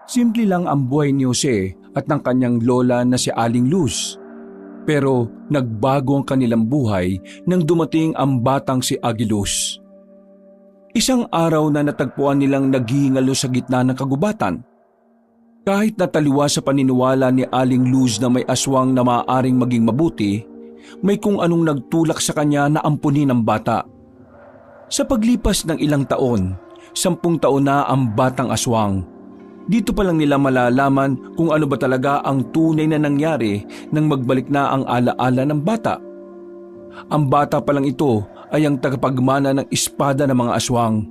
Simple lang ang buhay ni Jose at ng kanyang lola na si Aling Luz. Pero nagbago ang kanilang buhay nang dumating ang batang si Agiluz. Isang araw na natagpuan nilang naghihingalo sa gitna ng kagubatan. Kahit nataliwa sa paniniwala ni Aling Luz na may aswang na maaaring maging mabuti, may kung anong nagtulak sa kanya na ampunin ang bata. Sa paglipas ng ilang taon, 10 taon na ang batang aswang. Dito pa lang nila malalaman kung ano ba talaga ang tunay na nangyari nang magbalik na ang alaala ng bata. Ang bata pa lang ito ay ang tagapagmana ng espada ng mga aswang.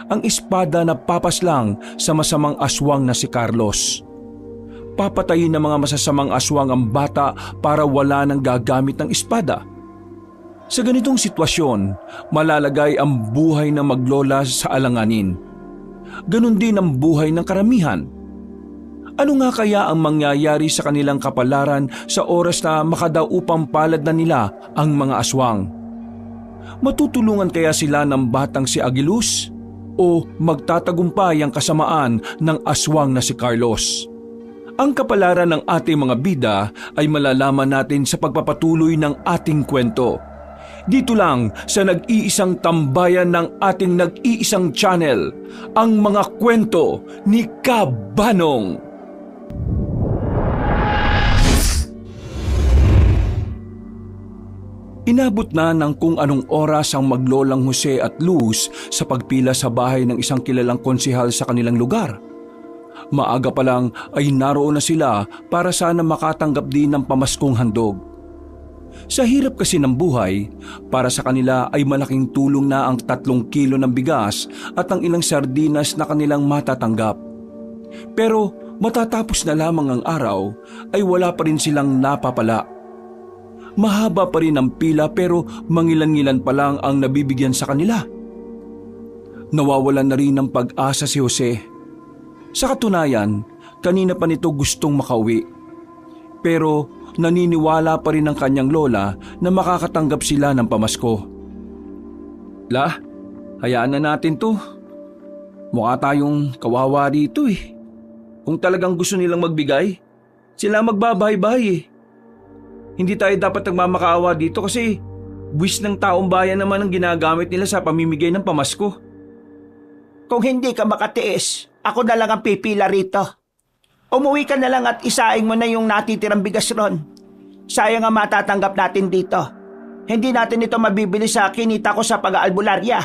Ang espada na papaslang sa masamang aswang na si Carlos. Papatayin ng mga masasamang aswang ang bata para wala nang gagamit ng espada. Sa ganitong sitwasyon, malalagay ang buhay ng maglola sa alanganin. Ganon din ang buhay ng karamihan. Ano nga kaya ang mangyayari sa kanilang kapalaran sa oras na makadaupang palad na nila ang mga aswang? Matutulungan kaya sila ng batang si Agiluz? O magtatagumpay ang kasamaan ng aswang na si Carlos? Ang kapalaran ng ating mga bida ay malalaman natin sa pagpapatuloy ng ating kwento. Dito lang sa nag-iisang tambayan ng ating nag-iisang channel, ang mga kwento ni Kabanong. Inabot na ng kung anong oras ang maglolang Jose at Luz sa pagpila sa bahay ng isang kilalang konsehal sa kanilang lugar. Maaga pa lang ay naroon na sila para sana makatanggap din ng pamaskong handog. Sa hirap kasi ng buhay, para sa kanila ay malaking tulong na ang 3 kilo ng bigas at ang ilang sardinas na kanilang matatanggap. Pero matatapos na lamang ang araw ay wala pa rin silang napapala. Mahaba pa rin ang pila pero mangilan-ngilan pa lang ang nabibigyan sa kanila. Nawawalan na rin ng pag-asa si Jose. Sa katunayan, kanina pa nito gustong makauwi. Pero naniniwala pa rin ang kanyang lola na makakatanggap sila ng pamasko. La, hayaan na natin to. Mukha tayong kawawa dito eh. Kung talagang gusto nilang magbigay, sila magbabahay-bahay eh. Hindi tayo dapat nagmamakaawa dito kasi buwis ng taong bayan naman ang ginagamit nila sa pamimigay ng pamasko. Kung hindi ka makatiis, ako na lang ang pipila rito. Umuwi ka na lang at isaing mo na yung natitirang bigas ron. Sayang ang matatanggap natin dito. Hindi natin ito mabibili sa kinita ko sa pag-aalbularya.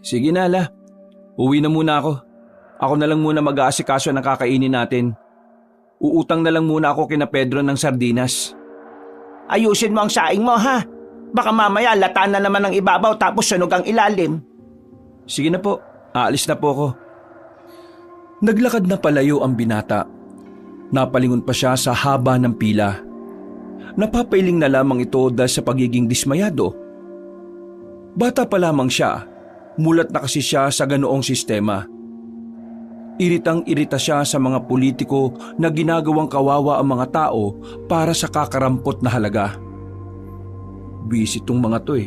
Sige na, La. Uwi na muna ako. Ako na lang muna mag-aasikaso ng kakainin natin. Uutang na lang muna ako kina Pedro ng sardinas. Ayusin mo ang saing mo, ha? Baka mamaya latan na naman ang ibabaw tapos sunog ang ilalim. Sige na po, aalis na po ako. Naglakad na palayo ang binata. Napalingon pa siya sa haba ng pila. Napapailing na lamang ito dahil sa pagiging dismayado. Bata pa lamang siya, mulat na kasi siya sa ganoong sistema. Iritang-irita siya sa mga politiko na ginagawang kawawa ang mga tao para sa kakarampot na halaga. Busy tong mga to eh.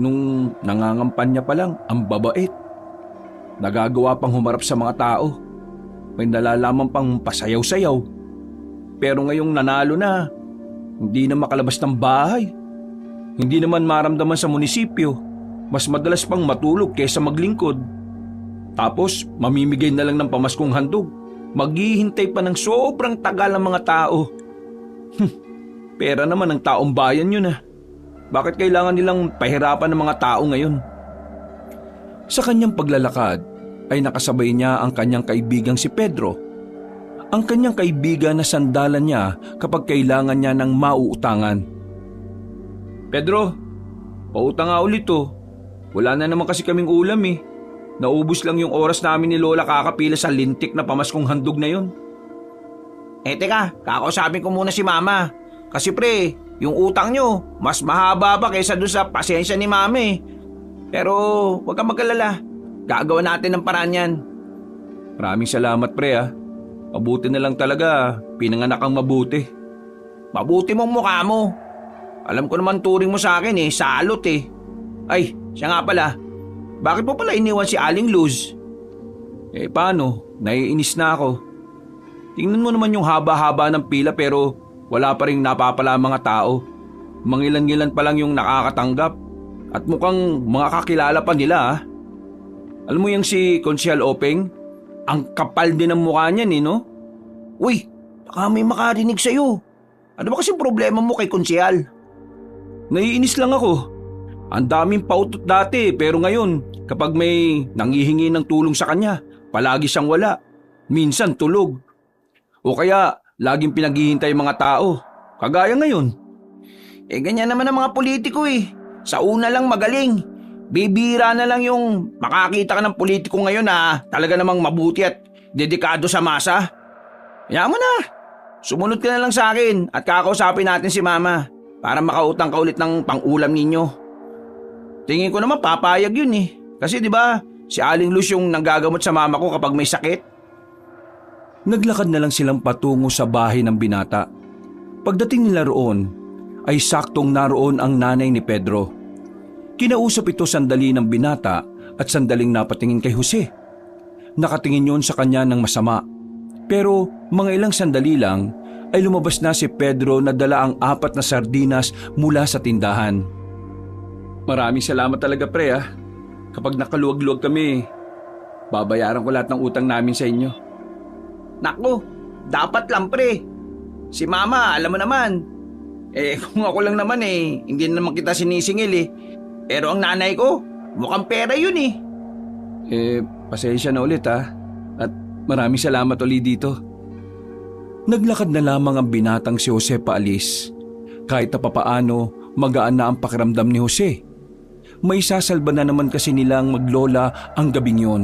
Nung nangangampanya pa lang, ang babait. Nagagawa pang humarap sa mga tao. May nalalaman pang pasayaw-sayaw. Pero ngayong nanalo na, hindi na makalabas ng bahay. Hindi naman maramdaman sa munisipyo. Mas madalas pang matulog kaysa maglingkod. Tapos mamimigay na lang ng pamaskong handog. Maghihintay pa ng sobrang tagal ang mga tao. Pera naman ng taong bayan yun ah. Bakit kailangan nilang pahirapan ng mga tao ngayon? Sa kanyang paglalakad ay nakasabay niya ang kanyang kaibigang si Pedro. Ang kanyang kaibigan na sandalan niya kapag kailangan niya ng mauutangan. Pedro, pautang nga ulit oh. Wala na naman kasi kaming ulam eh. Naubos lang yung oras namin ni Lola kakapila sa lintik na pamaskong handog na yun. Teka, kakausapin ko muna si Mama. Kasi pre, yung utang nyo, mas mahaba pa kaysa dun sa pasensya ni Mami. Pero huwag kang mag-alala. Gagawa natin ng paraan yan. Maraming salamat pre ah. Mabuti na lang talaga, pinanganak kang mabuti. Mabuti mong mukha mo. Alam ko naman turing mo sa akin eh, salot eh. Ay, siya nga pala. Bakit mo pala iniwan si Aling Luz? Paano? Naiinis na ako. Tingnan mo naman yung haba-haba ng pila pero wala pa rin napapala ang mga tao. Mangilan-ngilan pa lang yung nakakatanggap. At mukhang mga kakilala pa nila ah. Alam mo yung si Konsyal Openg? Ang kapal din ng mukha niyan no? Uy, baka may makarinig sa'yo. Ano ba kasi problema mo kay Konsyal? Naiinis lang ako. Ang daming pautot dati pero ngayon kapag may nanghihingi ng tulong sa kanya, palagi siyang wala. Minsan tulog. O kaya laging pinaghihintay mga tao. Kagaya ngayon. Ganyan naman ang mga politiko eh. Sa una lang magaling. Bibira na lang yung makakita ka ng politiko ngayon na talaga namang mabuti at dedikado sa masa. Kaya mo na. Sumunod ka na lang sa akin at kakausapin natin si Mama para makautang ka ulit ng pang-ulam ninyo. Tingin ko naman papayag yun eh. Kasi di ba si Aling Luz yung nanggagamot sa mama ko kapag may sakit? Naglakad na lang silang patungo sa bahay ng binata. Pagdating nila roon, ay saktong naroon ang nanay ni Pedro. Kinausap ito sandali ng binata at sandaling napatingin kay Jose. Nakatingin yon sa kanya ng masama. Pero mga ilang sandali lang ay lumabas na si Pedro na dala ang 4 na sardinas mula sa tindahan. Maraming salamat talaga pre ah. Kapag nakaluwag-luwag kami, babayaran ko lahat ng utang namin sa inyo. Naku, dapat lang pre. Si Mama, alam mo naman. Kung ako lang naman hindi naman kita sinisingil Pero ang nanay ko, mukhang pera yun Pasensya na ulit At maraming salamat ulit dito. Naglakad na lamang ang binatang si Jose paalis. Kahit na papaano, magaan na ang pakiramdam ni Jose. May sasalba na naman kasi nilang maglola ang gabing yon.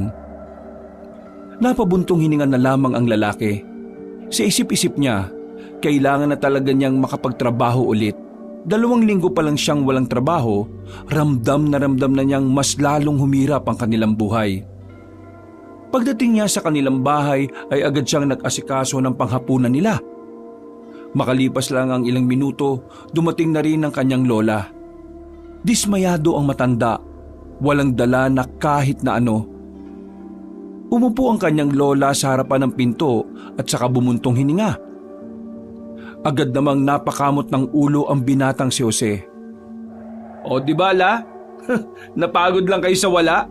Napabuntong hininga na lamang ang lalaki. Sa isip-isip niya, kailangan na talaga niyang makapagtrabaho ulit. 2 linggo pa lang siyang walang trabaho, ramdam na niyang mas lalong humirap ang kanilang buhay. Pagdating niya sa kanilang bahay ay agad siyang nag-asikaso ng panghapunan nila. Makalipas lang ang ilang minuto, dumating na rin ang kanyang lola. Dismayado ang matanda, walang dala na kahit na ano. Umupo ang kanyang lola sa harapan ng pinto at saka bumuntong hininga. Agad namang napakamot ng ulo ang binatang si Jose. O di ba la? Napagod lang kayo sa wala?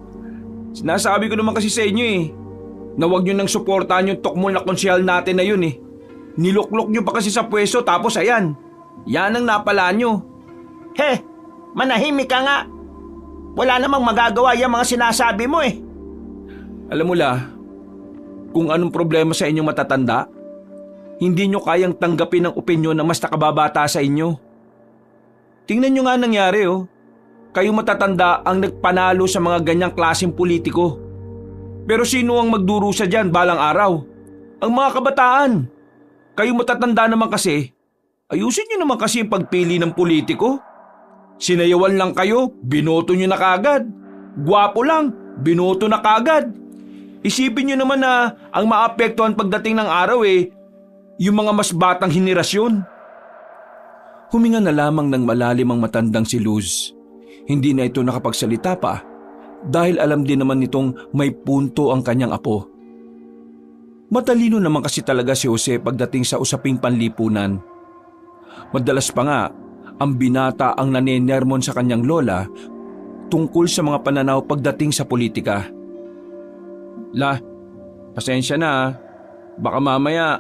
Sinasabi ko naman kasi sa inyo na huwag nyo nang suportahan yung tukmol na konsyal natin na yun Niluklok nyo pa kasi sa pwesto tapos ayan. Yan ang napala nyo. Manahimik ka nga. Wala namang magagawa yung mga sinasabi mo Alam mo la, kung anong problema sa inyong matatanda, hindi nyo kayang tanggapin ang opinyon na mas nakababata sa inyo. Tingnan nyo nga nangyari Kayong matatanda ang nagpanalo sa mga ganyang klaseng politiko. Pero sino ang magdurusa dyan balang araw? Ang mga kabataan. Kayong matatanda naman kasi, ayusin nyo naman kasi yung pagpili ng politiko. Sinayawan lang kayo, binoto nyo na kagad. Gwapo lang, binoto na kagad. Isipin nyo naman na ang maapektuhan pagdating ng araw yung mga mas batang henerasyon. Huminga na lamang ng malalim ang matandang si Luz. Hindi na ito nakapagsalita pa dahil alam din naman nitong may punto ang kanyang apo. Matalino naman kasi talaga si Jose pagdating sa usaping panlipunan. Madalas pa nga, ang binata ang nanenermon sa kanyang lola tungkol sa mga pananaw pagdating sa politika. La, pasensya na baka mamaya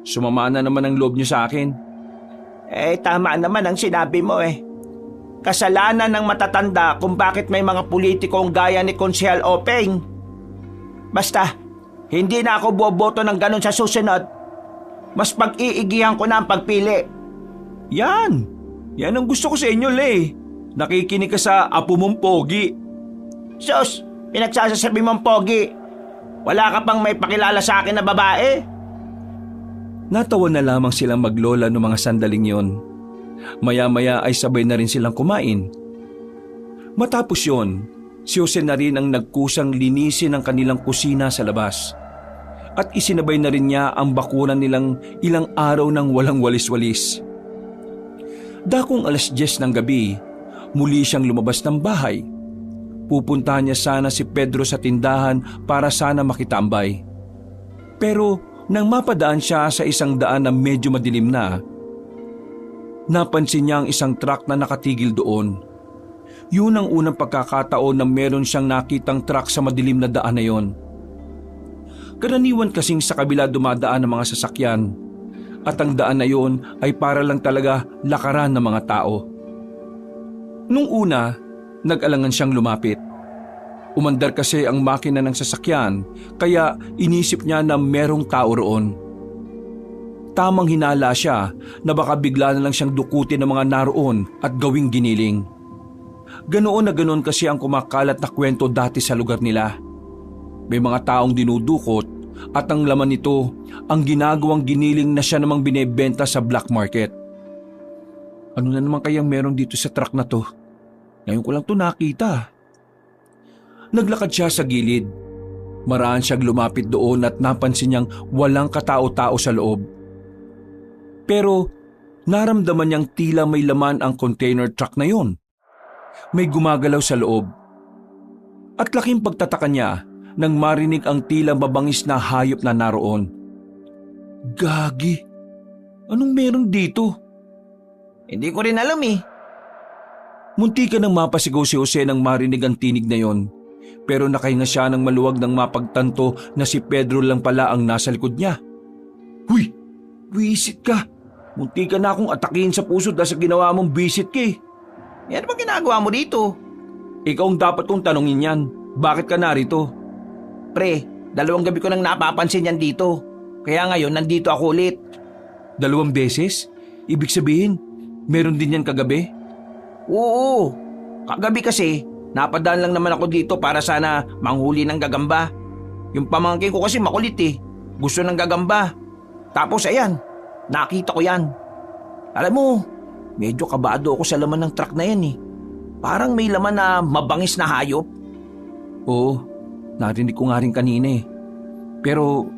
sumama na naman ang loob niyo sa akin. Tama naman ang sinabi mo Kasalanan ng matatanda kung bakit may mga politikong gaya ni Konsyal Openg. Basta, hindi na ako boboto ng ganun sa susunod. Mas pag-iigihan ko na ang pagpili. Yan ang gusto ko sa inyo, Le. Nakikinig ka sa apo mong pogi. Sus, pinagsasasabi mong pogi. Wala ka pang may pakilala sa akin na babae? Natawa na lamang silang maglola noong mga sandaling yon. Maya-maya ay sabay na rin silang kumain. Matapos yon, si Jose na rin ang nagkusang linisin ang kanilang kusina sa labas. At isinabay na rin niya ang bakuran nilang ilang araw ng walang walis-walis. Dakong 10:00 ng gabi, muli siyang lumabas ng bahay. Pupuntahan niya sana si Pedro sa tindahan para sana makitambay. Pero nang mapadaan siya sa isang daan na medyo madilim na, napansin niya ang isang truck na nakatigil doon. Yun ang unang pagkakataon na meron siyang nakitang truck sa madilim na daan na yon. Karaniwan kasing sa kabila dumadaan ng mga sasakyan at ang daan na yon ay para lang talaga lakaran ng mga tao. Nung una, nag-alangan siyang lumapit. Umandar kasi ang makina ng sasakyan kaya inisip niya na merong tao roon. Tamang hinala siya na baka bigla na lang siyang dukutin ng mga naroon at gawing giniling. Ganoon na ganoon kasi ang kumakalat na kwento dati sa lugar nila. May mga taong dinudukot at ang laman nito ang ginagawang giniling na siya namang binebenta sa black market. Ano na naman kayang meron dito sa truck na to? Ngayon ko lang to nakita. Naglakad siya sa gilid. Maraan siyang lumapit doon at napansin niyang walang katao-tao sa loob. Pero naramdaman niyang tila may laman ang container truck na yon. May gumagalaw sa loob. At laking pagtataka niya nang marinig ang tila mabangis na hayop na naroon. Gagi! Anong meron dito? Hindi ko rin alam eh. Munti ka nang mapasigaw si Jose nang marinig ang tinig na yon. Pero nakahinga siya ng maluwag nang mapagtanto na si Pedro lang pala ang nasa likod niya. Huy! Wisit ka! Munti ka na akong atakin sa puso dahil sa ginawa mong bisit ka eh. Ano bang ginagawa mo dito? Ikaw ang dapat kong tanongin yan. Bakit ka narito? Pre, 2 gabi ko nang napapansin yan dito. Kaya ngayon nandito ako ulit. 2 beses? Ibig sabihin, meron din yan kagabi? Oo, kagabi kasi napadaan lang naman ako dito para sana manghuli ng gagamba. Yung pamangkin ko kasi makulit eh. Gusto ng gagamba. Tapos ayan, nakita ko yan. Alam mo, medyo kabado ako sa laman ng truck na yan eh. Parang may laman na mabangis na hayop. Oo, narinig ko nga rin kanina eh. Pero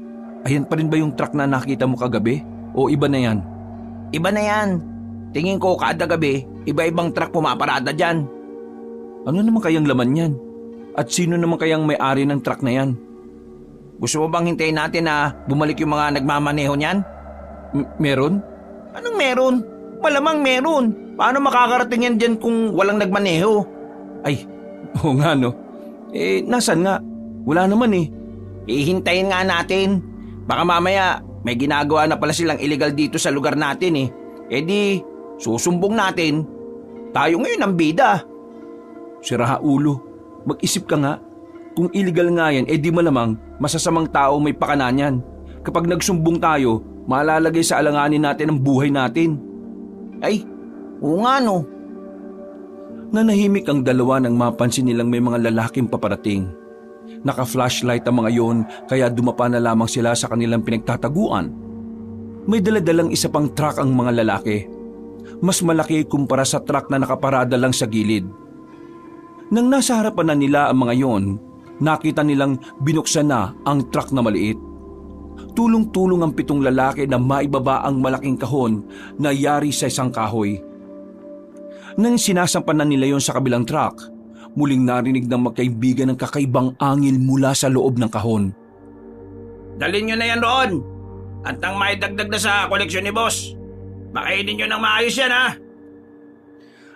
ayan pa rin ba yung truck na nakita mo kagabi? O iba na yan? Iba na yan. Tingin ko kada gabi, iba-ibang truck pumaparada dyan. Ano naman kayang laman yan? At sino naman kayang may-ari ng truck na yan? Gusto mo bang hintayin natin na bumalik yung mga nagmamaneho niyan? Meron? Anong meron? Malamang meron. Paano makakarating yan dyan kung walang nagmaneho? Ay, oo nga no. Nasan nga? Wala naman eh. Ihintayin nga natin. Baka mamaya may ginagawa na pala silang illegal dito sa lugar natin eh. Di, susumbong natin. Tayo ngayon ang bida. Sira ulo. Mag-isip ka nga. Kung illegal nga yan, di malamang masasamang tao may pakanan yan. Kapag nagsumbong tayo, malalagay sa alanganin natin ang buhay natin. Ay, oo nga no. Nanahimik ang dalawa nang mapansin nilang may mga lalaking paparating. Naka-flashlight ang mga yon kaya dumapa na lamang sila sa kanilang pinagtataguan. May daladalang isa pang truck ang mga lalaki. Mas malaki kumpara sa truck na nakaparada lang sa gilid. Nang nasa harapan na nila ang mga yon, nakita nilang binuksan na ang truck na maliit. Tulong-tulong ang 7 lalaki na maibaba ang malaking kahon na yari sa isang kahoy. Nang sinasampan na nila yon sa kabilang truck, muling narinig ng magkaibigan ng kakaibang angil mula sa loob ng kahon. Dalhin nyo na yan roon. At nang maidagdag na sa koleksyon ni boss. Makainin nyo ng maayos yan ha.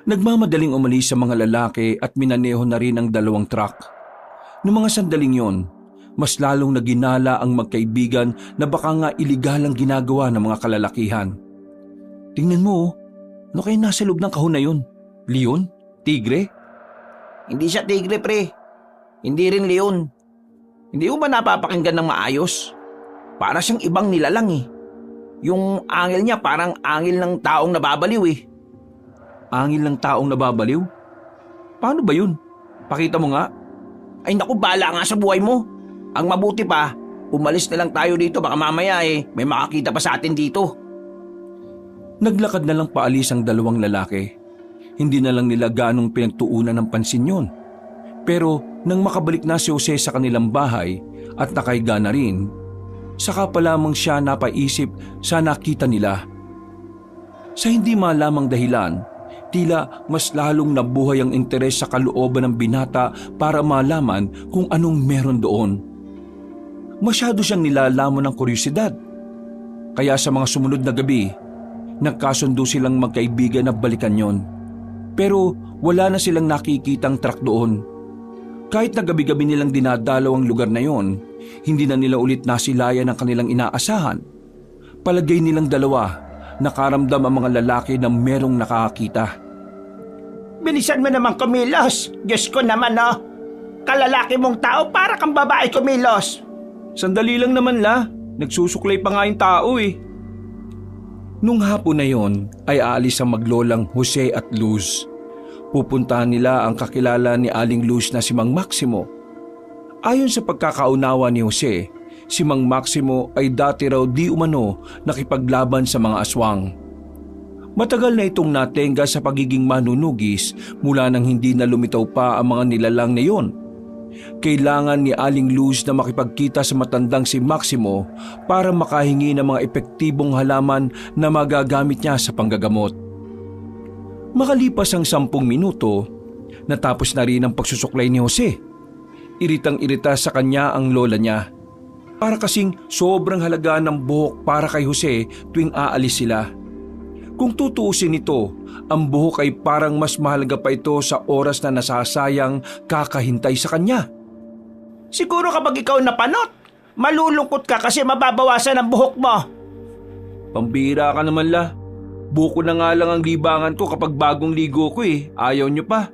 Nagmamadaling umalis sa mga lalaki at minaneho na rin ang 2 truck. Noong mga sandaling yon, mas lalong naginala ang magkaibigan na baka nga iligal ang ginagawa ng mga kalalakihan. Tingnan mo, ano kaya nasa loob ng kahon na yon? Leon? Tigre? Hindi siya tigre pre. Hindi rin leon. Hindi mo ba napapakinggan ng maayos? Para siyang ibang nilalang eh. Yung angil niya parang angil ng taong nababaliw eh. Angil ng taong nababaliw? Paano ba yun? Pakita mo nga. Ay naku, bala nga sa buhay mo. Ang mabuti pa, umalis na lang tayo dito baka mamaya may makakita pa sa atin dito. Naglakad na lang paalis ang 2 lalaki. Hindi na lang nila ganong pinagtuunan ng pansin yon. Pero nang makabalik na si Jose sa kanilang bahay at nakahiga na rin, saka pa lamang siya napaisip sa nakita nila. Sa hindi malamang dahilan, Tila mas lalong nabuhay ang interes sa kalooban ng binata para malaman kung anong meron doon. Masyado siyang nilalamon ng kuryosidad. Kaya sa mga sumunod na gabi, nagkasundo silang magkaibigan na balikan yon. Pero wala na silang nakikitang truck doon. Kahit na gabi-gabi nilang dinadalaw ang lugar na yon, hindi na nila ulit nasilayan ang kanilang inaasahan. Palagay nilang dalawa, nakaramdam ang mga lalaki na merong nakakita. Bilisan mo naman kumilos. Diyos ko naman no. Kalalaki mong tao para kang babae kumilos. Sandali lang naman la, nagsusuklay pa nga yung tao eh. Nung hapon na yon ay aalis ang maglolang Jose at Luz. Pupuntahan nila ang kakilala ni Aling Luz na si Mang Maximo. Ayon sa pagkakaunawa ni Jose, si Mang Maximo ay dati raw di umano nakipaglaban sa mga aswang. Matagal na itong natenga sa pagiging manunugis mula nang hindi na lumitaw pa ang mga nilalang na iyon. Kailangan ni Aling Luz na makipagkita sa matandang si Maximo para makahingi ng mga epektibong halaman na magagamit niya sa panggagamot. Makalipas ang 10 minuto, natapos na rin ang pagsusuklay ni Jose. Iritang-irita sa kanya ang lola niya. Para kasing sobrang halaga ng buhok para kay Jose tuwing aalis sila. Kung tutuusin ito, ang buhok ay parang mas mahalaga pa ito sa oras na nasasayang kakahintay sa kanya. Siguro kapag ikaw napanot, malulungkot ka kasi mababawasan ang buhok mo. Pambira ka naman la. Buko na nga lang ang libangan ko kapag bagong ligo ko eh. Ayaw nyo pa.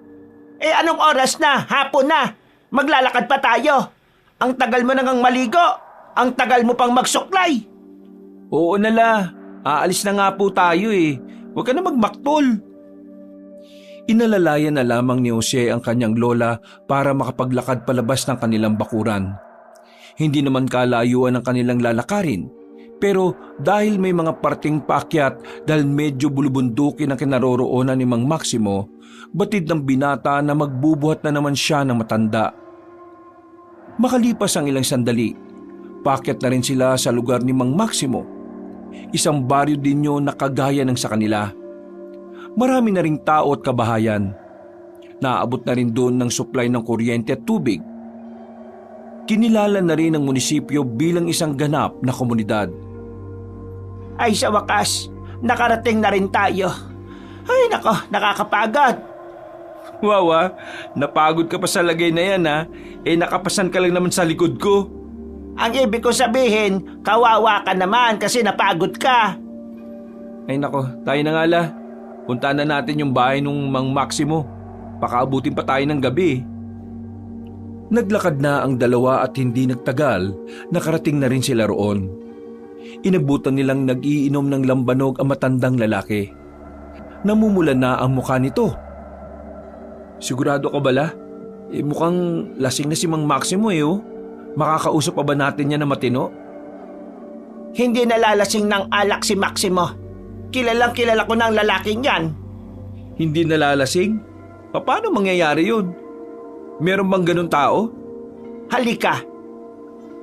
Eh anong oras na? Hapon na. Maglalakad pa tayo. Ang tagal mo nang maligo. Ang tagal mo pang magsuklay. Oo na la. Aalis na nga po tayo eh. Huwag ka na magmaktol. Inalalayan na lamang ni Jose ang kanyang lola para makapaglakad palabas ng kanilang bakuran. Hindi naman kalayuan ang kanilang lalakarin. Pero dahil may mga parting paakyat dahil medyo bulubundukin ang kinaroroonan ni Mang Maximo, batid ng binata na magbubuhat na naman siya ng matanda. Makalipas ang ilang sandali, paakyat na rin sila sa lugar ni Mang Maximo. Isang baryo din yun na kagaya ng sa kanila. Marami na ring tao at kabahayan. Naabot na rin doon ng supply ng kuryente at tubig. Kinilala na rin ang munisipyo bilang isang ganap na komunidad. Ay sa wakas, nakarating na rin tayo. Ay nako, nakakapagod. Wow napagod ka pa sa lagay na yan ha. Eh nakapasan ka lang naman sa likod ko. Ang ibig ko sabihin, kawawa ka naman kasi napagod ka. Ay nako, tayo na nga la. Puntaan na natin yung bahay nung Mang Maximo. Pakaabutin pa tayo ng gabi. Naglakad na ang dalawa at hindi nagtagal, nakarating na rin sila roon. Inabutan nilang nag-iinom ng lambanog ang matandang lalaki. Namumula na ang mukha nito. Sigurado ka ba la? Mukhang lasing na si Mang Maximo oh. Makakausap pa ba natin yan na matino? Hindi nalalasing ng alak si Maximo. Kilalang kilala ko ng lalaking yan. Hindi nalalasing? Paano mangyayari yun? Meron bang ganun tao? Halika.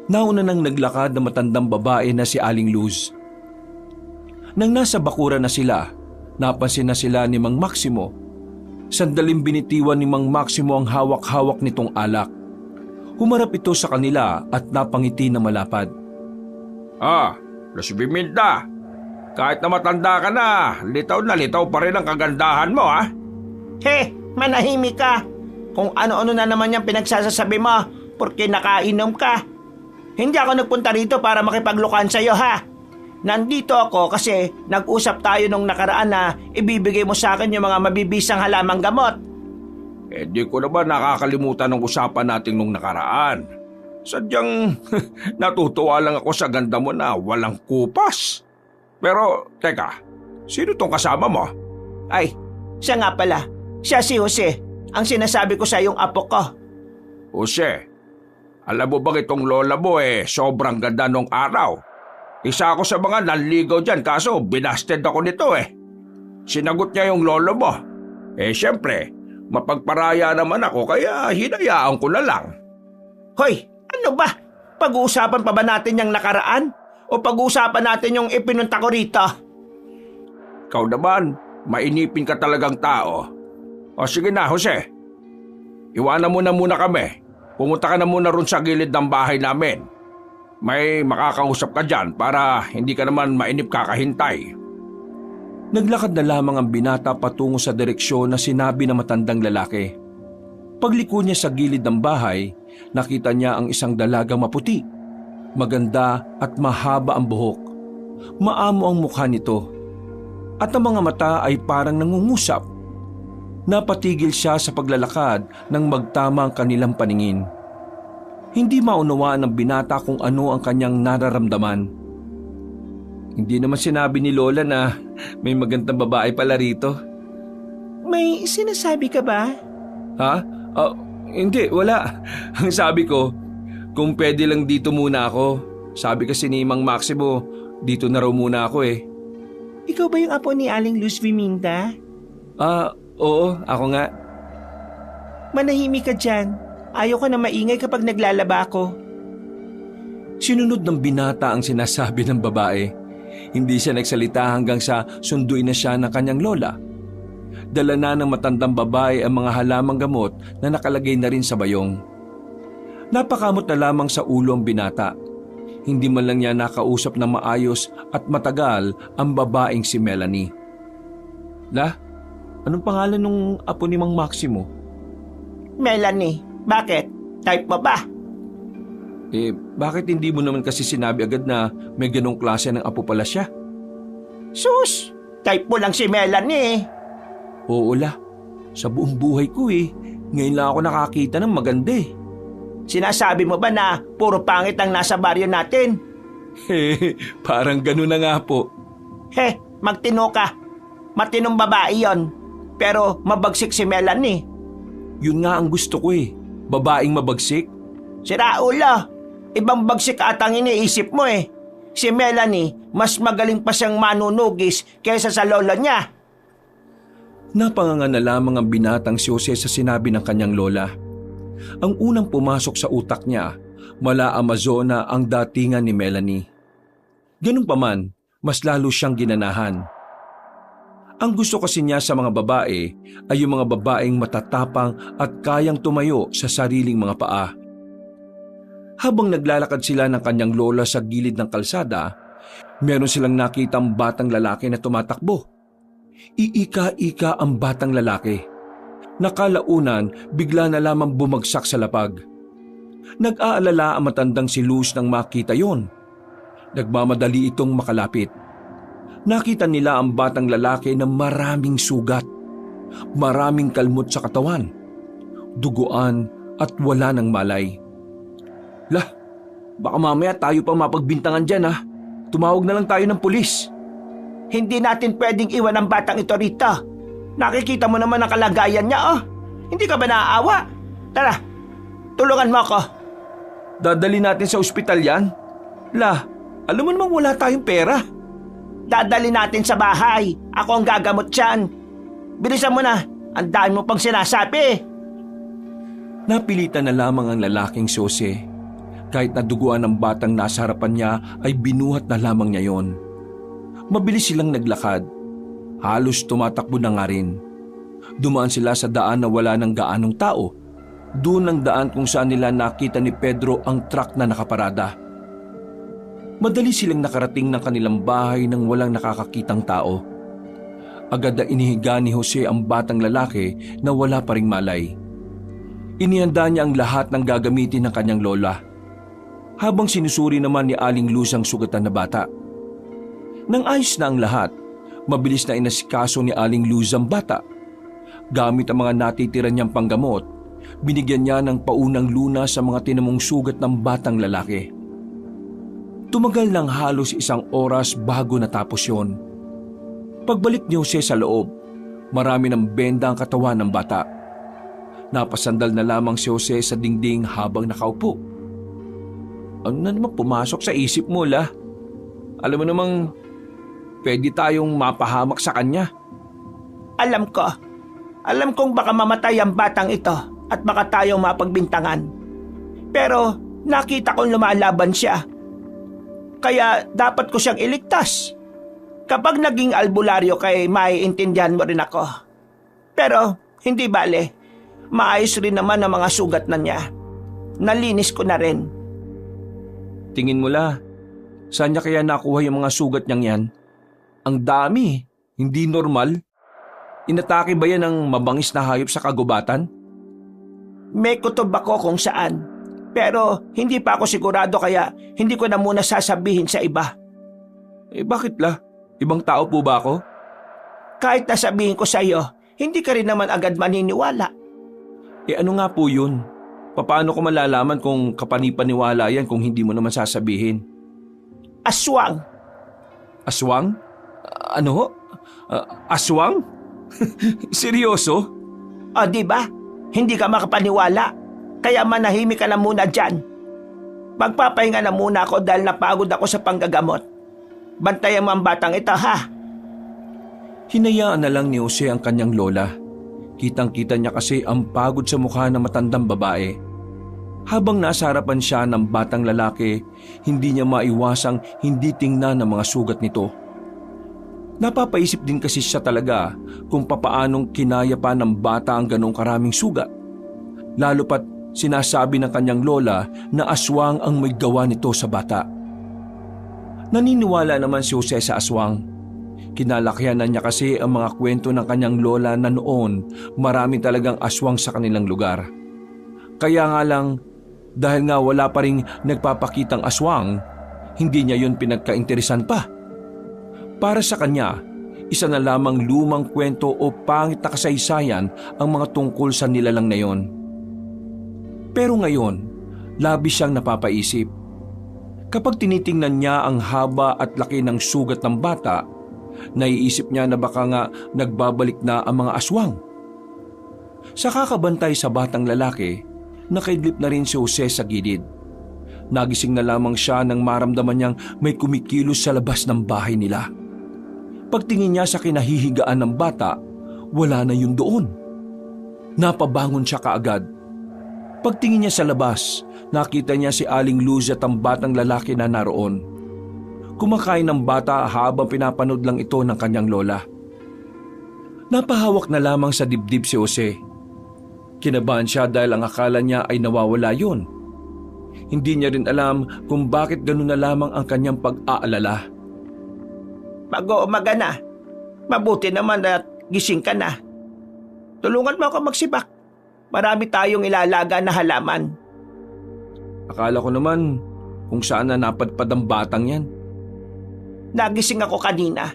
Nauna nang naglakad na matandang babae na si Aling Luz. Nang nasa bakuran na sila, napansin na sila ni Mang Maximo. Sandaling binitiwan ni Mang Maximo ang hawak-hawak nitong alak. Humarap ito sa kanila at napangiti na malapad. Lasbiminda. Kahit na matanda ka na litaw pa rin ang kagandahan mo ha? He, manahimik ka. Kung ano-ano na naman yung pinagsasasabi mo porque nakainom ka. Hindi ako nagpunta rito para makipaglukan sa'yo ha. Nandito ako kasi nag-usap tayo nung nakaraan na ibibigay mo sa akin yung mga mabibisang halamang gamot. Di ko na ba nakakalimutan ng usapan natin nung nakaraan? Sadyang natutuwa lang ako sa ganda mo na walang kupas. Pero teka, sino tong kasama mo? Ay, siya nga pala. Siya si Jose, ang sinasabi ko sa iyong apo ko. Jose, alam mo bang itong lola mo sobrang ganda nung araw? Isa ako sa mga nanligaw dyan kaso binasted ako nito Sinagot niya yung lolo mo. Siyempre, mapagparaya naman ako kaya hinayaan ko na lang. Hoy, ano ba? Pag-uusapan pa ba natin yung nakaraan? O pag-uusapan natin yung ipinunta ko rito? Ikaw naman, Mainipin ka talagang tao. O sige na, Jose. Iwanan mo na muna kami. Pumunta ka na muna ron sa gilid ng bahay namin. May makakausap ka dyan para hindi ka naman mainip kakahintay. Naglakad na lamang ang binata patungo sa direksyon na sinabi ng matandang lalaki. Pagliko niya sa gilid ng bahay, nakita niya ang isang dalagang maputi. Maganda at mahaba ang buhok. Maamo ang mukha nito. At ang mga mata ay parang nangungusap. Napatigil siya sa paglalakad nang magtama ang kanilang paningin. Hindi maunawaan ng binata kung ano ang kanyang nararamdaman. Hindi naman sinabi ni Lola na may magandang babae pala rito. May sinasabi ka ba? Ha? Hindi, wala. Ang sabi ko, kung pwede lang dito muna ako. Sabi kasi ni Mang Maximo, dito na raw muna ako eh. Ikaw ba yung apo ni Aling Luz Viminda? Oo, ako nga. Manahimik ka dyan. Ayaw ka na maingay kapag naglalaba ako. Sinunod ng binata ang sinasabi ng babae. Hindi siya nagsalita hanggang sa sunduin na siya ng kanyang lola. Dala na ng matandang babae ang mga halamang gamot na nakalagay na rin sa bayong. Napakamot na lamang sa ulo ang binata. Hindi man lang niya nakausap na maayos at matagal ang babaeng si Melanie. Anong pangalan nung apo ni Mang Maximo? Melanie, bakit? Type mo ba? Bakit hindi mo naman kasi sinabi agad na may ganong klase ng apo pala siya? Sus, type mo lang si Melanie. Oo la, sa buong buhay ko ngayon lang ako nakakita ng maganda Sinasabi mo ba na puro pangit ang nasa baryo natin? Parang ganun na nga po. Magtino ka. Matinong babae yon. Pero mabagsik si Melanie. Yun nga ang gusto ko babaeng mabagsik. Sira ulo. Ibang bagsik atang iniisip mo Si Melanie, mas magaling pa siyang manunugis kaysa sa lolo niya. Napanganga na lamang ang binatang si Jose sa sinabi ng kanyang lola. Ang unang pumasok sa utak niya, mala Amazona ang datingan ni Melanie. Ganun pa man, mas lalo siyang ginanahan. Ang gusto kasi niya sa mga babae ay yung mga babaeng matatapang at kayang tumayo sa sariling mga paa. Habang naglalakad sila ng kanyang lola sa gilid ng kalsada, meron silang nakitang batang lalaki na tumatakbo. Iika-ika ang batang lalaki. Nakalaunan, bigla na lamang bumagsak sa lapag. Nag-aalala ang matandang si Luz nang makita yon. Nagmamadali itong makalapit. Nakita nila ang batang lalaki na maraming sugat, maraming kalmot sa katawan, duguan at wala ng malay. Baka mamaya tayo pa mapagbintangan dyan Tumawag na lang tayo ng pulis. Hindi natin pwedeng iwan ang batang ito rito. Nakikita mo naman ang kalagayan niya Hindi ka ba naaawa? Tara, tulungan mo ako. Dadali natin sa ospital yan? Alam mo namang wala tayong pera. Dadali natin sa bahay. Ako ang gagamot dyan. Bilisan mo na. Ang dami mo pang sinasabi. Napilitan na lamang ang lalaking si Jose. Kahit naduguan ang batang nasa harapan niya ay binuhat na lamang niya yon. Mabilis silang naglakad. Halos tumatakbo na nga rin. Dumaan sila sa daan na wala ng gaanong tao. Doon ang daan kung saan nila nakita ni Pedro ang truck na nakaparada. Madali silang nakarating ng kanilang bahay nang walang nakakakitang tao. Agad na inihiga ni Jose ang batang lalaki na wala pa ring malay. Inihanda niya ang lahat ng gagamitin ng kanyang lola. Habang sinusuri naman ni Aling Luz ang sugatan na bata. Nang ayos na ang lahat, mabilis na inasikaso ni Aling Luz ang bata. Gamit ang mga natitira niyang panggamot, binigyan niya ng paunang luna sa mga tinamong sugat ng batang lalaki. Tumagal ng halos 1 oras bago natapos yon. Pagbalik ni Jose sa loob, marami ng benda ang katawan ng bata. Napasandal na lamang si Jose sa dingding habang nakaupo. Ano na naman pumasok sa isip mo, Alam mo namang pwede tayong mapahamak sa kanya. Alam ko. Alam kong baka mamatay ang batang ito at baka tayong mapagbintangan. Pero nakita kong lumalaban siya. Kaya dapat ko siyang iligtas. Kapag naging albularyo kay maiintindihan mo rin ako. Pero hindi bale, maayos rin naman ang mga sugat na niya. Nalinis ko na rin. Tingin mo la, saan niya kaya nakuha yung mga sugat niyang yan? Ang dami, hindi normal. Inatake ba yan ng mabangis na hayop sa kagubatan? May kutob ako kung saan. Pero hindi pa ako sigurado kaya hindi ko na muna sasabihin sa iba. Bakit la? Ibang tao po ba ako? Kahit nasabihin ko sa iyo, hindi ka rin naman agad maniniwala. Ano nga po yun? Paano ko malalaman kung kapanipaniwala yan kung hindi mo naman sasabihin? Aswang. Aswang? Ano? Aswang? Seryoso? O di ba? Hindi ka makapaniwala. Kaya manahimik ka na muna dyan. Magpapahinga na muna ako dahil napagod ako sa panggagamot. Bantayan mo ang batang ito, ha? Hinayaan na lang ni Jose ang kanyang lola. Kitang-kita niya kasi ang pagod sa mukha ng matandang babae. Habang nasa harapan siya ng batang lalaki, hindi niya maiwasang hindi tingnan ang mga sugat nito. Napapaisip din kasi siya talaga kung papaanong kinaya pa ng bata ang ganong karaming sugat. Lalo pat sinasabi ng kanyang lola na aswang ang may gawa nito sa bata. Naniniwala naman si Jose sa aswang. Kinalakihanan niya kasi ang mga kwento ng kanyang lola na noon marami talagang aswang sa kanilang lugar. Kaya nga lang, dahil nga wala pa ring nagpapakitang aswang, hindi niya yun pinagkainteresan pa. Para sa kanya, isa na lamang lumang kwento o pangit na kasaysayan ang mga tungkol sa nilalang na yon. Pero ngayon, labis siyang napapaisip. Kapag tinitingnan niya ang haba at laki ng sugat ng bata, naiisip niya na baka nga nagbabalik na ang mga aswang. Sa kakabantay sa batang lalaki, nakaidlip na rin si Jose sa gilid. Nagising na lamang siya nang maramdaman niyang may kumikilos sa labas ng bahay nila. Pagtingin niya sa kinahihigaan ng bata, wala na yun doon. Napabangon siya kaagad. Pagtingin niya sa labas, nakita niya si Aling Luz at ang batang lalaki na naroon. Kumakain ng bata habang pinapanood lang ito ng kanyang lola. Napahawak na lamang sa dibdib si Jose. Kinabahan siya dahil ang akala niya ay nawawala yun. Hindi niya rin alam kung bakit ganun na lamang ang kanyang pag-aalala. Mag-uumaga na. Mabuti naman at gising ka na. Tulungan mo ako magsibak. Marami tayong ilalaga na halaman. Akala ko naman kung saan na napadpad ang batang yan. Nagising ako kanina.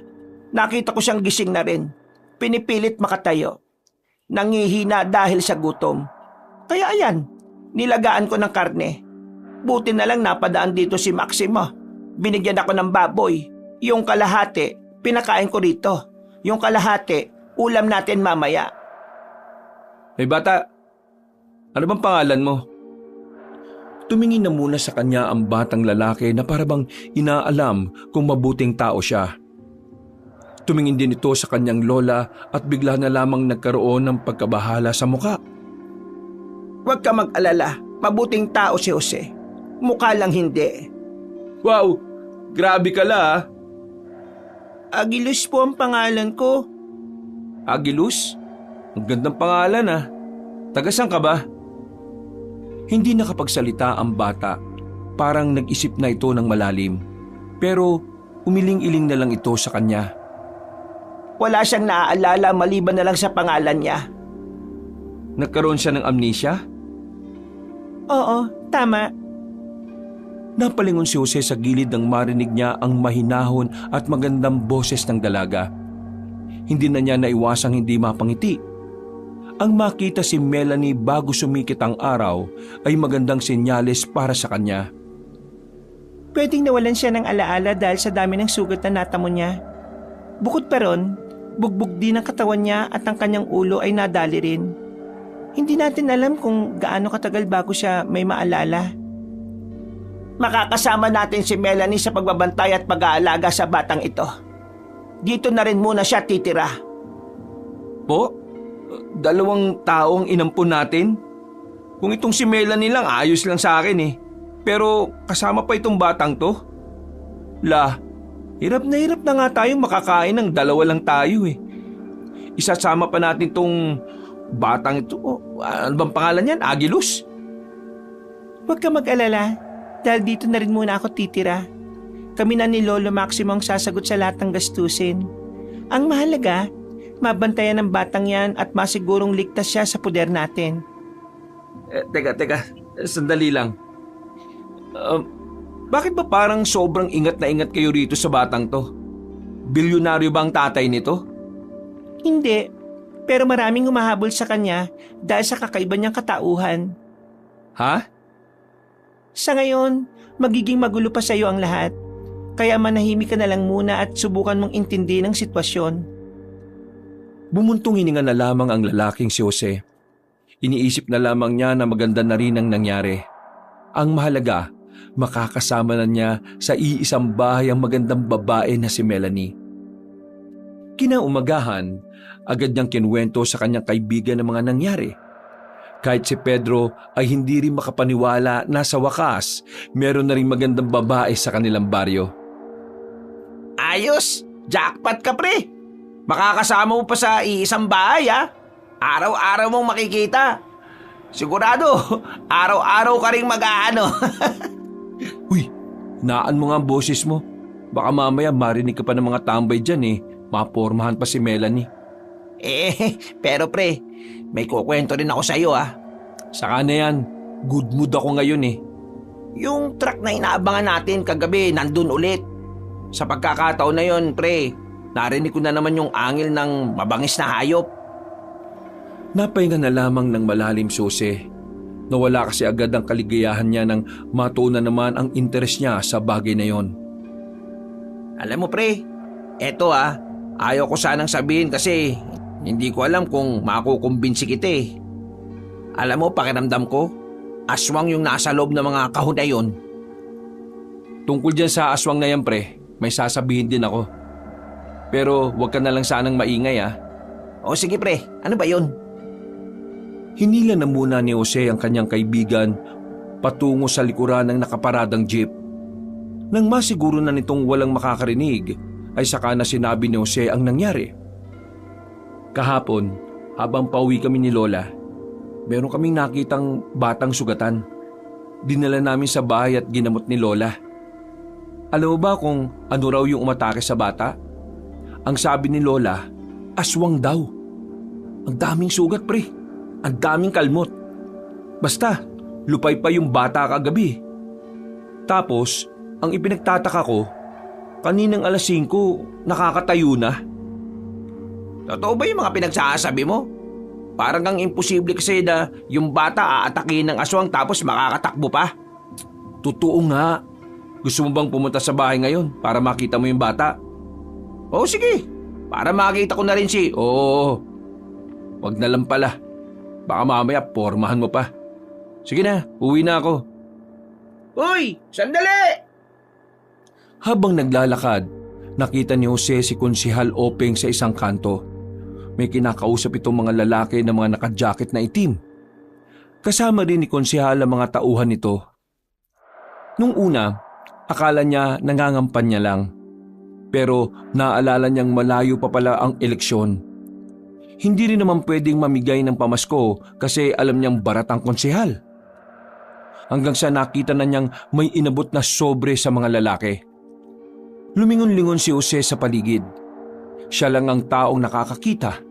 Nakita ko siyang gising na rin. Pinipilit makatayo. Nangihina dahil sa gutom. Kaya ayan, nilagaan ko ng karne. Buti na lang napadaan dito si Maximo. Binigyan ako ng baboy. Yung kalahati, pinakain ko rito. Yung kalahati, ulam natin mamaya. Hey bata, ano bang pangalan mo? Tumingin na muna sa kanya ang batang lalaki na parabang inaalam kung mabuting tao siya. Tumingin din ito sa kanyang lola at bigla na lamang nagkaroon ng pagkabahala sa muka. Huwag ka mag-alala, mabuting tao si Jose. Mukha lang hindi. Wow, grabe ka la. Agilus po ang pangalan ko. Agilus? Ang gandang pangalan ah. Tagasan ka ba? Hindi nakapagsalita ang bata. Parang nag-isip na ito ng malalim. Pero umiling-iling na lang ito sa kanya. Wala siyang naaalala maliban na lang sa pangalan niya. Nagkaroon siya ng amnesia? Oo, tama. Napalingon si Jose sa gilid nang marinig niya ang mahinahon at magandang boses ng dalaga. Hindi na niya naiwasang hindi mapangiti. Ang makita si Melanie bago sumikit ang araw ay magandang senyales para sa kanya. Pwedeng nawalan siya ng alaala dahil sa dami ng sugat na natamo niya. Bukod pa ron, bugbog din ang katawan niya at ang kanyang ulo ay nadali rin. Hindi natin alam kung gaano katagal bago siya may maalala. Makakasama natin si Melanie sa pagbabantay at pag-aalaga sa batang ito. Dito na rin muna siya titira. Po? 2 taong inampun natin? Kung itong si Melanie lang, ayos lang sa akin eh. Pero kasama pa itong batang to? La, Hirap na nga tayong makakain ng dalawa lang tayo eh. Isasama pa natin tong batang ito. Ano bang pangalan yan? Agilus? Huwag ka mag-alala, dahil dito na rin muna ako titira. Kami na ni Lolo Maximo ang sasagot sa lahat ng gastusin. Ang mahalaga, mabantayan ng batang yan at masigurong ligtas siya sa poder natin. Teka, sandali lang. Bakit ba parang sobrang ingat na ingat kayo rito sa batang to? Bilyonaryo ba ang tatay nito? Hindi, pero maraming humahabol sa kanya dahil sa kakaiba niyang katauhan. Ha? Sa ngayon, magiging magulo pa sa iyo ang lahat. Kaya manahimik ka na lang muna at subukan mong intindihin ang sitwasyon. Bumuntong hininga na lamang ang lalaking si Jose. Iniisip na lamang niya na maganda na rin ang nangyari. Ang mahalaga, makakasama na niya sa iisang bahay ang magandang babae na si Melanie. Kinaumagahan, agad niyang kinuwento sa kanyang kaibigan ang mga nangyari. Kahit si Pedro ay hindi rin makapaniwala na sa wakas, meron na rin magandang babae sa kanilang baryo. Ayos! Jackpot ka, pre! Makakasama mo pa sa iisang bahay, ha? Araw-araw mong makikita. Sigurado, araw-araw ka rin mag-aano. Uy, naan mo nga ang boses mo. Baka mamaya marinig ka pa ng mga tambay dyan eh. Mapormahan pa si Melanie. Pero pre, may kukwento rin ako sa iyo, ha? Saka na yan, good mood ako ngayon eh. Yung truck na inaabangan natin kagabi nandun ulit. Sa pagkakataon na yon, pre, narinig ko na naman yung angil ng mabangis na hayop. Napahinga na lamang ng malalim si Jose. Nawala kasi agad ang kaligayahan niya nang matuunan naman ang interes niya sa bagay na yon. Alam mo, pre, eto ayaw ko sanang sabihin kasi hindi ko alam kung makukumbinsi kita eh. Alam mo, pakiramdam ko, aswang yung nasa loob ng mga kahon na yon. Tungkol dyan sa aswang na yan, pre, may sasabihin din ako. Pero wag ka na lang sanang maingay O sige, pre, ano ba yon? Hinila na muna ni Jose ang kanyang kaibigan patungo sa likuran ng nakaparadang jeep. Nang masiguro na nitong walang makakarinig, ay saka na sinabi ni Jose ang nangyari. Kahapon, habang pauwi kami ni Lola, meron kaming nakitang batang sugatan. Dinala namin sa bahay at ginamot ni Lola. Alam mo ba kung ano raw yung umatake sa bata? Ang sabi ni Lola, aswang daw. Ang daming sugat, pre. Ang daming kalmot. Basta, lupay pa yung bata kagabi. Tapos, ang ipinagtataka ko, kaninang alas 5, nakakatayo na. Totoo ba yung mga pinagsasabi mo? Parang ang imposible kasi na yung bata aatakin ng aswang tapos makakatakbo pa. Totoo nga. Gusto mo bang pumunta sa bahay ngayon para makita mo yung bata? Oo, sige. Para makita ko na rin si... Oo. Wag na lang pala. Baka mamaya pormahan mo pa. Sige na, uwi na ako. Uy! Sandali! Habang naglalakad, nakita ni Jose si Konsehal Openg sa isang kanto. May kinakausap itong mga lalaki na mga nakajacket na itim. Kasama rin ni Konsehal ang mga tauhan nito. Nung una, akala niya nangangampan niya lang. Pero naalala niyang malayo pa pala ang eleksyon. Hindi rin naman pwedeng mamigay ng pamasko kasi alam niyang barat ang konsehal. Hanggang sa nakita na niyang may inabot na sobre sa mga lalaki. Lumingon-lingon si Jose sa paligid. Siya lang ang taong nakakakita.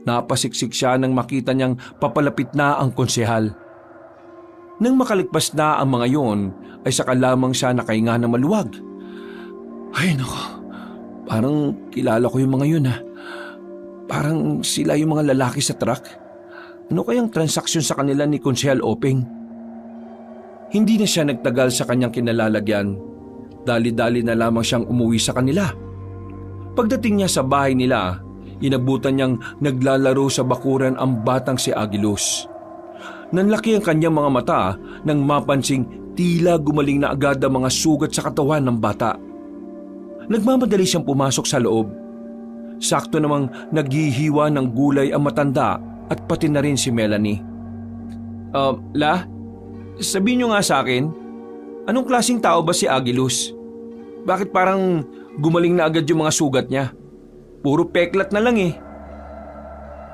Napasiksik siya nang makita niyang papalapit na ang konsehal. Nang makaligpas na ang mga yon, ay saka lamang siya nakahinga na maluwag. Ay nako, parang kilala ko yung mga yun Parang sila yung mga lalaki sa truck. Ano kayang transaksyon sa kanila ni Konsehal Openg? Hindi na siya nagtagal sa kanyang kinalalagyan. Dali-dali na lamang siyang umuwi sa kanila. Pagdating niya sa bahay nila, inabutan niyang naglalaro sa bakuran ang batang si Agilus. Nanlaki ang kanyang mga mata nang mapansing tila gumaling na agad ang mga sugat sa katawan ng bata. Nagmamadali siyang pumasok sa loob. Sakto namang naghihiwa ng gulay ang matanda at pati na rin si Melanie. Sabihin niyo nga sa akin, anong klaseng tao ba si Agilus? Bakit parang gumaling na agad yung mga sugat niya? Puro peklat na lang eh.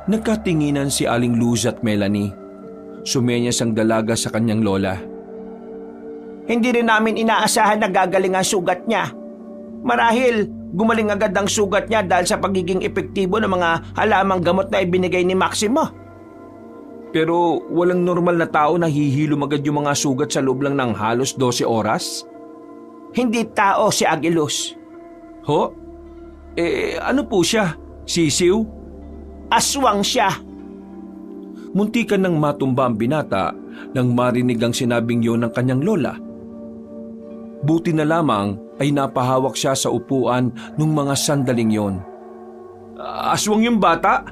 Nagkatinginan si Aling Luz at Melanie. Sumenyas ang dalaga sa kanyang lola. Hindi rin namin inaasahan na gagaling ang sugat niya. Marahil gumaling agad ang sugat niya dahil sa pagiging epektibo ng mga halamang gamot na ibinigay ni Maximo. Pero walang normal na tao na hihilom agad yung mga sugat sa loob lang ng halos 12 oras? Hindi tao si Agilus. Ho? Ano po siya? Sisiw? Aswang siya. Muntikan nang matumba ang binata nang marinig ang sinabing yun ng kanyang lola. Buti na lamang ay napahawak siya sa upuan nung mga sandaling yon. Aswang yung bata?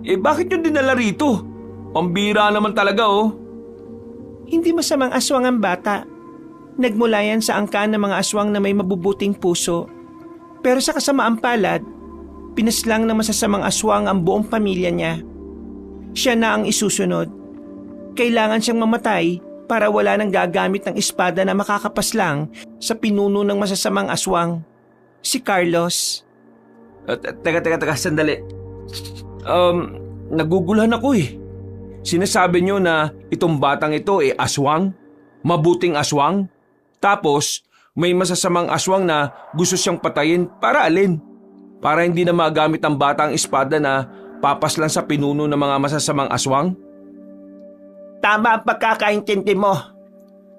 Bakit yun dinala rito? Pambira naman talaga oh. Hindi masamang aswang ang bata. Nagmula yan sa angkan ng mga aswang na may mabubuting puso. Pero sa kasamaang palad, pinaslang ng masasamang aswang ang buong pamilya niya. Siya na ang isusunod. Kailangan siyang mamatay para wala nang gagamit ng espada na makakapaslang sa pinuno ng masasamang aswang, si Carlos. Teka, sandali. Naguguluhan ako eh. Sinasabi niyo na itong batang ito aswang? Mabuting aswang? Tapos may masasamang aswang na gusto siyang patayin para alin? Para hindi na magamit ang batang espada na papaslan sa pinuno ng mga masasamang aswang? Tama ang pagkakaintindi mo.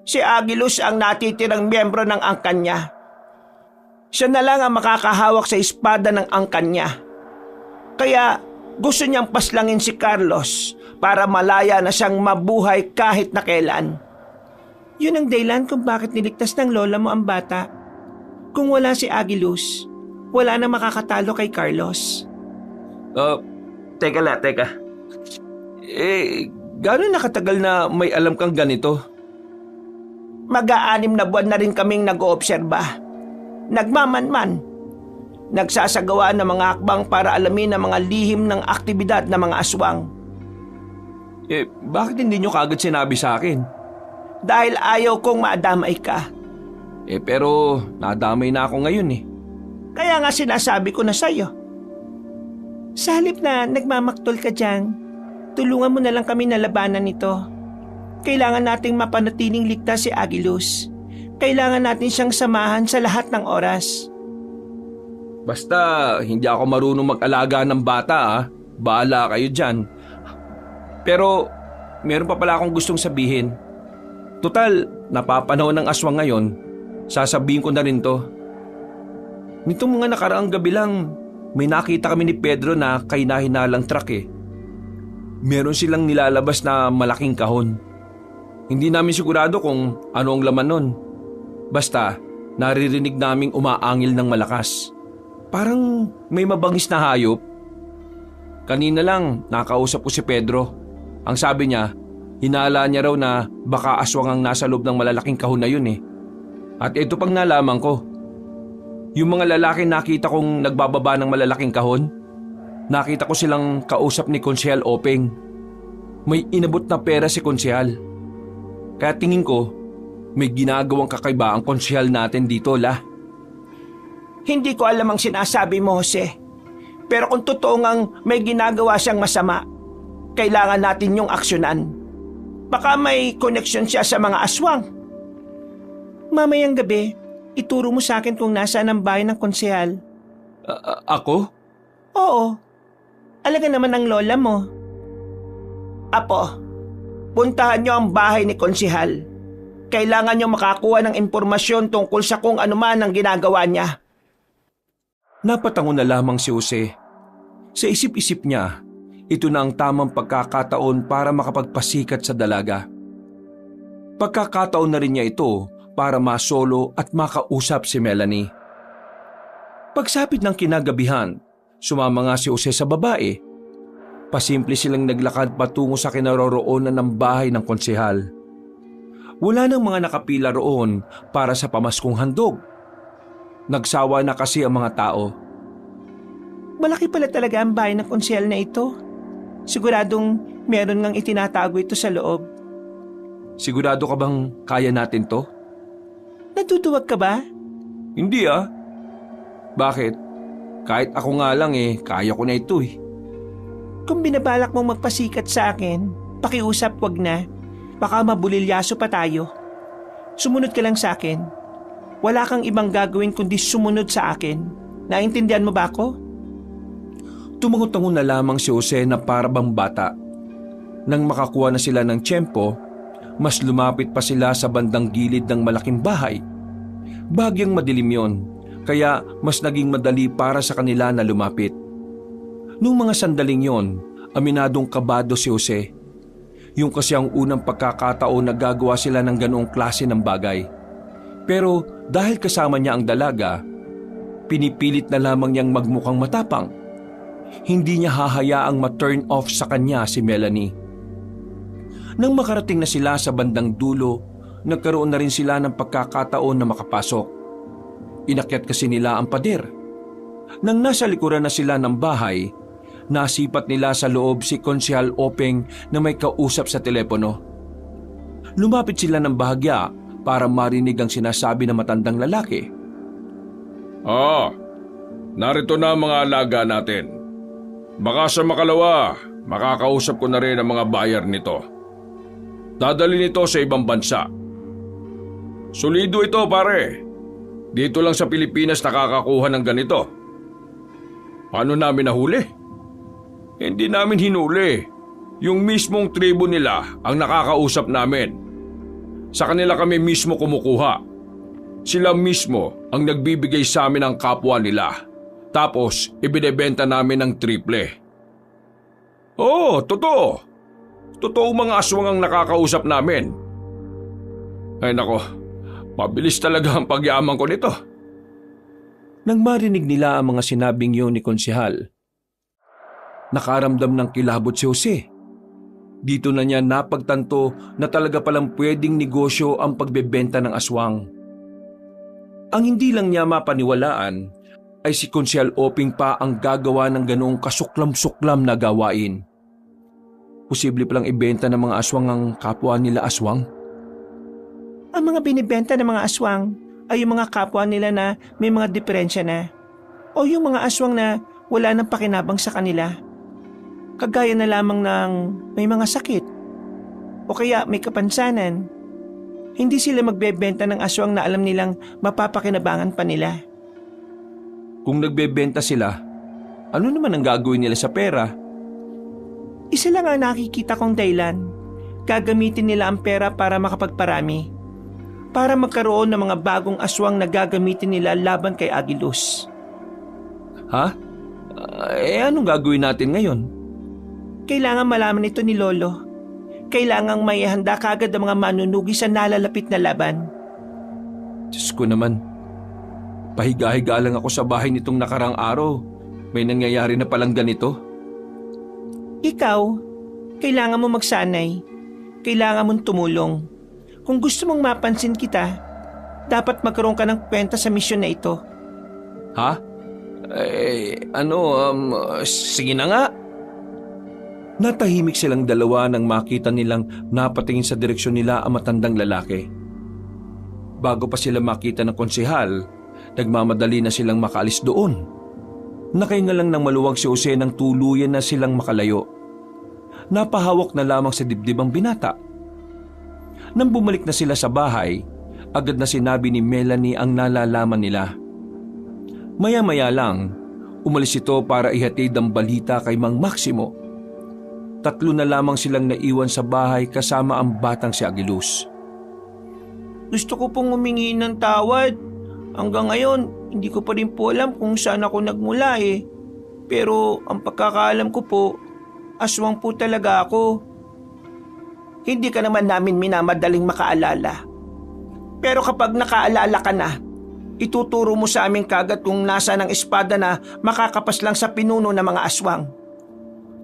Si Agilus ang natitirang miyembro ng angkan niya. Siya na lang ang makakahawak sa espada ng angkan niya. Kaya gusto niyang paslangin si Carlos para malaya na siyang mabuhay kahit na kailan. Yun ang dahilan kung bakit niligtas ng lola mo ang bata. Kung wala si Agilus, wala na makakatalo kay Carlos. Teka. Gano'n nakatagal na may alam kang ganito? Mag-6 na buwan na rin kaming nag-oobserba. Nagmamanman. Nagsasagawa ng mga akbang para alamin ang mga lihim ng aktibidad ng mga aswang. Bakit hindi nyo kagad sinabi sa akin? Dahil ayaw kong maadamay ka. Pero nadamay na ako ngayon eh. Kaya nga sinasabi ko na sa'yo. Sa halip na nagmamaktol ka dyan, tulungan mo na lang kami na labanan nito. Kailangan nating mapanatiling ligtas si Agilus. Kailangan natin siyang samahan sa lahat ng oras. Basta hindi ako marunong mag-alaga ng bata ah. Bahala kayo dyan. Pero meron pa pala akong gustong sabihin. Total, napapanahon ng aswang ngayon. Sasabihin ko na rin to. Nitong mga nakaraang gabi lang, may nakita kami ni Pedro na kahinahinalang truck eh. Meron silang nilalabas na malaking kahon. Hindi namin sigurado kung ano ang laman nun. Basta, naririnig naming umaangil ng malakas. Parang may mabangis na hayop. Kanina lang, nakausap ko si Pedro. Ang sabi niya, hinala niya raw na baka aswang ang nasa loob ng malalaking kahon na yun eh. At ito pang nalaman ko. Yung mga lalaki nakita kong nagbababa ng malalaking kahon, nakita ko silang kausap ni Konsehal Openg. May inabot na pera si Konsehal. Kaya tingin ko, may ginagawang kakaiba ang konsehal natin dito, La. Hindi ko alam ang sinasabi mo, Jose. Pero kung totoo ngang may ginagawa siyang masama, kailangan natin yung aksyonan. Baka may koneksyon siya sa mga aswang. Mamayang gabi, ituro mo sa akin kung nasaan ang bahay ng konsehal. Ako? Oo. Alaga naman ang lola mo. Apo, puntahan niyo ang bahay ni konsehal. Kailangan niyo makakuha ng impormasyon tungkol sa kung ano man ang ginagawa niya. Napatango na lamang si Jose. Sa isip-isip niya, ito na ang tamang pagkakataon para makapagpasikat sa dalaga. Pagkakataon na rin niya ito para masolo at makausap si Melanie. Pagsapit ng kinagabihan, sumama nga si Jose sa babae. Pasimple silang naglakad patungo sa kinaroroonan ng bahay ng konsehal. Wala nang mga nakapila roon para sa pamaskong handog. Nagsawa na kasi ang mga tao. Malaki pala talaga ang bahay ng konsehal na ito. Siguradong meron ngang itinatago ito sa loob. Sigurado ka bang kaya natin to? Natutuwag ka ba? Hindi ah. Bakit? Kahit ako nga lang kaya ko na ito eh. Kung binabalak mong magpasikat sa akin, pakiusap wag na. Baka mabulilyaso pa tayo. Sumunod ka lang sa akin. Wala kang ibang gagawin kundi sumunod sa akin. Naintindihan mo ba ako? Tumango-tango na lamang si Jose na para bang bata. Nang makakuha na sila ng tiyempo, mas lumapit pa sila sa bandang gilid ng malaking bahay. Bagyang madilim yon, kaya mas naging madali para sa kanila na lumapit. Nung mga sandaling yon, aminadong kabado si Jose. Yung kasi ang unang pagkakataon na gagawa sila ng ganoong klase ng bagay. Pero dahil kasama niya ang dalaga, pinipilit na lamang niyang magmukhang matapang. Hindi niya hahayaang ma-turn off sa kanya si Melanie. Nang makarating na sila sa bandang dulo, nagkaroon na rin sila ng pagkakataon na makapasok. Inakyat kasi nila ang pader. Nang nasa likuran na sila ng bahay, nasipat nila sa loob si Konsehal Openg na may kausap sa telepono. Lumapit sila ng bahagya para marinig ang sinasabi ng matandang lalaki. Narito na ang mga alaga natin. Baka sa makalawa, makakausap ko na rin ang mga buyer nito. Dadalhin ito sa ibang bansa. Solido ito pare. Dito lang sa Pilipinas nakakakuha ng ganito. Paano namin nahuli? Hindi namin hinuli. Yung mismong tribo nila ang nakakausap namin. Sa kanila kami mismo kumukuha. Sila mismo ang nagbibigay sa amin ng kapwa nila. Tapos ibinebenta namin ng triple. Oo, totoo. Totoo mga aswang ang nakakausap namin. Ay nako, mabilis talaga ang pagyaman ko nito. Nang marinig nila ang mga sinabing yun ni Konsehal, nakaramdam ng kilabot si Jose. Dito na niya napagtanto na talaga palang pwedeng negosyo ang pagbebenta ng aswang. Ang hindi lang niya mapaniwalaan ay si Konsehal Openg pa ang gagawa ng ganoong kasuklam-suklam na gawain. Posible palang ibenta ng mga aswang ang kapwa nila aswang? Ang mga binibenta ng mga aswang ay yung mga kapwa nila na may mga diferensya na. O yung mga aswang na wala nang pakinabang sa kanila. Kagaya na lamang ng may mga sakit. O kaya may kapansanan. Hindi sila magbebenta ng aswang na alam nilang mapapakinabangan pa nila. Kung nagbebenta sila, ano naman ang gagawin nila sa pera? Isa lang ang nakikita kong dahilan. Gagamitin nila ang pera para makapagparami. Para magkaroon ng mga bagong aswang na gagamitin nila laban kay Agilus. Ha? Anong gagawin natin ngayon? Kailangan malaman ito ni Lolo. Kailangang may handa kagad ang mga manunugi sa nalalapit na laban. Diyos ko naman. Pahiga-higa lang ako sa bahay nitong nakarang araw. May nangyayari na palang ganito. Ikaw, kailangan mo magsanay. Kailangan mong tumulong. Kung gusto mong mapansin kita, dapat magkaroon ka ng kwenta sa misyon na ito. Ha? Sige na nga. Natahimik silang dalawa nang makita nilang napatingin sa direksyon nila ang matandang lalaki. Bago pa sila makita ng konsehal, nagmamadali na silang makaalis doon. Nakahinga lang ng maluwag si Jose nang tuluyan na silang makalayo. Napahawak na lamang sa dibdib ang binata. Nang bumalik na sila sa bahay, agad na sinabi ni Melanie ang nalalaman nila. Maya-maya lang, umalis ito para ihatid ang balita kay Mang Maximo. 3 na lamang silang naiwan sa bahay kasama ang batang si Agilus. Gusto ko pong humingi ng tawad. Hanggang ngayon, hindi ko pa rin po alam kung saan ako nagmula eh. Pero ang pagkakaalam ko po, aswang po talaga ako. Hindi ka naman namin minamadaling makaalala. Pero kapag nakaalala ka na, ituturo mo sa amin kagad kung nasa ng espada na makakapas lang sa pinuno ng mga aswang.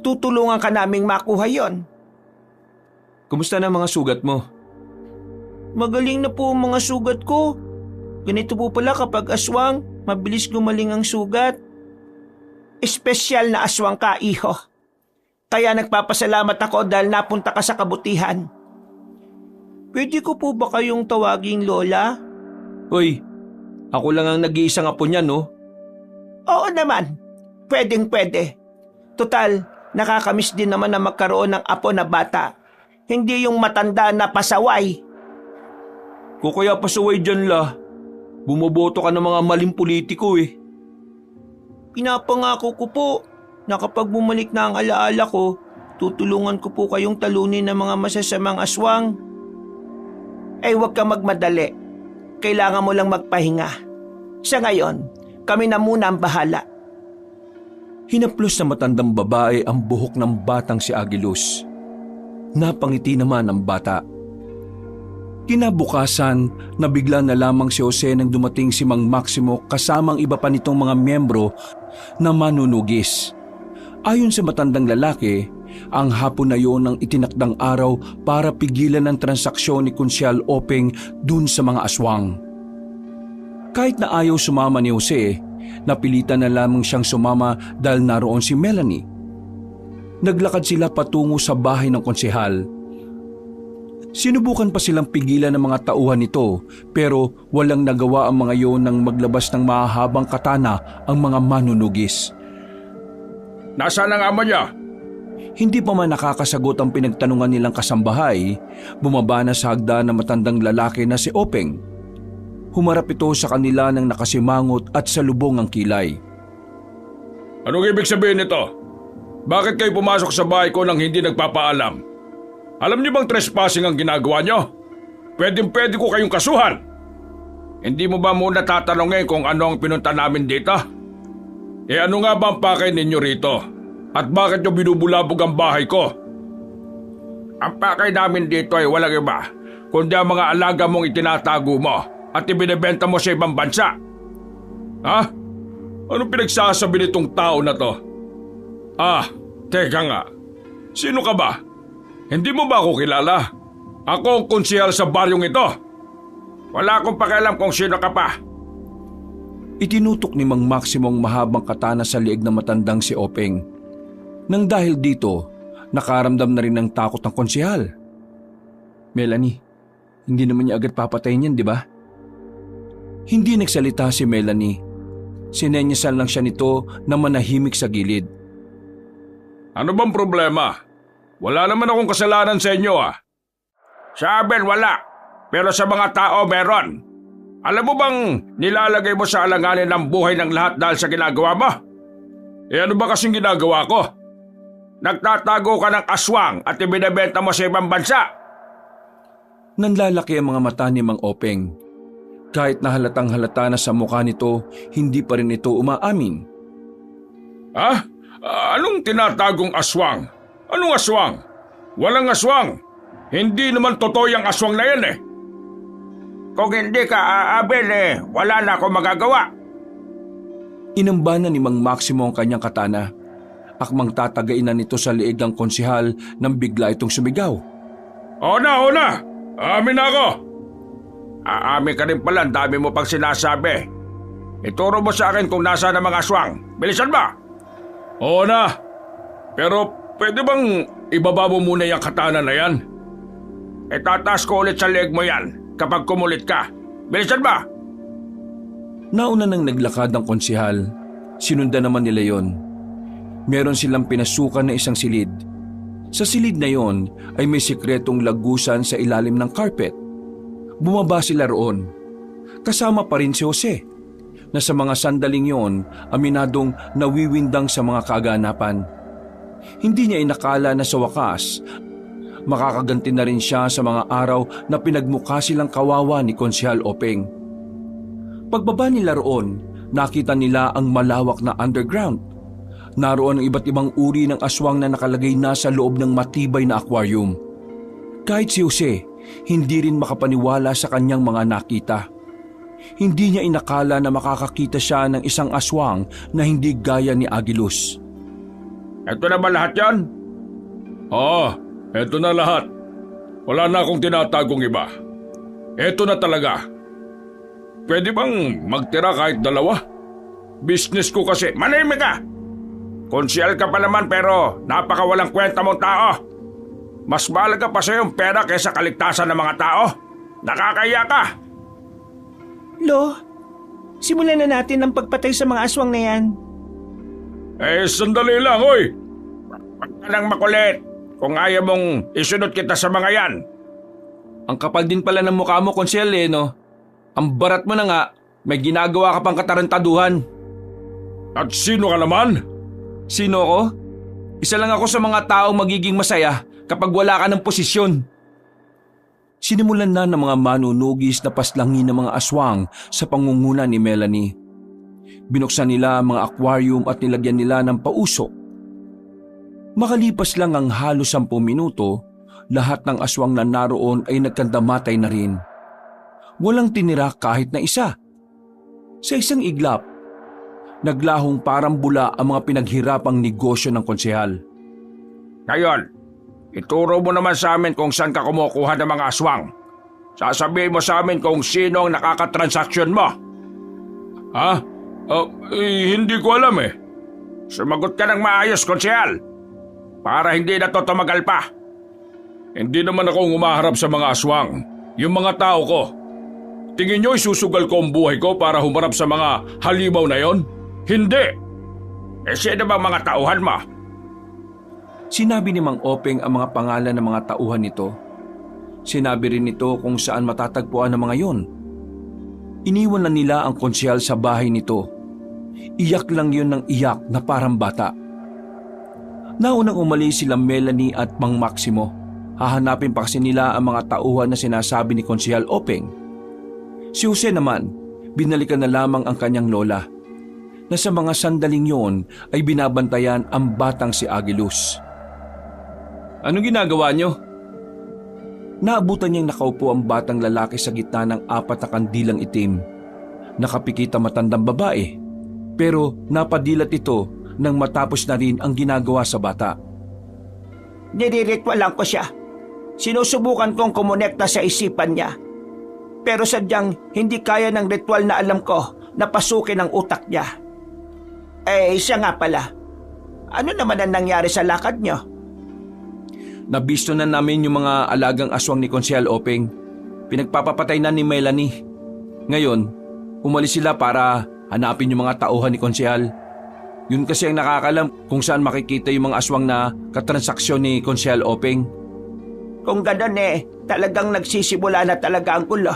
Tutulungan ka naming makuha yon. Kumusta na mga sugat mo? Magaling na po ang mga sugat ko. Ganito po pala kapag aswang, mabilis gumaling ang sugat. Espesyal na aswang ka, iho. Kaya nagpapasalamat ako dahil napunta ka sa kabutihan. Pwede ko po ba kayong tawaging Lola? Hoy, Ako lang ang nag-iisang apo niya, no? Oo naman, pwedeng-pwede. Total, nakakamiss din naman na magkaroon ng apo na bata. Hindi yung matanda na pasaway. Kung kaya pasaway dyan la, bumoboto ka ng mga maling politiko eh. Pinapangako ko po na kapag bumalik na ang alaala ko, tutulungan ko po kayong talunin ng mga masasamang aswang. Ay huwag ka magmadali. Kailangan mo lang magpahinga. Sa ngayon, kami na muna ang bahala. Hinaplos na matandang babae ang buhok ng batang si Agilus. Napangiti naman ang bata. Kinabukasan, nabigla na lamang si Jose nang dumating si Mang Maximo kasamang iba pa nitong mga miyembro na manunugis. Ayon sa matandang lalaki, ang hapon na yon ang itinakdang araw para pigilan ang transaksyon ni Konsyal Openg dun sa mga aswang. Kahit na ayaw sumama ni Jose, napilitan na lamang siyang sumama dahil naroon si Melanie. Naglakad sila patungo sa bahay ng konsehal. Sinubukan pa silang pigilan ng mga tauhan nito pero walang nagawa ang mga yon nang maglabas ng mahahabang katana ang mga manunugis. Nasaan ang ama niya? Hindi pa man nakakasagot ang pinagtanungan nilang kasambahay, bumaba na sa hagdan ng matandang lalaki na si Openg. Humarap ito sa kanila ng nakasimangot at salubong ang kilay. Anong ibig sabihin nito? Bakit kayo pumasok sa bahay ko nang hindi nagpapaalam? Alam niyo bang trespassing ang ginagawa niyo? Pwedeng-pwede ko kayong kasuhan. Hindi mo ba muna tatanungin kung ano ang pinunta namin dito? Ano nga ba ang pakay ninyo rito? At bakit niyo binubulabog ang bahay ko? Ang pakay namin dito ay walang iba, kundi ang mga alaga mong itinatago mo at ibinebenta mo sa ibang bansa. Ha? Anong pinagsasabi nitong tao na to? Teka nga. Sino ka ba? Hindi mo ba ako kilala? Ako ang konsehal sa baryong ito. Wala akong pakialam kung sino ka pa. Itinutok ni Mang Maximo ang mahabang katana sa liig ng matandang si Openg. Nang dahil dito, nakaramdam na rin ng takot ng konsehal. Melanie, hindi naman niya agad papatayin yan, di ba? Hindi nagsalita si Melanie. Sinenyasan lang siya nito na manahimik sa gilid. Ano bang problema? Wala naman akong kasalanan sa inyo Sa amin wala, pero sa mga tao meron. Alam mo bang nilalagay mo sa alanganin ng buhay ng lahat dahil sa ginagawa mo? Ano ba kasing ginagawa ko? Nagtatago ka ng aswang at ibinebenta mo sa ibang bansa. Nanlalaki ang mga mata ni Mang Openg. Kahit na halatang halata na sa mukha nito, hindi pa rin ito umaamin. Anong tinatagong aswang? Anong aswang? Walang aswang. Hindi naman totoo yung aswang na yan Kung hindi ka aabil wala na akong magagawa. Inambana ni Mang Maximo ang kanyang katana. Akmang tatagain na nito sa liig ng konsehal nang bigla itong sumigaw. Oo na! Amin na ako! Aamin ka rin pala, ang dami mo pang sinasabi. Ituro mo sa akin kung nasaan ang mga aswang. Bilisan ba? Oo na! Pero pwede bang ibaba mo muna yung katana na yan? Tataas ko ulit sa liig mo yan kapag kumulit ka. Bilisan ba? Nauna nang naglakad ang konsehal. Sinundan naman nila yon. Meron silang pinasukan na isang silid. Sa silid na yon ay may sikretong lagusan sa ilalim ng carpet. Bumaba sila roon. Kasama pa rin si Jose, na sa mga sandaling yon aminadong nawiwindang sa mga kaganapan. Hindi niya inakala na sa wakas, makakaganti na rin siya sa mga araw na pinagmukha silang kawawa ni Konsehal Openg. Pagbaba nila roon, nakita nila ang malawak na underground. Naroon ang iba't ibang uri ng aswang na nakalagay na sa loob ng matibay na aquarium. Kahit si Jose, hindi rin makapaniwala sa kanyang mga nakita. Hindi niya inakala na makakakita siya ng isang aswang na hindi gaya ni Agilus. Ito na ba lahat yan? Oo, ito na lahat. Wala na akong tinatagong iba. Ito na talaga. Pwede bang magtira kahit dalawa? Business ko kasi. Manahimik ka! Konsehal ka pa naman pero napakawalang kwenta mong tao. Mas mahalaga pa sa yung pera kaysa kaligtasan ng mga tao. Nakakaya ka! Lo, Simulan na natin ang pagpatay sa mga aswang na yan. Sandali lang, oy! Huwag ka nang makulit kung ayaw mong isunod kita sa mga yan. Ang kapal din pala ng mukha mo, Konsyel, no? Ang barat mo na nga, may ginagawa ka pang katarantaduhan. At sino ka naman? Sino ako? Isa lang ako sa mga taong magiging masaya kapag wala ka ng posisyon. Sinimulan na ng mga manunugis na paslangin ng mga aswang sa pangunguna ni Melanie. Binuksan nila ang mga aquarium at nilagyan nila ng pausok. Makalipas lang ang halos 10 minuto, lahat ng aswang na naroon ay nagkandamatay na rin. Walang tinira kahit na isa. Sa isang iglap, naglahong parang bula ang mga pinaghirapang negosyo ng konsehal. Ngayon, ituro mo naman sa amin kung saan ka kumukuha ng mga aswang. Sasabihin mo sa amin kung sino ang nakakatransaksyon mo. Ha? Hindi ko alam eh. Sumagot ka ng maayos, konsehal. Para hindi na to tumagal pa. Hindi naman ako umaharap sa mga aswang. Yung mga tao ko. Tingin nyo isusugal ko ang buhay ko para humarap sa mga halimaw na yon? Hindi. Sino ba mga tauhan mo? Sinabi ni Mang Openg ang mga pangalan ng mga tauhan nito. Sinabi rin nito kung saan matatagpuan ang mga yon. Iniwan na nila ang konsehal sa bahay nito. Iyak lang yun ng iyak na parang bata. Naunang umalis sila Melanie at Mang Maximo. Hahanapin pa kasi nila ang mga tauhan na sinasabi ni Konsehal Openg. Si Jose naman, binalikan na lamang ang kanyang lola. Na sa mga sandaling yon ay binabantayan ang batang si Agilus. Anong ginagawa nyo? Naabutan niyang nakaupo ang batang lalaki sa gitna ng 4 na kandilang itim. Nakapikita matandang babae, pero napadilat ito nang matapos na rin ang ginagawa sa bata. Niriritwalan ko siya. Sinusubukan kong kumonekta sa isipan niya. Pero sadyang hindi kaya ng ritual na alam ko na pasukin ang utak niya. Siya nga pala. Ano naman ang nangyari sa lakad niyo? Nabisto na namin yung mga alagang aswang ni Konsehal Openg. Pinagpapapatay na ni Melanie. Ngayon, umalis sila para hanapin yung mga tauhan ni Konsehal. Yun kasi ang nakakalam kung saan makikita yung mga aswang na katransaksyon ni Konsehal Openg. Kung gano'n talagang nagsisimula na talaga ang gulo.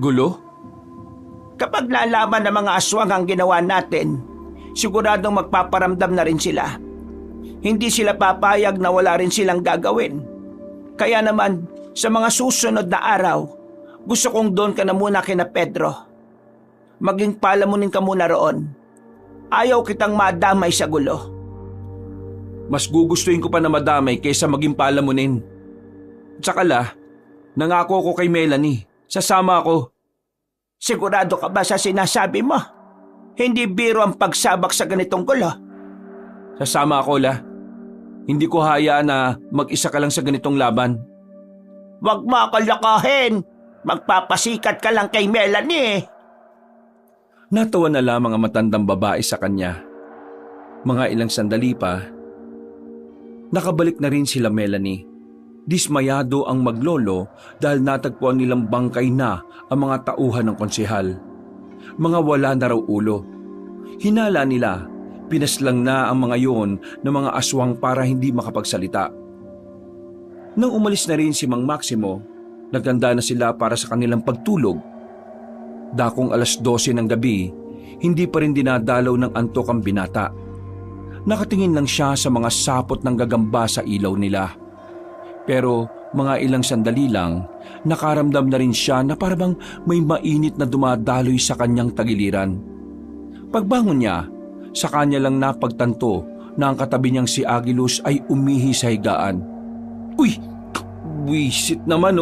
Gulo? Kapag nalaman ng mga aswang ang ginawa natin, siguradong magpaparamdam na rin sila. Hindi sila papayag na wala rin silang gagawin. Kaya naman, sa mga susunod na araw, gusto kong doon ka na muna kina Pedro. Maging palamunin ka muna roon. Ayaw kitang madamay sa gulo. Mas gugustuhin ko pa na madamay kaysa maging palamunin. Tsaka nangako ko kay Melanie, sasama ako. Sigurado ka ba sa sinasabi mo? Hindi biro ang pagsabak sa ganitong gulo. Sasama ako, Hindi ko hayaan na mag-isa ka lang sa ganitong laban. Huwag mo ako lokohin. Magpapasikat ka lang kay Melanie. Natawa na lamang ang matandang babae sa kanya. Mga ilang sandali pa, nakabalik na rin sila Melanie. Dismayado ang maglolo dahil natagpuan nilang bangkay na ang mga tauhan ng konsehal. Mga wala na raw ulo. Hinala nila, pinaslang na ang mga yon ng mga aswang para hindi makapagsalita. Nang umalis na rin si Mang Maximo, naghanda na sila para sa kanilang pagtulog. Dakong 12:00 ng gabi, hindi pa rin dinadalaw ng antok ang binata. Nakatingin lang siya sa mga sapot ng gagamba sa ilaw nila. Pero mga ilang sandali lang, nakaramdam na rin siya na parang may mainit na dumadaloy sa kanyang tagiliran. Pagbangon niya, sa kanya lang napagtanto na ang katabi niyang si Agilus ay umihi sa higaan. Uy! Buwisit naman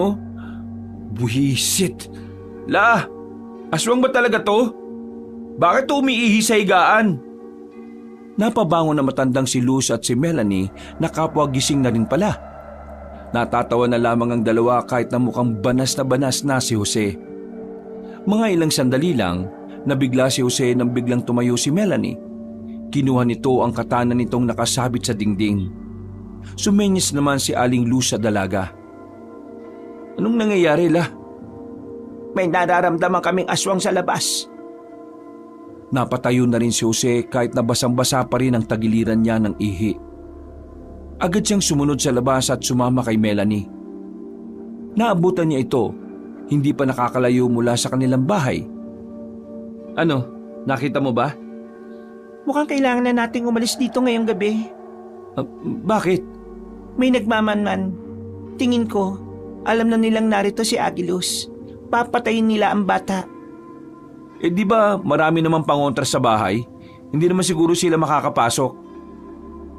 Buwisit! Aswang ba talaga to? Bakit umiihi sa higaan? Napabangon na matandang si Luz at si Melanie na kapwa gising na rin pala. Natatawa na lamang ang dalawa kahit na mukhang banas na si Jose. Mga ilang sandali lang, nabigla si Jose nang biglang tumayo si Melanie. Kinuha nito ang katana nitong nakasabit sa dingding. Sumenyas naman si Aling Luz sa dalaga. Anong nangyayari, May nararamdaman kaming aswang sa labas. Napatayo na rin si Jose kahit na basang-basa pa rin ang tagiliran niya ng ihi. Agad siyang sumunod sa labas at sumama kay Melanie. Naabutan niya ito, hindi pa nakakalayo mula sa kanilang bahay. Ano, nakita mo ba? Mukhang kailangan na nating umalis dito ngayong gabi. Bakit? May nagmamanman. Tingin ko, alam na nilang narito si Agilus. Papatayin nila ang bata. Di ba marami namang pangontra sa bahay? Hindi naman siguro sila makakapasok.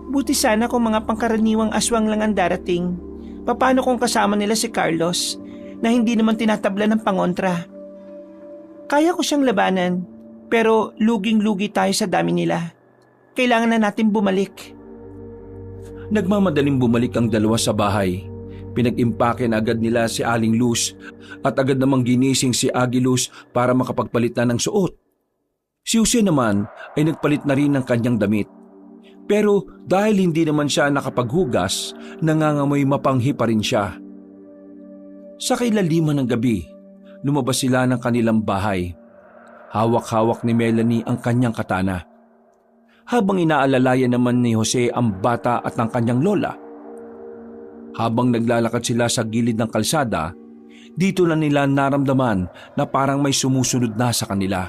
Buti sana kung mga pangkaraniwang aswang lang ang darating. Paano kung kasama nila si Carlos na hindi naman tinatabla ng pangontra? Kaya ko siyang labanan, pero luging-lugi tayo sa dami nila. Kailangan na natin bumalik. Nagmamadaling bumalik ang dalawa sa bahay. Pinag-impake na agad nila si Aling Luz at agad namang ginising si Agilus para makapagpalit na ng suot. Si Jose naman ay nagpalit na rin ng kanyang damit. Pero dahil hindi naman siya nakapaghugas, nangangamoy mapanghi pa rin siya. Sa kailaliman ng gabi, lumabas sila ng kanilang bahay. Hawak-hawak ni Melanie ang kanyang katana. Habang inaalalayan naman ni Jose ang bata at ang kanyang lola. Habang naglalakad sila sa gilid ng kalsada, dito na nila naramdaman na parang may sumusunod na sa kanila.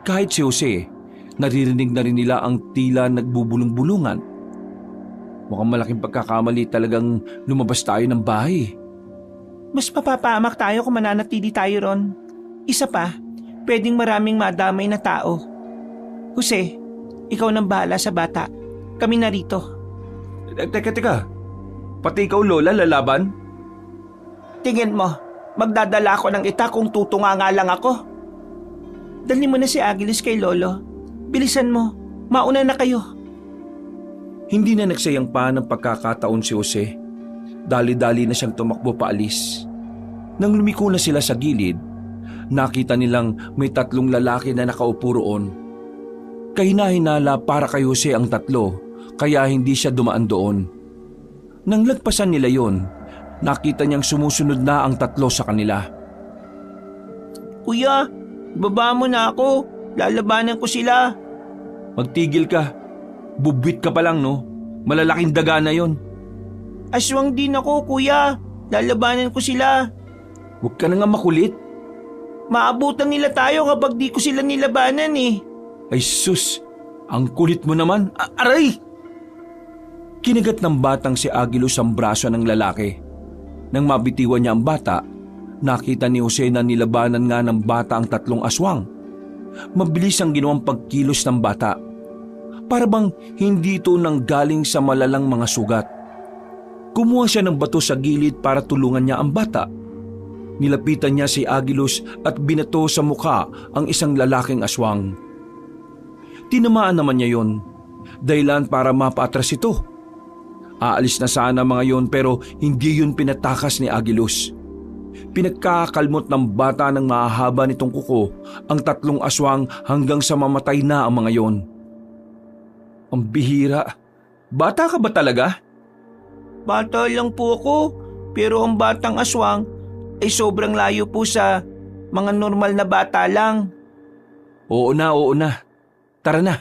Kahit si Jose, naririnig na rin nila ang tila nagbubulong-bulungan. Mukhang malaking pagkakamali talagang lumabas tayo ng bahay. Mas mapapahamak tayo kung mananatili tayo ron. Isa pa, pwedeng maraming madamay na tao. Jose, ikaw nang bahala sa bata. Kami narito. Teka. Pati ikaw, Lola, lalaban? Tingin mo, magdadala ako ng ita kung tutunga nga lang ako. Dali mo na si Agilus kay Lolo. Bilisan mo, mauna na kayo. Hindi na nagsayang pa ng pagkakataon si Jose. Dali-dali na siyang tumakbo paalis. Nang lumiko na sila sa gilid, nakita nilang may 3 lalaki na nakaupo roon. Kahina-hinala para kay Jose ang 3, kaya hindi siya dumaan doon. Nang lagpasan nila yon, nakita niyang sumusunod na ang 3 sa kanila. Kuya, baba mo na ako. Lalabanan ko sila. Magtigil ka. Bubwit ka pa lang, no? Malalaking daga na yon. Aswang din ako, kuya. Lalabanan ko sila. Huwag ka na nga makulit. Maabutan nila tayo kapag di ko sila nilabanan eh. Ay sus, ang kulit mo naman. Aray! Kinagat ng batang si Agilus ang braso ng lalaki. Nang mabitiwan niya ang bata, nakita ni Jose na nilabanan nga ng bata ang 3 aswang. Mabilis ang ginawang pagkilos ng bata. Para bang hindi ito nanggaling sa malalang mga sugat. Kumuha siya ng bato sa gilid para tulungan niya ang bata. Nilapitan niya si Agilus at binato sa mukha ang isang lalaking aswang. Tinamaan naman niya yon, dahilan para mapaatras ito. Aalis na sana mga yon pero hindi yun pinatakas ni Agilus. Pinagkakalmot ng bata ng mahahaba nitong kuko ang 3 aswang hanggang sa mamatay na ang mga yon. Ang bihira. Bata ka ba talaga? Bata lang po ako, pero ang batang aswang ay sobrang layo po sa mga normal na bata lang. Oo na. Tara na.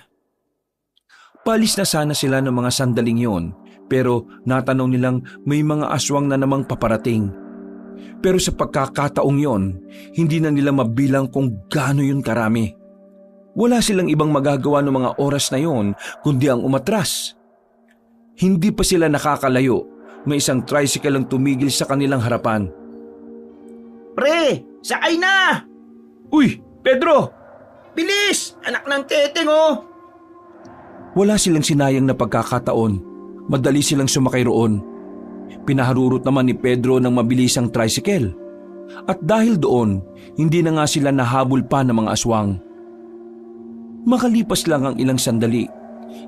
Palis na sana sila ng mga sandaling yon, pero natanong nilang may mga aswang na namang paparating. Pero sa pagkakataong yon, hindi na nila mabilang kung gaano yun karami. Wala silang ibang magagawa ng mga oras na yon kundi ang umatras. Hindi pa sila nakakalayo, may isang tricycle ang tumigil sa kanilang harapan. Pre, sakay na! Uy, Pedro! Bilis! Anak ng teteng oh! Wala silang sinayang na pagkakataon. Madali silang sumakay roon. Pinaharurot naman ni Pedro ng mabilisang tricycle. At dahil doon, hindi na nga sila nahabol pa ng mga aswang. Makalipas lang ang ilang sandali,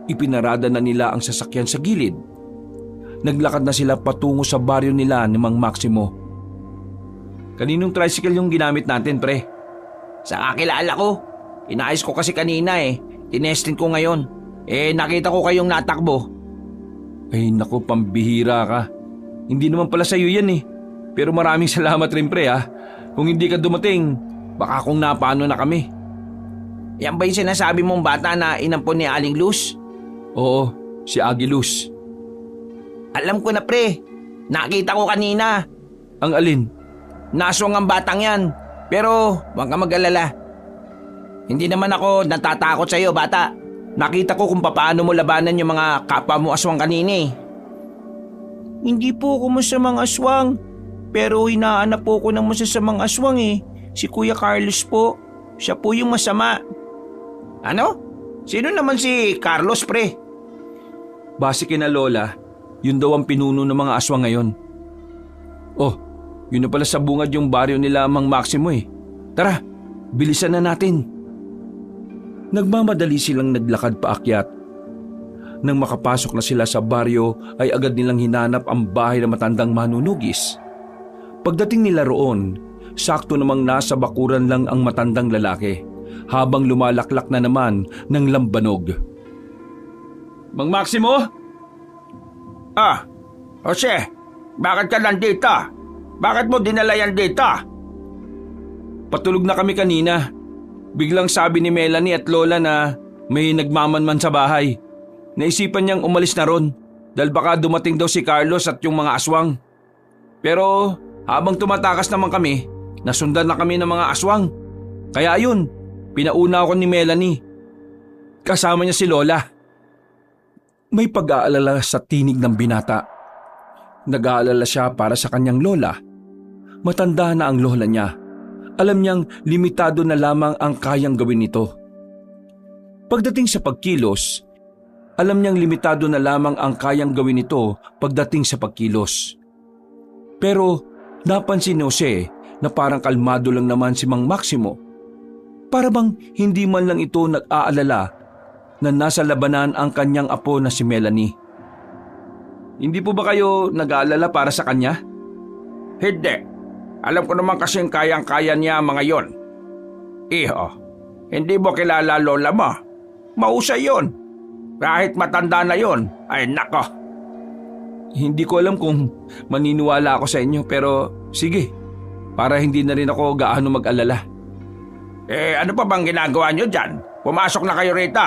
ipinarada na nila ang sasakyan sa gilid. Naglakad na sila patungo sa baryo nila ni Mang Maximo. Kaninong tricycle yung ginamit natin, pre? Sa kakilala ko. Inayos ko kasi kanina eh. Tinestin ko ngayon. Nakita ko kayong natakbo. Ay naku, pambihira ka. Hindi naman pala sa'yo yan eh. Pero maraming salamat rin, pre ha. Kung hindi ka dumating, baka kung napano na kami. Yan ba yung sinasabi mong bata na inampon ni Aling Luz? Oo, si Agilus. Alam ko na pre, nakita ko kanina. Ang alin? Naswang ang batang yan, pero huwag ka mag-alala. Hindi naman ako natatakot sa iyo, bata. Nakita ko kung paano mo labanan yung mga kapwa mo aswang kanina eh. Hindi po ako masamang aswang, pero hinahanap po ko ng masasamang aswang eh. Si Kuya Carlos po, siya po yung masama. Ano? Sino naman si Carlos pre? Base kina Lola, yun daw ang pinuno ng mga aswang ngayon. Oh, yun na pala sa bungad yung baryo nila Mang Maximo eh. Tara, bilisan na natin. Nagmamadali silang naglakad paakyat. Nang makapasok na sila sa baryo ay agad nilang hinanap ang bahay ng matandang manunugis. Pagdating nila roon, sakto namang nasa bakuran lang ang matandang lalaki habang lumalaklak na naman ng lambanog. Mang Maximo? Jose, bakit ka nandito? Bakit mo dinala yan dito? Patulog na kami kanina. Biglang sabi ni Melanie at Lola na may nagmamanman sa bahay. Naisipan niyang umalis na ron dahil baka dumating daw si Carlos at yung mga aswang. Pero habang tumatakas naman kami, nasundan na kami ng mga aswang. Kaya ayun, pinauna ako ni Melanie. Kasama niya si Lola. May pag-aalala sa tinig ng binata. Nag-aalala siya para sa kanyang lola. Matanda na ang lola niya. Alam niyang limitado na lamang ang kayang gawin nito. Pagdating sa pagkilos, alam niyang limitado na lamang ang kayang gawin nito pagdating sa pagkilos. Pero napansin ni Jose na parang kalmado lang naman si Mang Maximo. Para bang hindi man lang ito nag-aalala na nasa labanan ang kanyang apo na si Melanie. Hindi po ba kayo nag-aalala para sa kanya? Hindi. Alam ko naman kasing kayang-kaya niya mga yon. Iho, hindi mo kilala lola mo. Mausay yon. Kahit matanda na yon, ay nako. Hindi ko alam kung maniniwala ako sa inyo pero sige, para hindi na rin ako gaano mag-alala. Ano pa bang ginagawa niyo dyan? Pumasok na kayo rito.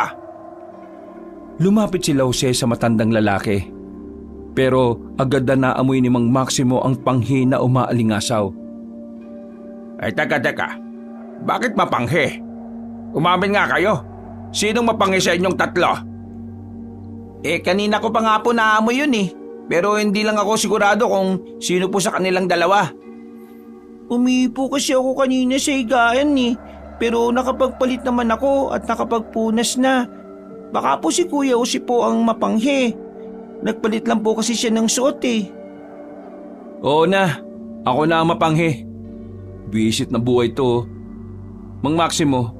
Lumapit si Jose sa matandang lalaki. Pero agad na naamoy ni Mang Maximo ang panghi na umaalingasaw. Ay teka. Bakit mapanghi? Umamin nga kayo. Sinong mapanghi sa inyong tatlo? Kanina ko pa nga po naamoy yun eh. Pero hindi lang ako sigurado kung sino po sa kanilang dalawa. Umipo kasi ako kanina sa higaan eh. Pero nakapagpalit naman ako at nakapagpunas na. Baka po si Kuya Jose po ang mapanghi. Nagpalit lang po kasi siya ng suot eh. Oo na, ako na ang mapanghi. Bisit na buhay to. Mang Maximo,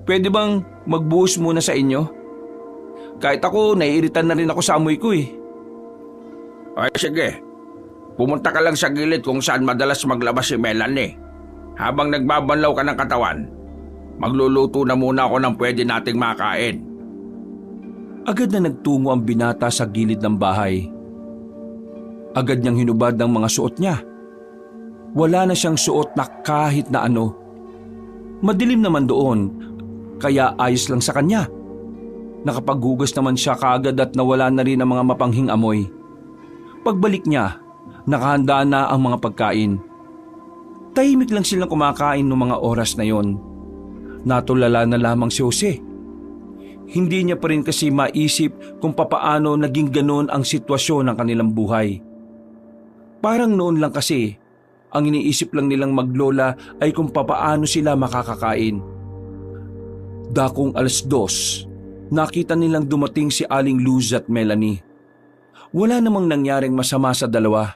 pwede bang magbuhos muna sa inyo? Kahit ako, naiiritan na rin ako sa amoy ko eh. Ay sige, pumunta ka lang sa gilid kung saan madalas maglabas si Melanie. Habang nagbabanlaw ka ng katawan, magluluto na muna ako ng pwede nating makain. Agad na nagtungo ang binata sa gilid ng bahay. Agad niyang hinubad ang mga suot niya. Wala na siyang suot na kahit na ano. Madilim naman doon, kaya ayos lang sa kanya. Nakapaghugas naman siya kaagad at nawala na rin ang mga mapanghing amoy. Pagbalik niya, nakahanda na ang mga pagkain. Tahimik lang silang kumakain noong mga oras na yon. Natulala na lamang si Jose. Hindi niya pa rin kasi maisip kung papaano naging ganon ang sitwasyon ng kanilang buhay. Parang noon lang kasi, ang iniisip lang nilang maglola ay kung papaano sila makakakain. Dakong 2:00, nakita nilang dumating si Aling Luz at Melanie. Wala namang nangyaring masama sa dalawa.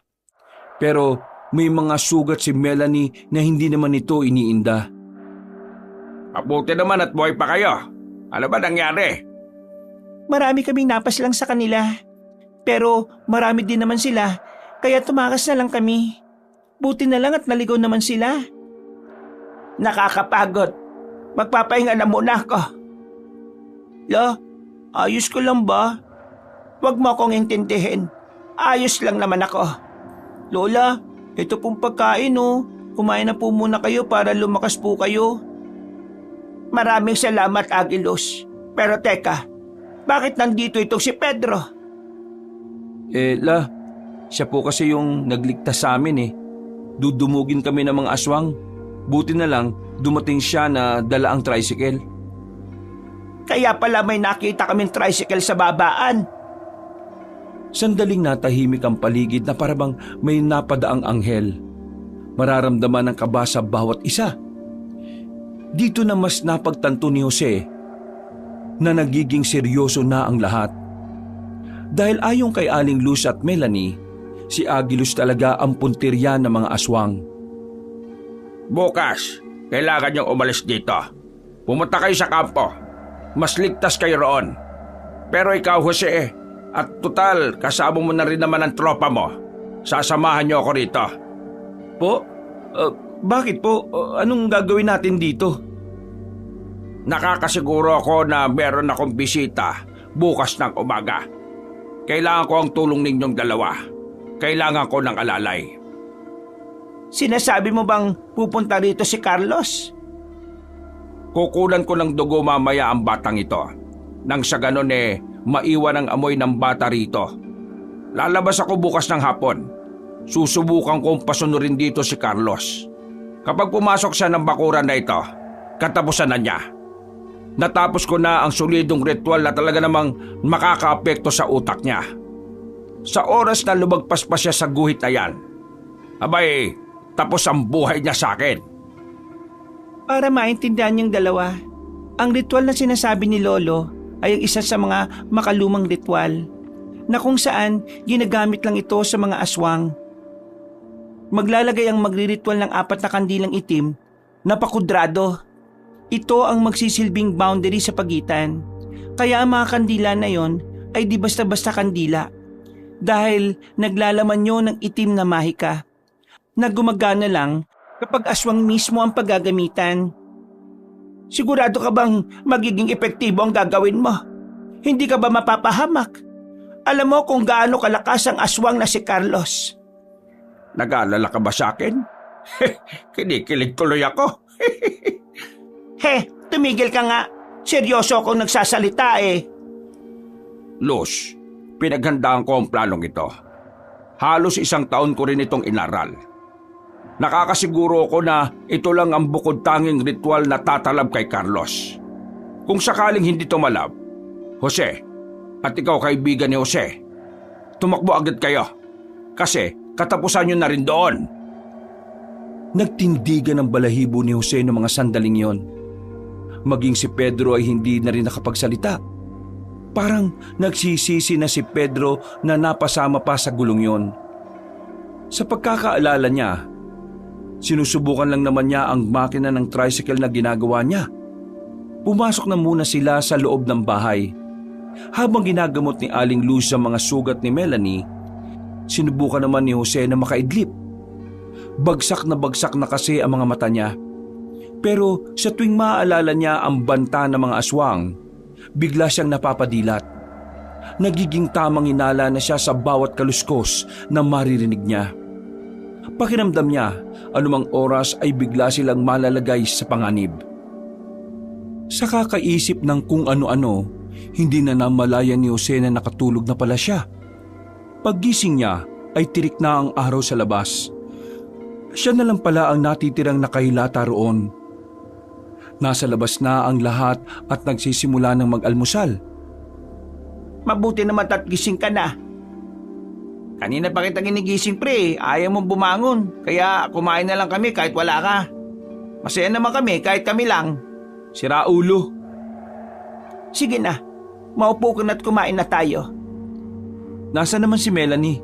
Pero may mga sugat si Melanie na hindi naman ito iniinda. Mabuti naman at buhay pa kayo. Ano ba nangyari? Marami kaming napas lang sa kanila. Pero marami din naman sila, kaya tumakas na lang kami. Buti na lang at naligaw naman sila. Nakakapagod. Magpapahinga na muna ako. La, ayos ko lang ba? Huwag mo akong intindihin. Ayos lang naman ako. Lola, ito pong pagkain oh. kumain na po muna kayo para lumakas po kayo. Maraming salamat, Agilos. Pero teka, bakit nandito itong si Pedro? Siya po kasi yung nagligtas sa amin eh. Dudumugin kami ng mga aswang. Buti na lang, dumating siya na dala ang tricycle. Kaya pala may nakita kaming tricycle sa babaan. Sandaling natahimik ang paligid na parabang may napadaang anghel. Mararamdaman ang kaba sa bawat isa. Dito na mas napagtanto ni Jose na nagiging seryoso na ang lahat. Dahil ayon kay Aling Luz at Melanie, si Agilos talaga ang puntirya ng mga aswang. Bukas, kailangan niyong umalis dito. Pumunta kayo sa kampo. Mas ligtas kayo roon. Pero ikaw, Jose, at total, kasama mo na rin naman ang tropa mo. Sasamahan niyo ako rito. Po? Bakit po? Anong gagawin natin dito? Nakakasiguro ako na meron akong bisita bukas ng umaga. Kailangan ko ang tulong ninyong dalawa. Kailangan ko ng alalay. Sinasabi mo bang pupunta rito si Carlos? Kukunan ko ng dugo mamaya ang batang ito. Nang sa ganon maiwan ang amoy ng bata rito. Lalabas ako bukas ng hapon. Susubukan kong pasunurin dito si Carlos. Kapag pumasok siya ng bakuran na ito, katapusan na niya. Natapos ko na ang solidong ritual na talaga namang makakaapekto sa utak niya. Sa oras na lumagpas pa siya sa guhit na yan, abay, tapos ang buhay niya sa akin. Para maintindihan niyong dalawa, ang ritual na sinasabi ni Lolo ay ang isa sa mga makalumang ritual na kung saan ginagamit lang ito sa mga aswang. Maglalagay ang magriritual ng 4 na kandilang itim na pakudrado. Ito ang magsisilbing boundary sa pagitan. Kaya ang mga kandila na yon ay di basta-basta kandila. Dahil naglalaman yun ng itim na mahika na gumagana lang kapag aswang mismo ang paggagamitan. Sigurado ka bang magiging epektibo ang gagawin mo? Hindi ka ba mapapahamak? Alam mo kung gaano kalakas ang aswang na si Carlos. Nag-aalala ka ba sa akin? Kinikilig tuloy ako. Tumigil ka nga. Seryoso akong nagsasalita eh. Luz, pinaghandaan ko ang planong ito. Halos 1 taon ko rin itong inaral. Nakakasiguro ko na ito lang ang bukod tanging ritual na tatalab kay Carlos. Kung sakaling hindi tumalab, Jose, at ikaw kaibigan ni Jose, tumakbo agad kayo. Kasi katapusan nyo na rin doon. Nagtindigan ang balahibo ni Jose ng mga sandaling yon. Maging si Pedro ay hindi na rin nakapagsalita. Parang nagsisisi na si Pedro na napasama pa sa gulong yon. Sa pagkakaalala niya, sinusubukan lang naman niya ang makina ng tricycle na ginagawa niya. Pumasok na muna sila sa loob ng bahay. Habang ginagamot ni Aling Luz ang mga sugat ni Melanie, sinubukan naman ni Jose na makaidlip. Bagsak na kasi ang mga mata niya. Pero sa tuwing maaalala niya ang banta ng mga aswang, bigla siyang napapadilat. Nagiging tamang hinala na siya sa bawat kaluskos na maririnig niya. Pakiramdam niya, anumang oras ay bigla silang malalagay sa panganib. Sa kakaisip ng kung ano-ano, hindi na namalayan ni Jose na nakatulog na pala siya. Paggising niya ay tirik na ang araw sa labas. Siya na lang pala ang natitirang nakahilata roon. Nasa labas na ang lahat at nagsisimula ng mag-almusal. Mabuti naman at gising ka na. Kanina pa kita ginigising pre, ayaw mong bumangon. Kaya kumain na lang kami kahit wala ka. Masaya naman kami kahit kami lang. Sira ulo. Sige na, maupo ka na't kumain na tayo. Nasaan naman si Melanie?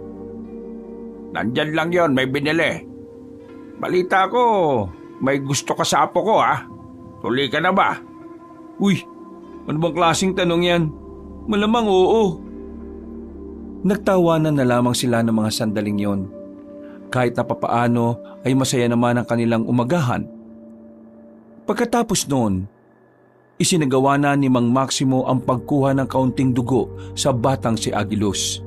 Nandyan lang yon, may binili. Balita ko, may gusto ka sa apo ko ha. Tuloy ka na ba? Uy, ano bang klaseng tanong yan? Malamang oo. Nagtawanan na lamang sila ng mga sandaling yon. Kahit na papaano ay masaya naman ang kanilang umagahan. Pagkatapos noon, isinagawa na ni Mang Maximo ang pagkuha ng kaunting dugo sa batang si Agilos.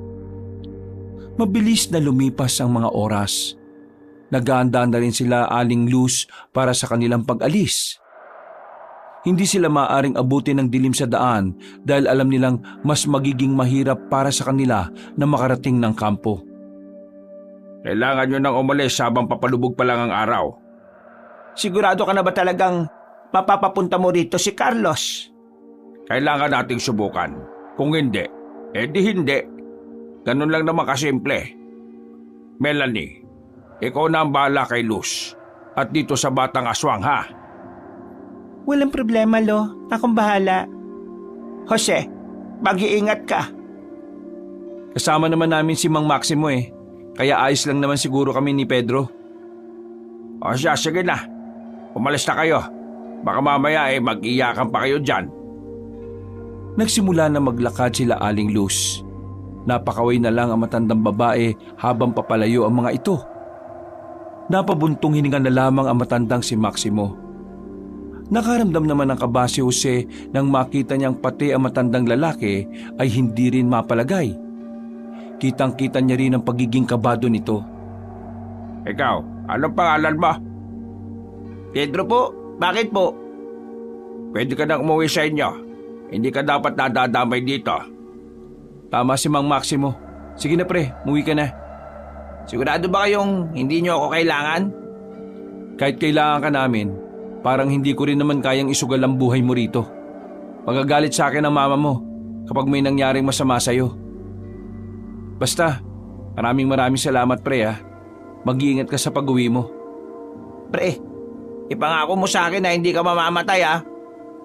Mabilis na lumipas ang mga oras. Nag-aanda na rin sila Aling Luz para sa kanilang pag-alis. Hindi sila maaaring abutin ng dilim sa daan dahil alam nilang mas magiging mahirap para sa kanila na makarating ng kampo. Kailangan nyo nang umalis habang papalubog pa lang ang araw. Sigurado ka na ba talagang mapapapunta mo rito si Carlos? Kailangan nating subukan. Kung hindi, di hindi. Ganun lang naman kasimple. Melanie, ikaw na ang bahala kay Luz at dito sa batang aswang, ha? Walang problema, Lo. Akong bahala. Jose, mag-iingat ka. Kasama naman namin si Mang Maximo kaya ayos lang naman siguro kami ni Pedro. O siya, sige na. Umalis na kayo. Baka mamaya mag-iyakan pa kayo dyan. Nagsimula na maglakad sila Aling Luz. Napakaway na lang ang matandang babae habang papalayo ang mga ito. Napabuntong hininga na lamang ang matandang si Maximo. Nakaramdam naman ng kaba si Jose nang makita niyang pati ang matandang lalaki ay hindi rin mapalagay. Kitang-kita niya rin ang pagiging kabado nito. Ikaw, anong pangalan mo? Pedro po, bakit po? Pwede ka nang umuwi sa inyo. Hindi ka dapat nadadamay dito. Tama si Mang Maximo. Sige na pre, umuwi ka na. Sigurado ba kayong hindi niyo ako kailangan? Kahit kailangan ka namin, parang hindi ko rin naman kayang isugal ang buhay mo rito. Magagalit sa akin ang mama mo kapag may nangyaring masama sa'yo. Basta, maraming salamat pre ha. Mag-iingat ka sa pag-uwi mo. Pre, ipangako mo sa akin na hindi ka mamamatay ha.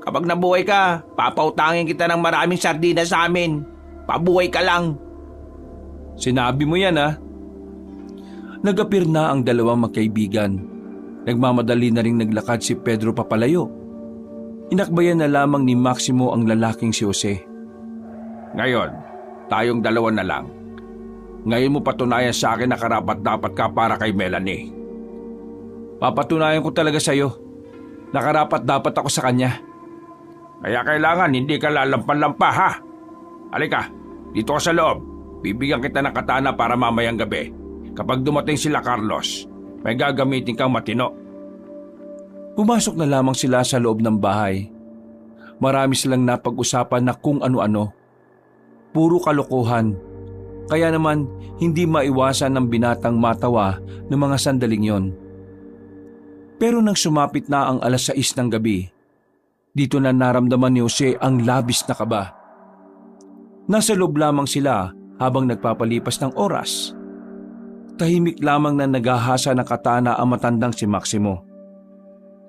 Kapag nabuhay ka, papautangin kita ng maraming sardinas sa amin. Pabuhay ka lang. Sinabi mo yan ha. Nag-apir na ang dalawang magkaibigan. Nagmamadali na ring naglakad si Pedro papalayo. Inakbayan na lamang ni Maximo ang lalaking si Jose. Ngayon, tayong dalawa na lang. Ngayon mo patunayan sa akin na karapat-dapat ka para kay Melanie. Papatunayan ko talaga sa'yo. Nakarapat-dapat ako sa kanya. Kaya kailangan hindi ka lalampan-lampa, ha? Halika, dito ka sa loob. Bibigyan kita ng katana para mamayang gabi. Kapag dumating sila Carlos, may gagamitin kang matino. Pumasok na lamang sila sa loob ng bahay. Marami silang napag-usapan na kung ano-ano. Puro kalokohan. Kaya naman hindi maiwasan ng binatang matawa ng mga sandaling yon. Pero nang sumapit na ang 6:00 ng gabi, dito na naramdaman ni Jose ang labis na kaba. Nasa loob lamang sila habang nagpapalipas ng oras. Tahimik lamang na naghahasa ng katana ang matandang si Maximo.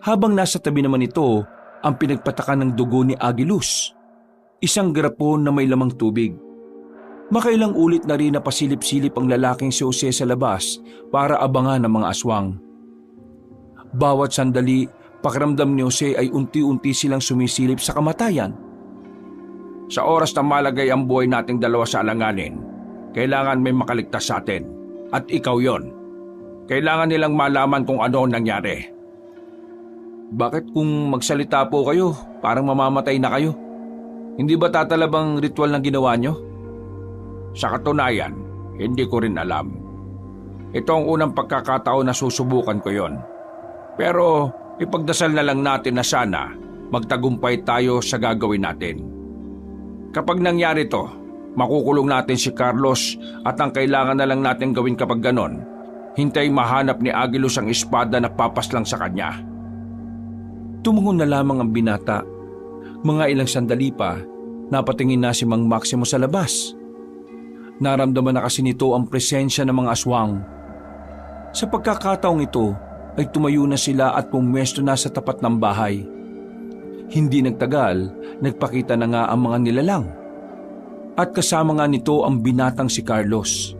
Habang nasa tabi naman ito ang pinagpatakan ng dugo ni Agiluz, isang garapon na may lamang tubig. Makailang ulit na rin napasilip-silip ang lalaking si Jose sa labas para abangan ng mga aswang. Bawat sandali, pakiramdam ni Jose ay unti-unti silang sumisilip sa kamatayan. Sa oras na malagay ang buhay nating dalawa sa alanganin, kailangan may makaligtas sa atin. At ikaw yon. Kailangan nilang malaman kung ano ang nangyari. Bakit kung magsalita po kayo, parang mamamatay na kayo? Hindi ba tatalabang ritual na ginawa nyo? Sa katunayan, hindi ko rin alam. Ito ang unang pagkakataon na susubukan ko yon. Pero ipagdasal na lang natin na sana magtagumpay tayo sa gagawin natin. Kapag nangyari to, makukulong natin si Carlos at ang kailangan na lang natin gawin kapag ganon, hintay mahanap ni Agiluz ang espada na papaslang sa kanya. Tumungon na lamang ang binata. Mga ilang sandali pa, napatingin na si Mang Maximo sa labas. Naramdaman na kasi nito ang presensya ng mga aswang. Sa pagkakataong ito ay tumayo na sila at pumwesto na sa tapat ng bahay. Hindi nagtagal, nagpakita na nga ang mga nilalang. At kasama nga nito ang binatang si Carlos,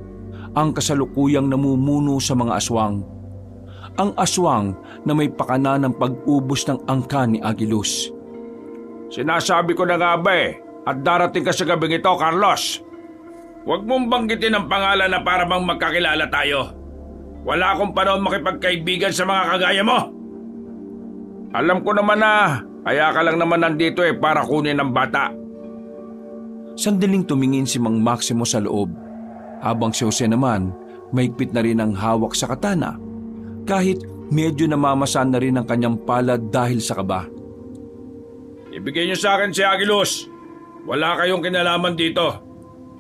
ang kasalukuyang namumuno sa mga aswang. Ang aswang na may pakana ng pag-ubos ng angka ni Agiluz. Sinasabi ko na nga ba at darating ka sa gabing ito, Carlos. Huwag mong banggitin ang pangalan na para bang magkakilala tayo. Wala akong panahon makipagkaibigan sa mga kagaya mo. Alam ko naman na kaya ka lang naman nandito para kunin ang bata. Sandaling tumingin si Mang Maximo sa loob, habang si Jose naman mahigpit na rin ang hawak sa katana kahit medyo namamasan na rin ang kanyang palad dahil sa kaba. Ibigay niyo sa akin si Agilos. Wala kayong kinalaman dito.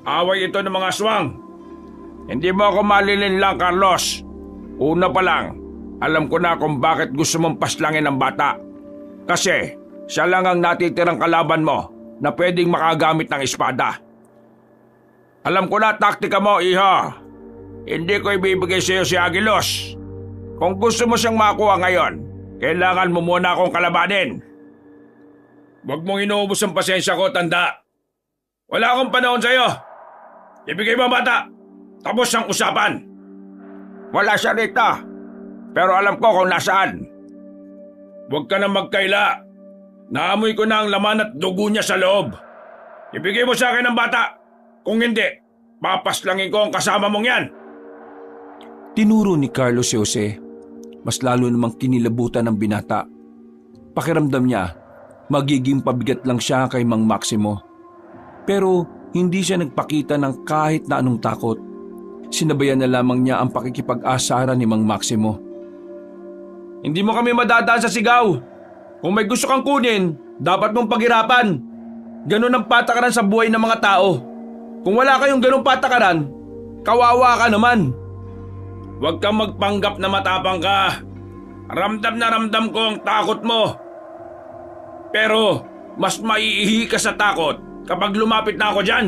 Away ito ng mga aswang. Hindi mo ako malilinlang, Carlos. Una pa lang, alam ko na kung bakit gusto mong paslangin ang bata. Kasi siya lang ang natitirang kalaban mo na pwedeng makagamit ng espada. Alam ko na taktika mo, iho. Hindi ko ibibigay sa iyo si Agilos. Kung gusto mo siyang makuha ngayon, kailangan mo muna akong kalabanin. Huwag mong inuubos ang pasensya ko, tanda. Wala akong panahon sa iyo. Ibigay mo ang bata. Tapos ang usapan. Wala siya rito. Pero alam ko kung nasaan. Huwag ka na magkaila. Naamoy ko na ang laman at dugo niya sa loob. Ibigay mo sa akin ang bata. Kung hindi, papaslangin ko ang kasama mong yan. Tinuro ni Carlos si Jose. Mas lalo namang kinilabutan ng binata. Pakiramdam niya, magiging pabigat lang siya kay Mang Maximo. Pero hindi siya nagpakita ng kahit na anong takot. Sinabayan na lamang niya ang pakikipag-asara ni Mang Maximo. Hindi mo kami madadaan sa sigaw. Kung may gusto kang kunin, dapat mong paghirapan. Ganun ang patakaran sa buhay ng mga tao. Kung wala kayong ganung patakaran, kawawa ka naman. Huwag kang magpanggap na matapang ka. Ramdam na ramdam ko ang takot mo. Pero mas maiihi ka sa takot kapag lumapit na ako dyan.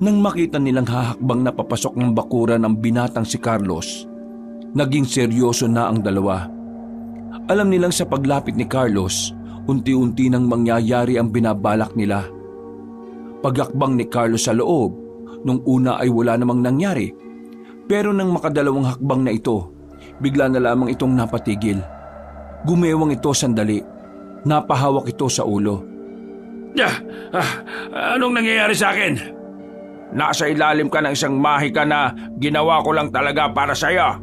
Nang makita nilang hahakbang na papasok ng bakuran ng binatang si Carlos, naging seryoso na ang dalawa. Alam nilang sa paglapit ni Carlos, unti-unti nang mangyayari ang binabalak nila. Paghakbang ni Carlos sa loob, nung una ay wala namang nangyari. Pero nang makadalawang hakbang na ito, bigla na lamang itong napatigil. Gumewang ito sandali. Napahawak ito sa ulo. Anong nangyayari sa akin? Nasa ilalim ka ng isang mahika na ginawa ko lang talaga para sa'yo.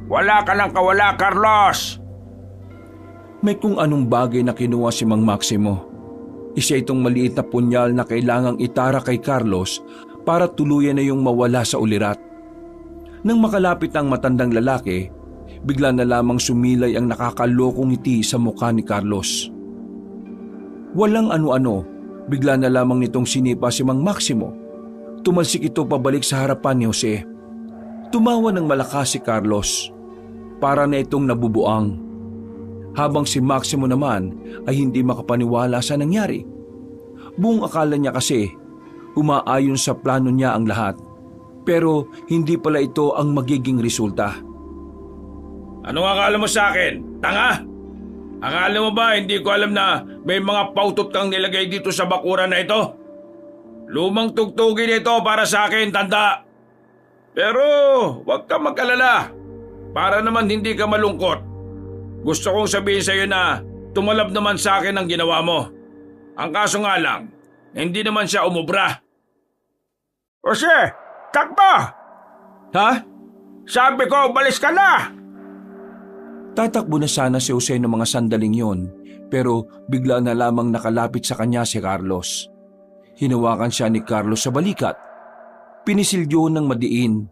Wala ka nang kawala, Carlos! May kung anong bagay na kinuha si Mang Maximo. Isa itong maliit na punyal na kailangang itara kay Carlos para tuluyan na yung mawala sa ulirat. Nang makalapit ang matandang lalaki, bigla na lamang sumilay ang nakakalokong ngiti sa mukha ni Carlos. Walang ano-ano, bigla na lamang nitong sinipa si Mang Maximo. Tumalsik ito pabalik sa harapan ni Jose. Tumawa ng malakas si Carlos. Para na itong nabubuang. Habang si Maximo naman ay hindi makapaniwala sa nangyari. Buong akala niya kasi, umaayon sa plano niya ang lahat. Pero hindi pala ito ang magiging resulta. Anong akala mo sa akin? Tanga? Akala mo ba hindi ko alam na may mga pautot kang nilagay dito sa bakuran na ito? Lumang tugtugin ito para sa akin, tanda. Pero huwag ka mag-alala. Para naman hindi ka malungkot. Gusto kong sabihin sa iyo na tumalab naman sa akin ang ginawa mo. Ang kaso nga lang, hindi naman siya umubra. Jose, takbo! Ha? Sabi ko, balis ka na! Tatakbo na sana si Jose ng mga sandaling yon, pero bigla na lamang nakalapit sa kanya si Carlos. Hinawakan siya ni Carlos sa balikat. Pinisilyo ng madiin.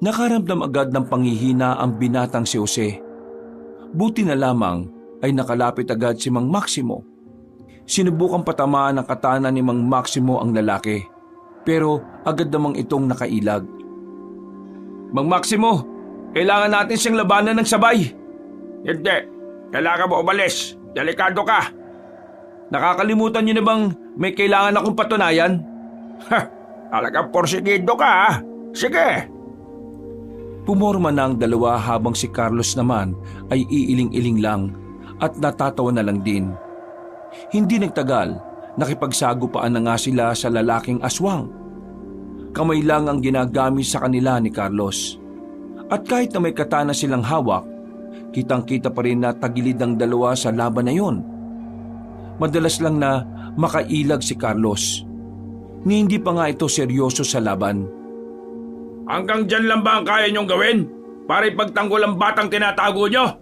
Nakaramdam agad ng panghihina ang binatang si Jose. Buti na lamang ay nakalapit agad si Mang Maximo. Sinubukang patamaan ng katana ni Mang Maximo ang lalaki, pero agad namang itong nakailag. Mang Maximo, kailangan natin siyang labanan ng sabay. Hindi, kailangan mo umalis. Delikado ka. Nakakalimutan niyo na bang may kailangan akong patunayan? Talagang porsigido ka ha. Sige. Pumorma na ang dalawa habang si Carlos naman ay iiling-iling lang at natatawa na lang din. Hindi nagtagal, nakipagsagupaan na nga sila sa lalaking aswang. Kamay lang ang ginagamit sa kanila ni Carlos. At kahit na may katana silang hawak, kitang-kita pa rin na tagilid ang dalawa sa laban na yon. Madalas lang na makailag si Carlos. Ni hindi pa nga ito seryoso sa laban. Hanggang dyan lang ba ang kaya niyong gawin para ipagtanggol ang batang tinatago niyo?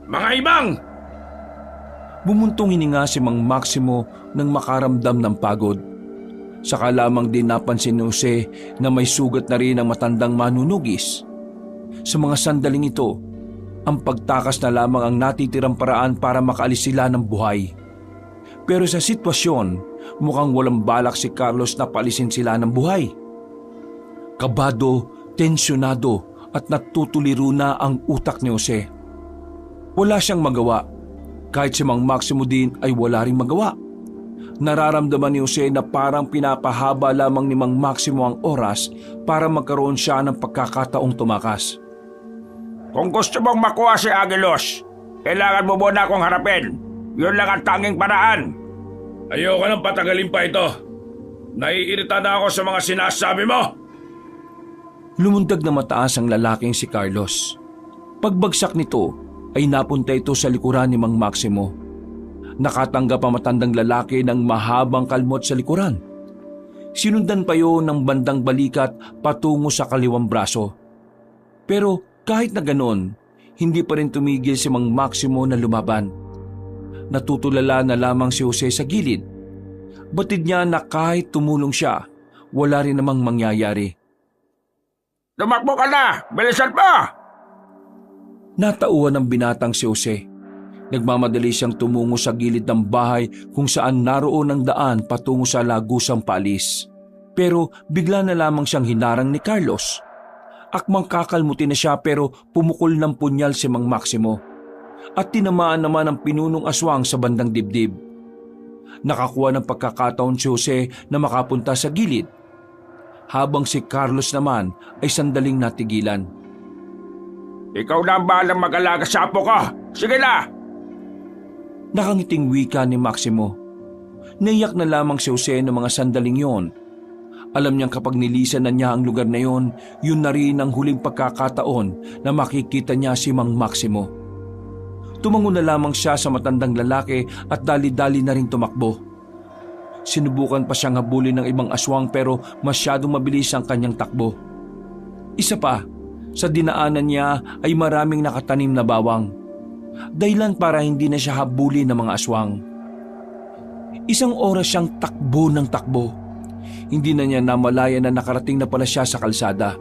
Mga ibang! Bumuntong hininga si Mang Maximo nang makaramdam ng pagod. Saka lamang din napansin ni Jose na may sugat na rin ang matandang manunugis. Sa mga sandaling ito, ang pagtakas na lamang ang natitirang paraan para makaalis sila ng buhay. Pero sa sitwasyon, mukhang walang balak si Carlos na paalisin sila ng buhay. Kabado, tensyonado at natutuliro na ang utak ni Jose. Wala siyang magawa, kahit si Mang Maximo din ay wala ring magawa. Nararamdaman ni Jose na parang pinapahaba lamang ni Mang Maximo ang oras para magkaroon siya ng pagkakataong tumakas. Kung gusto mong makuha si Agilos, kailangan mo muna akong harapin. Yun lang ang tanging paraan. Ayoko nang patagalin pa ito. Naiirita na ako sa mga sinasabi mo. Lumundag na mataas ang lalaking si Carlos. Pagbagsak nito ay napunta ito sa likuran ni Mang Maximo. Nakatanggap ang matandang lalaki ng mahabang kalmot sa likuran. Sinundan pa yun ng bandang balikat patungo sa kaliwang braso. Pero kahit na ganon, hindi pa rin tumigil si Mang Maximo na lumaban. Natutulala na lamang si Jose sa gilid. Batid niya na kahit tumulong siya, wala rin namang mangyayari. Tumakbo ka na! Bilisan mo! Natauhan ng binatang si Jose. Nagmamadali siyang tumungo sa gilid ng bahay kung saan naroon ang daan patungo sa lagusang paalis. Pero bigla na lamang siyang hinarang ni Carlos. Akmang kakalmutin na siya pero pumukol ng punyal si Mang Maximo. At tinamaan naman ang pinunong aswang sa bandang dibdib. Nakakuha ng pagkakataon si Jose na makapunta sa gilid. Habang si Carlos naman ay sandaling natigilan. Ikaw na ang bahalang mag-alaga sa apo ko. Sige na! Nakangiting wika ni Maximo. Naiyak na lamang si Jose ng mga sandaling yon. Alam niyang kapag nilisan na niya ang lugar na yon, yun na rin ang huling pagkakataon na makikita niya si Mang Maximo. Tumango na lamang siya sa matandang lalaki at dali-dali na rin tumakbo. Sinubukan pa siyang habulin ng ibang aswang pero masyadong mabilis ang kanyang takbo. Isa pa, sa dinaanan niya ay maraming nakatanim na bawang. Dahilan para hindi na siya habulin ng mga aswang. Isang oras siyang takbo ng takbo. Hindi na niya namalaya na nakarating na pala siya sa kalsada.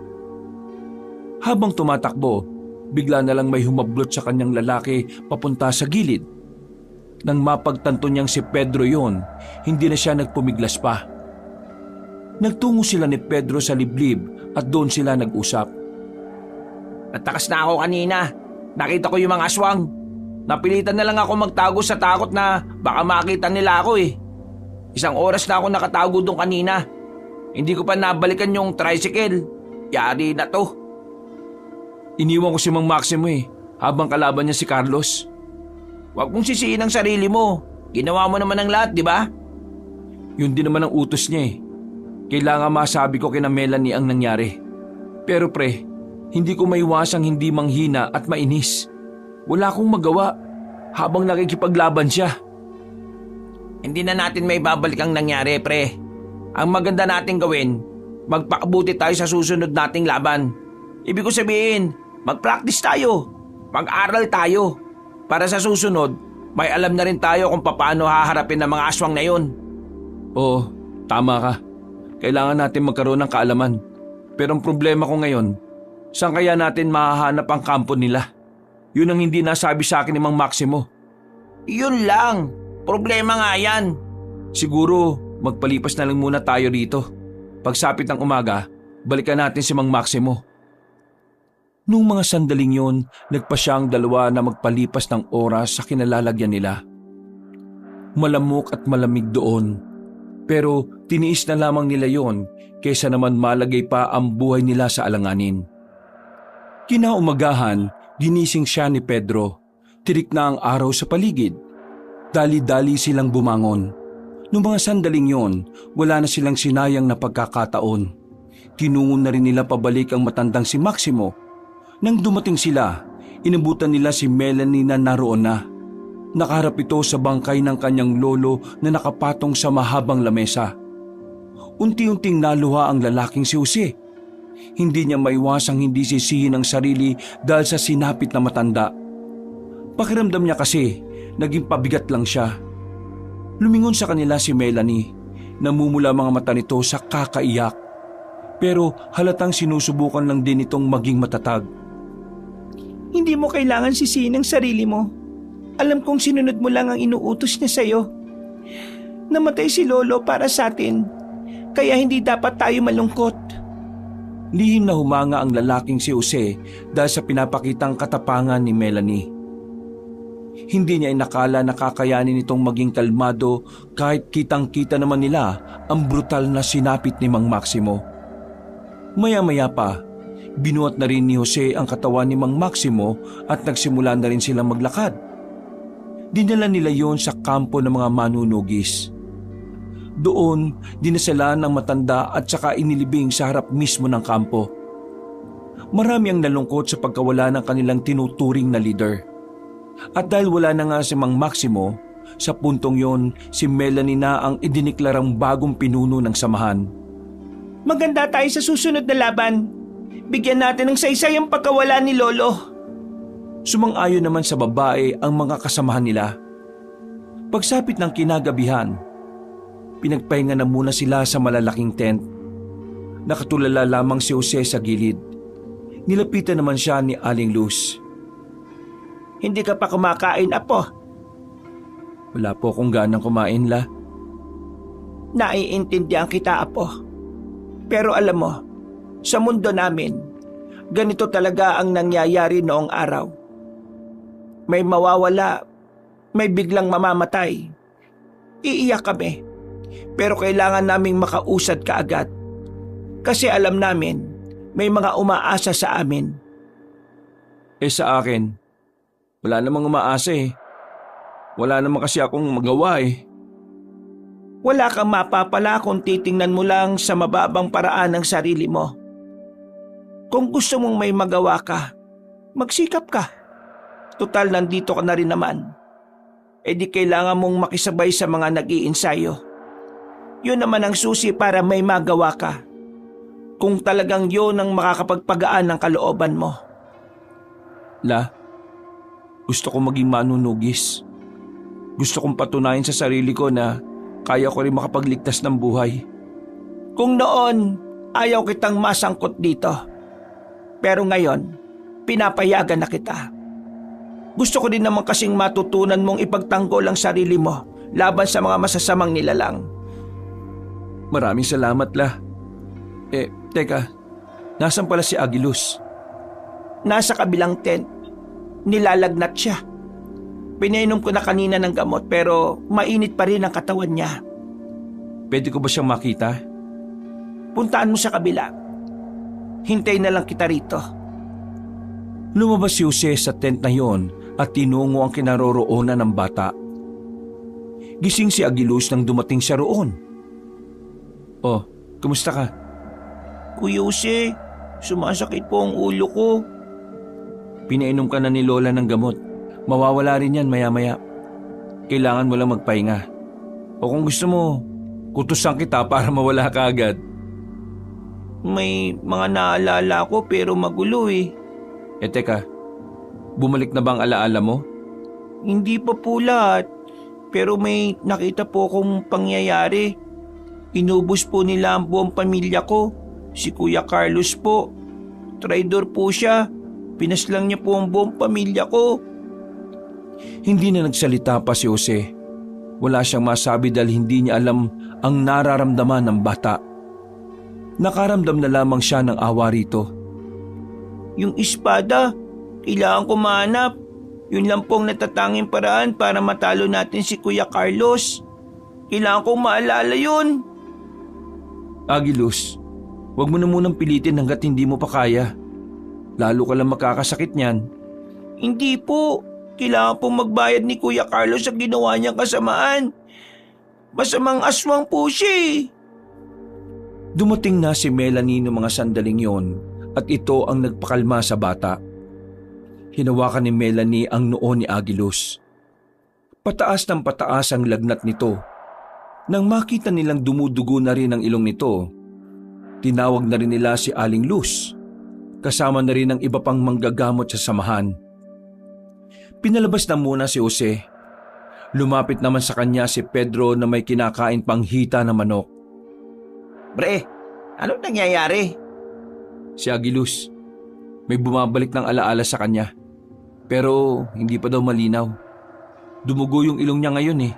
Habang tumatakbo, bigla na lang may humablot sa kanyang lalaki papunta sa gilid. Nang mapagtanto niyang si Pedro yon, hindi na siya nagpumiglas pa. Nagtungo sila ni Pedro sa liblib at doon sila nag-usap. Natakas na ako kanina. Nakita ko yung mga aswang. Napilitan na lang ako magtago sa takot na baka makita nila ako eh. Isang oras na ako nakatago doon kanina. Hindi ko pa nabalikan yung tricycle. Yari na to. Iniwan ko si Mang Maximo habang kalaban niya si Carlos. Huwag mong sisihin ang sarili mo. Ginawa mo naman ang lahat, di ba? Yun din naman ang utos niya. Kailangan masabi ko kina Melanie ang nangyari. Pero pre, hindi ko maiwasang hindi manghina at mainis. Wala akong magawa habang nakikipaglaban siya. Hindi na natin may babalik ang nangyari, pre. Ang maganda nating gawin, magpakabuti tayo sa susunod nating laban. Ibig ko sabihin, mag-practice tayo. Mag-aral tayo. Para sa susunod, may alam na rin tayo kung paano haharapin ang mga aswang na yun. Oo, tama ka. Kailangan natin magkaroon ng kaalaman. Pero ang problema ko ngayon, saan kaya natin mahahanap ang kampo nila? Yun ang hindi nasabi sa akin ni Mang Maximo. Yun lang. Problema nga yan. Siguro, magpalipas na lang muna tayo rito. Pagsapit ng umaga, balikan natin si Mang Maximo. Nung mga sandaling yon, nagpa siyang dalawa na magpalipas ng oras sa kinalalagyan nila. Malamok at malamig doon. Pero tiniis na lamang nila yon kaysa naman malagay pa ang buhay nila sa alanganin. Kinaumagahan, ginising siya ni Pedro. Tirik na ang araw sa paligid. Dali-dali silang bumangon. Noong mga sandaling yon, wala na silang sinayang na pagkakataon. Tinungon na rin nila pabalik ang matandang si Maximo. Nang dumating sila, inabutan nila si Melanie na naroon na. Nakaharap ito sa bangkay ng kanyang lolo na nakapatong sa mahabang lamesa. Unti-unting naluha ang lalaking si Jose. Hindi niya maiwasang hindi sisihin ang sarili dahil sa sinapit na matanda. Pakiramdam niya kasi, naging pabigat lang siya. Lumingon sa kanila si Melanie. Namumula mga mata nito sa kakaiyak. Pero halatang sinusubukan lang din itong maging matatag. Hindi mo kailangan sisihin ang sarili mo. Alam kong sinunod mo lang ang inuutos niya sa'yo. Namatay si Lolo para sa atin, kaya hindi dapat tayo malungkot. Lihim na humanga ang lalaking si Jose dahil sa pinapakitang katapangan ni Melanie. Hindi niya inakala na kakayanin itong maging kalmado kahit kitang-kita naman nila ang brutal na sinapit ni Mang Maximo. Maya-maya pa, binuhat na rin ni Jose ang katawan ni Mang Maximo at nagsimula na rin silang maglakad. Dinala nila yon sa kampo ng mga manunugis. Doon, dinasalan ng matanda at saka inilibing sa harap mismo ng kampo. Marami ang nalungkot sa pagkawala ng kanilang tinuturing na leader. At dahil wala na nga si Mang Maximo, sa puntong yon si Melanie na ang idiniklarang bagong pinuno ng samahan. Maganda tayo sa susunod na laban. Bigyan natin ng saysay ang pagkawala ni Lolo. Sumang-ayon naman sa babae ang mga kasamahan nila. Pagsapit ng kinagabihan, pinagpahinga na muna sila sa malalaking tent. Nakatulala lamang si Jose sa gilid. Nilapitan naman siya ni Aling Luz. Hindi ka pa kumakain, Apo? Wala po akong ganang kumain, La. Naiintindihan kita, Apo. Pero alam mo, sa mundo namin, ganito talaga ang nangyayari noong araw. May mawawala, may biglang mamamatay. Iiyak kami, pero kailangan naming makausad kaagad. Kasi alam namin, may mga umaasa sa amin. Sa akin, wala namang umaasa eh. Wala naman kasi akong magawa eh. Wala kang mapapala kung titingnan mo lang sa mababang paraan ng sarili mo. Kung gusto mong may magawa ka, magsikap ka. Tutal nandito ka na rin naman. Di kailangan mong makisabay sa mga nag-iinsayo. Yun naman ang susi para may magawa ka. Kung talagang yun ang makakapagpagaan ng kalooban mo. La, gusto kong maging manunugis. Gusto kong patunayan sa sarili ko na kaya ko rin makapagligtas ng buhay. Kung noon, ayaw kitang masangkot dito. Pero ngayon, pinapayagan na kita. Gusto ko din naman kasing matutunan mong ipagtanggol ang sarili mo laban sa mga masasamang nilalang. Maraming salamat, La. Teka, nasan pala si Agilus? Nasa kabilang tent. Nilalagnat siya. Pinainom ko na kanina ng gamot pero mainit pa rin ang katawan niya. Pwede ko ba siyang makita? Puntaan mo sa kabila. Hintay na lang kita rito. Lumabas si Jose sa tent na yon at tinungo ang kinaroroonan ng bata. Gising si Agilus nang dumating siya roon. Oh, kumusta ka? Kuya Jose, sumasakit po ang ulo ko. Pinainom ka na ni Lola ng gamot. Mawawala rin yan maya-maya. Kailangan mo lang magpahinga. O kung gusto mo, kutusan kita para mawala ka agad. May mga naalala ko pero magulo eh. Teka, bumalik na bang alaala mo? Hindi pa po lahat. Pero may nakita po akong pangyayari. Inubos po nila ang buong pamilya ko. Si Kuya Carlos po. Traidor po siya. Pinaslang niya po ang buong pamilya ko. Hindi na nagsalita pa si Jose. Wala siyang masabi dahil hindi niya alam ang nararamdaman ng bata. Nakaramdam na lamang siya ng awa rito. Yung espada, kailangan ko mahanap. Yun lang pong natatanging paraan para matalo natin si Kuya Carlos. Kailangan kong maalala yun. Agilus, wag mo na munang pilitin hanggat hindi mo pa kaya. Lalo ka lang makakasakit niyan. Hindi po. Kailangan pong magbayad ni Kuya Carlos sa ginawa niyang kasamaan. Masamang aswang po siya eh. Dumating na si Melanie noong mga sandaling yon at ito ang nagpakalma sa bata. Hinawakan ni Melanie ang noo ni Agilus. Pataas ng pataas ang lagnat nito. Nang makita nilang dumudugo na rin ang ilong nito, tinawag na rin nila si Aling Luz. Kasama na rin ang iba pang manggagamot sa samahan. Pinalabas na muna si Jose. Lumapit naman sa kanya si Pedro na may kinakain pang hita na manok. Bre, anong nangyayari? Si Agilus, may bumabalik ng alaala sa kanya. Pero hindi pa daw malinaw. Dumugo yung ilong niya ngayon eh.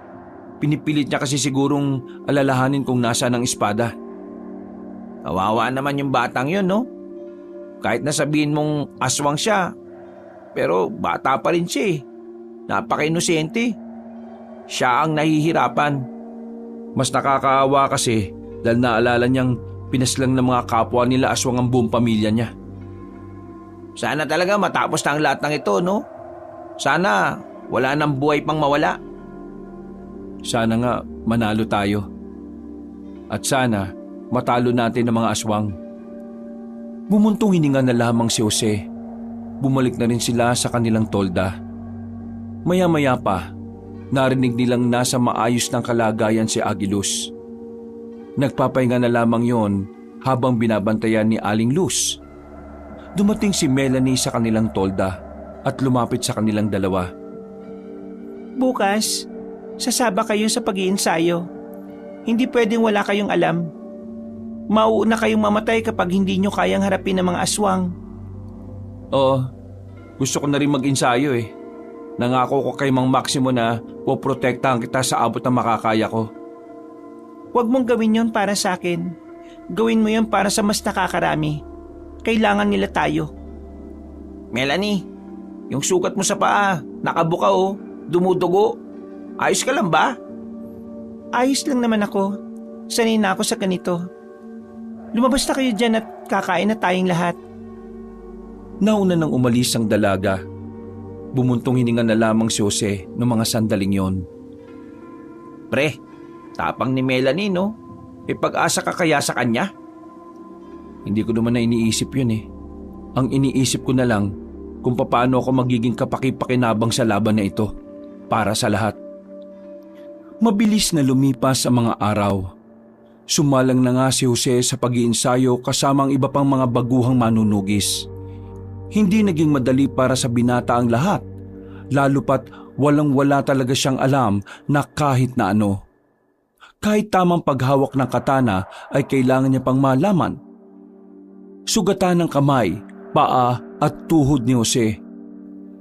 Pinipilit niya kasi sigurong alalahanin kung nasaan ang espada. Kawawa naman yung batang yun, no? Kahit na sabihin mong aswang siya, pero bata pa rin siya eh. Napaka-inosente. Siya ang nahihirapan. Mas nakakaawa kasi dahil naalala niyang pinaslang ng mga kapwa nila aswang ang buong pamilya niya. Sana talaga matapos na ang lahat ng ito, no? Sana wala nang buhay pang mawala. Sana nga manalo tayo. At sana matalo natin ang mga aswang. Bumuntong hininga na lamang si Jose. Bumalik na rin sila sa kanilang tolda. Maya-maya pa, narinig nilang nasa maayos ng kalagayan si Agilus. Nagpapahinga na lamang yon habang binabantayan ni Aling Luz. Dumating si Melanie sa kanilang tolda at lumapit sa kanilang dalawa. Bukas, sasaba kayo sa pag-iinsayo. Hindi pwedeng wala kayong alam. Mauuna kayong mamatay kapag hindi nyo kayang harapin ng mga aswang. Oo, gusto ko na rin mag-ensayo eh. Nangako ko kay Mang Maximo na poprotektahan kita sa abot ng makakaya ko. Huwag mong gawin yon para sa akin. Gawin mo yon para sa mas nakakarami. Kailangan nila tayo. Melanie, yung sugat mo sa paa, nakabuka oh, dumudugo. Ayos ka lang ba? Ayos lang naman ako. Sanay na ako sa ganito. Lumabas na kayo dyan at kakain na tayong lahat. Nauna nang umalis ang dalaga. Bumuntong hininga na lamang si Jose noong mga sandaling yon. Pre, tapang ni Melanie, no? May pag-asa ka kaya sa kanya? Hindi ko naman na iniisip yun eh. Ang iniisip ko na lang kung paano ako magiging kapaki-pakinabang sa laban na ito para sa lahat. Mabilis na lumipas ang mga araw. Sumalang na nga si Jose sa pag-iinsayo kasama ang iba pang mga baguhang manunugis. Hindi naging madali para sa binata ang lahat, lalo pat walang-wala talaga siyang alam na kahit na ano. Kahit tamang paghawak ng katana ay kailangan niya pang malaman. Sugatan ng kamay, paa at tuhod ni Jose.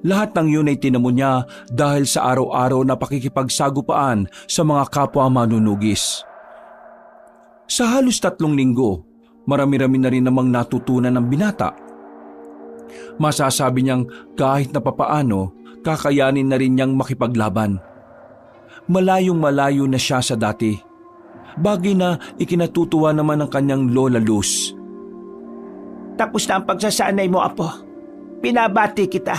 Lahat ng yun ay tinamo niya dahil sa araw-araw na pakikipagsagupaan sa mga kapwa manunugis. Sa halos 3 linggo, marami-rami na rin namang natutunan ng binata. Masasabi niyang kahit na papaano, kakayanin na rin niyang makipaglaban. Malayong malayo na siya sa dati. Bagay na ikinatutuwa naman ng kanyang Lola Luz. Tapos na ang pagsasanay mo, Apo. Pinabati kita.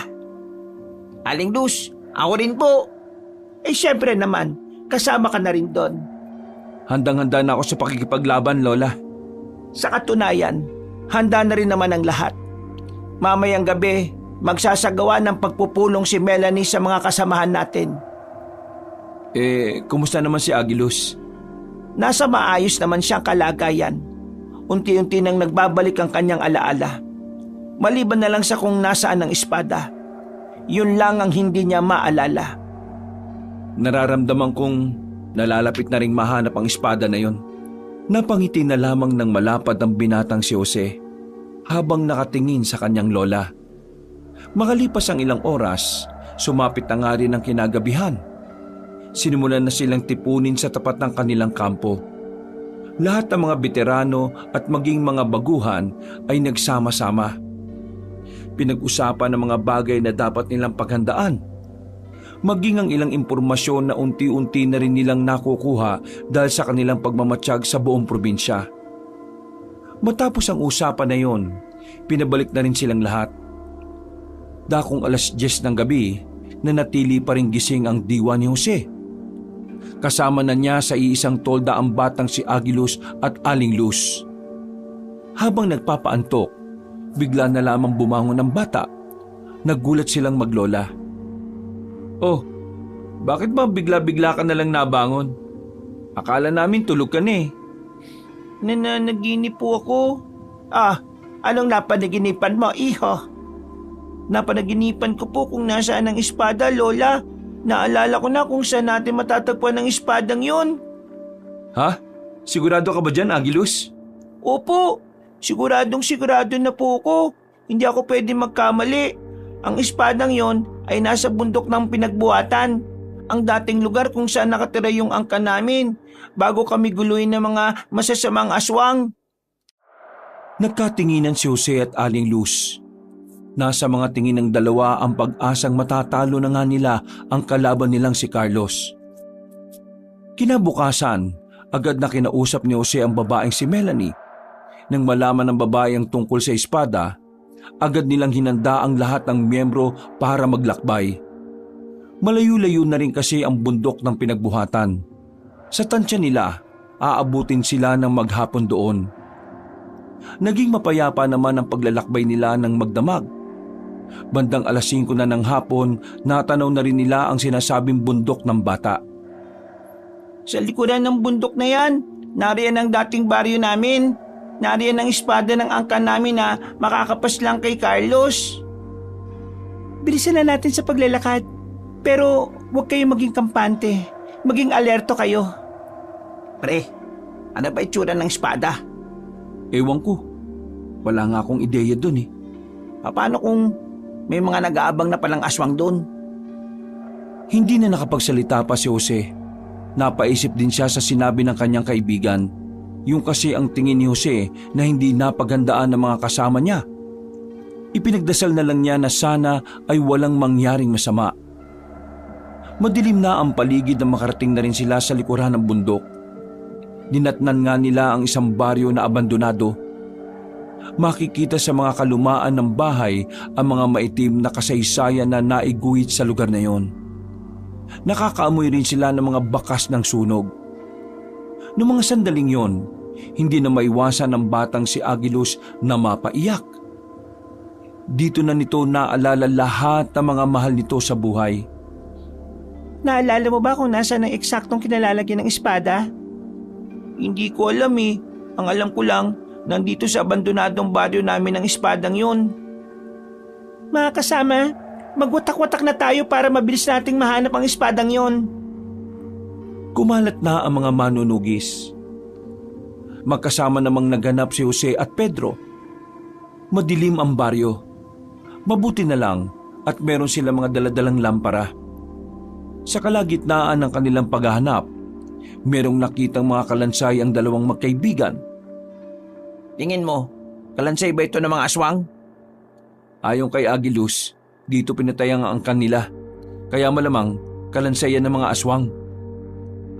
Aling Luz, ako rin po. Siyempre naman, kasama ka na rin doon. Handang-handa na ako sa pakikipaglaban, Lola. Sa katunayan, handa na rin naman ang lahat. Mamayang gabi, magsasagawa ng pagpupulong si Melanie sa mga kasamahan natin. Kumusta naman si Agilus? Nasa maayos naman siyang kalagayan. Unti-unti nang nagbabalik ang kanyang alaala. Maliban na lang sa kung nasaan ang espada. Yun lang ang hindi niya maalala. Nararamdaman kong nalalapit na ring mahanap ang espada na yon. Napangiti na lamang ng malapad ang binatang si Jose habang nakatingin sa kanyang lola. Makalipas ang ilang oras, sumapit na nga rin ang kinagabihan. Sinimulan na silang tipunin sa tapat ng kanilang kampo. Lahat ng mga veterano at maging mga baguhan ay nagsama-sama. Pinag-usapan ang mga bagay na dapat nilang paghandaan. Maging ang ilang impormasyon na unti-unti na rin nilang nakukuha dahil sa kanilang pagmamatsyag sa buong probinsya. Matapos ang usapan na yon, pinabalik na rin silang lahat. Dakong 10:00 ng gabi, nanatili pa rin gising ang diwa ni Jose. Kasama na niya sa iisang tolda ang batang si Agilus at Aling Luz. Habang nagpapaantok, bigla na lamang bumangon ang bata. Nagulat silang maglola. Oh, bakit ba bigla-bigla ka na lang nabangon? Akala namin tulog ka na eh. Nananaginip po ako. Anong napanaginipan mo, iho? Napanaginipan ko po kung nasaan ang espada, Lola. Naalala ko na kung saan natin matatagpuan ang espadang yun. Ha? Sigurado ka ba dyan, Agilus? Opo, sigurado na po ako. Hindi ako pwede magkamali. Ang espadang yon ay nasa bundok ng pinagbuhatan, ang dating lugar kung saan nakatira yung angkan namin bago kami guluhin ng mga masasamang aswang. Nagkatinginan si Jose at Aling Luz. Nasa mga tingin ng dalawa ang pag-asang matatalo na nga nila ang kalaban nilang si Carlos. Kinabukasan, agad na kinausap ni Jose ang babaeng si Melanie. Nang malaman ng babae ang tungkol sa espada, agad nilang hinanda ang lahat ng miyembro para maglakbay. Malayo-layo na rin kasi ang bundok ng pinagbuhatan. Sa tansya nila, aabutin sila ng maghapon doon. Naging mapayapa naman ang paglalakbay nila ng magdamag. Bandang 5:00 na ng hapon, natanaw na rin nila ang sinasabing bundok ng bata. Sa likuran ng bundok na yan, nariyan ang dating baryo namin. Nariyan ang espada ng angkan namin na makakapas lang kay Carlos. Bilisan na natin sa paglalakad. Pero huwag kayong maging kampante. Maging alerto kayo. Pre, ano ba itsura ng espada? Ewan ko, wala nga akong ideya dun eh. Paano kung may mga nag-aabang na palang aswang doon? Hindi na nakapagsalita pa si Jose. Napaisip din siya sa sinabi ng kanyang kaibigan. Yung kasi ang tingin ni Jose na hindi napaghandaan ng mga kasama niya. Ipinagdasal na lang niya na sana ay walang mangyaring masama. Madilim na ang paligid na makarating na rin sila sa likuran ng bundok. Dinatnan nga nila ang isang baryo na abandonado. Makikita sa mga kalumaan ng bahay ang mga maitim na kasaysayan na naiguhit sa lugar na yon. Nakakaamoy rin sila ng mga bakas ng sunog. Noong mga sandaling yon, hindi na maiwasan ng batang si Agilus na mapaiyak. Dito na nito naalala lahat ng mga mahal nito sa buhay. Naalala mo ba kung nasaan ang eksaktong kinalalagyan ng espada? Hindi ko alam eh. Ang alam ko lang, nandito sa abandonadong baryo namin ang espadang yun. Mga kasama, magwatak-watak na tayo para mabilis nating mahanap ang espadang yun. Kumalat na ang mga manunugis. Magkasama namang naganap si Jose at Pedro. Madilim ang baryo. Mabuti na lang at meron sila mga daladalang lampara. Sa kalagitnaan ng kanilang paghahanap, merong nakitang mga kalansay ang dalawang magkaibigan. Tingin mo, kalansay ba ito ng mga aswang? Ayon kay Agilus, dito pinatay ang angkan nila. Kaya malamang kalansayan ng mga aswang.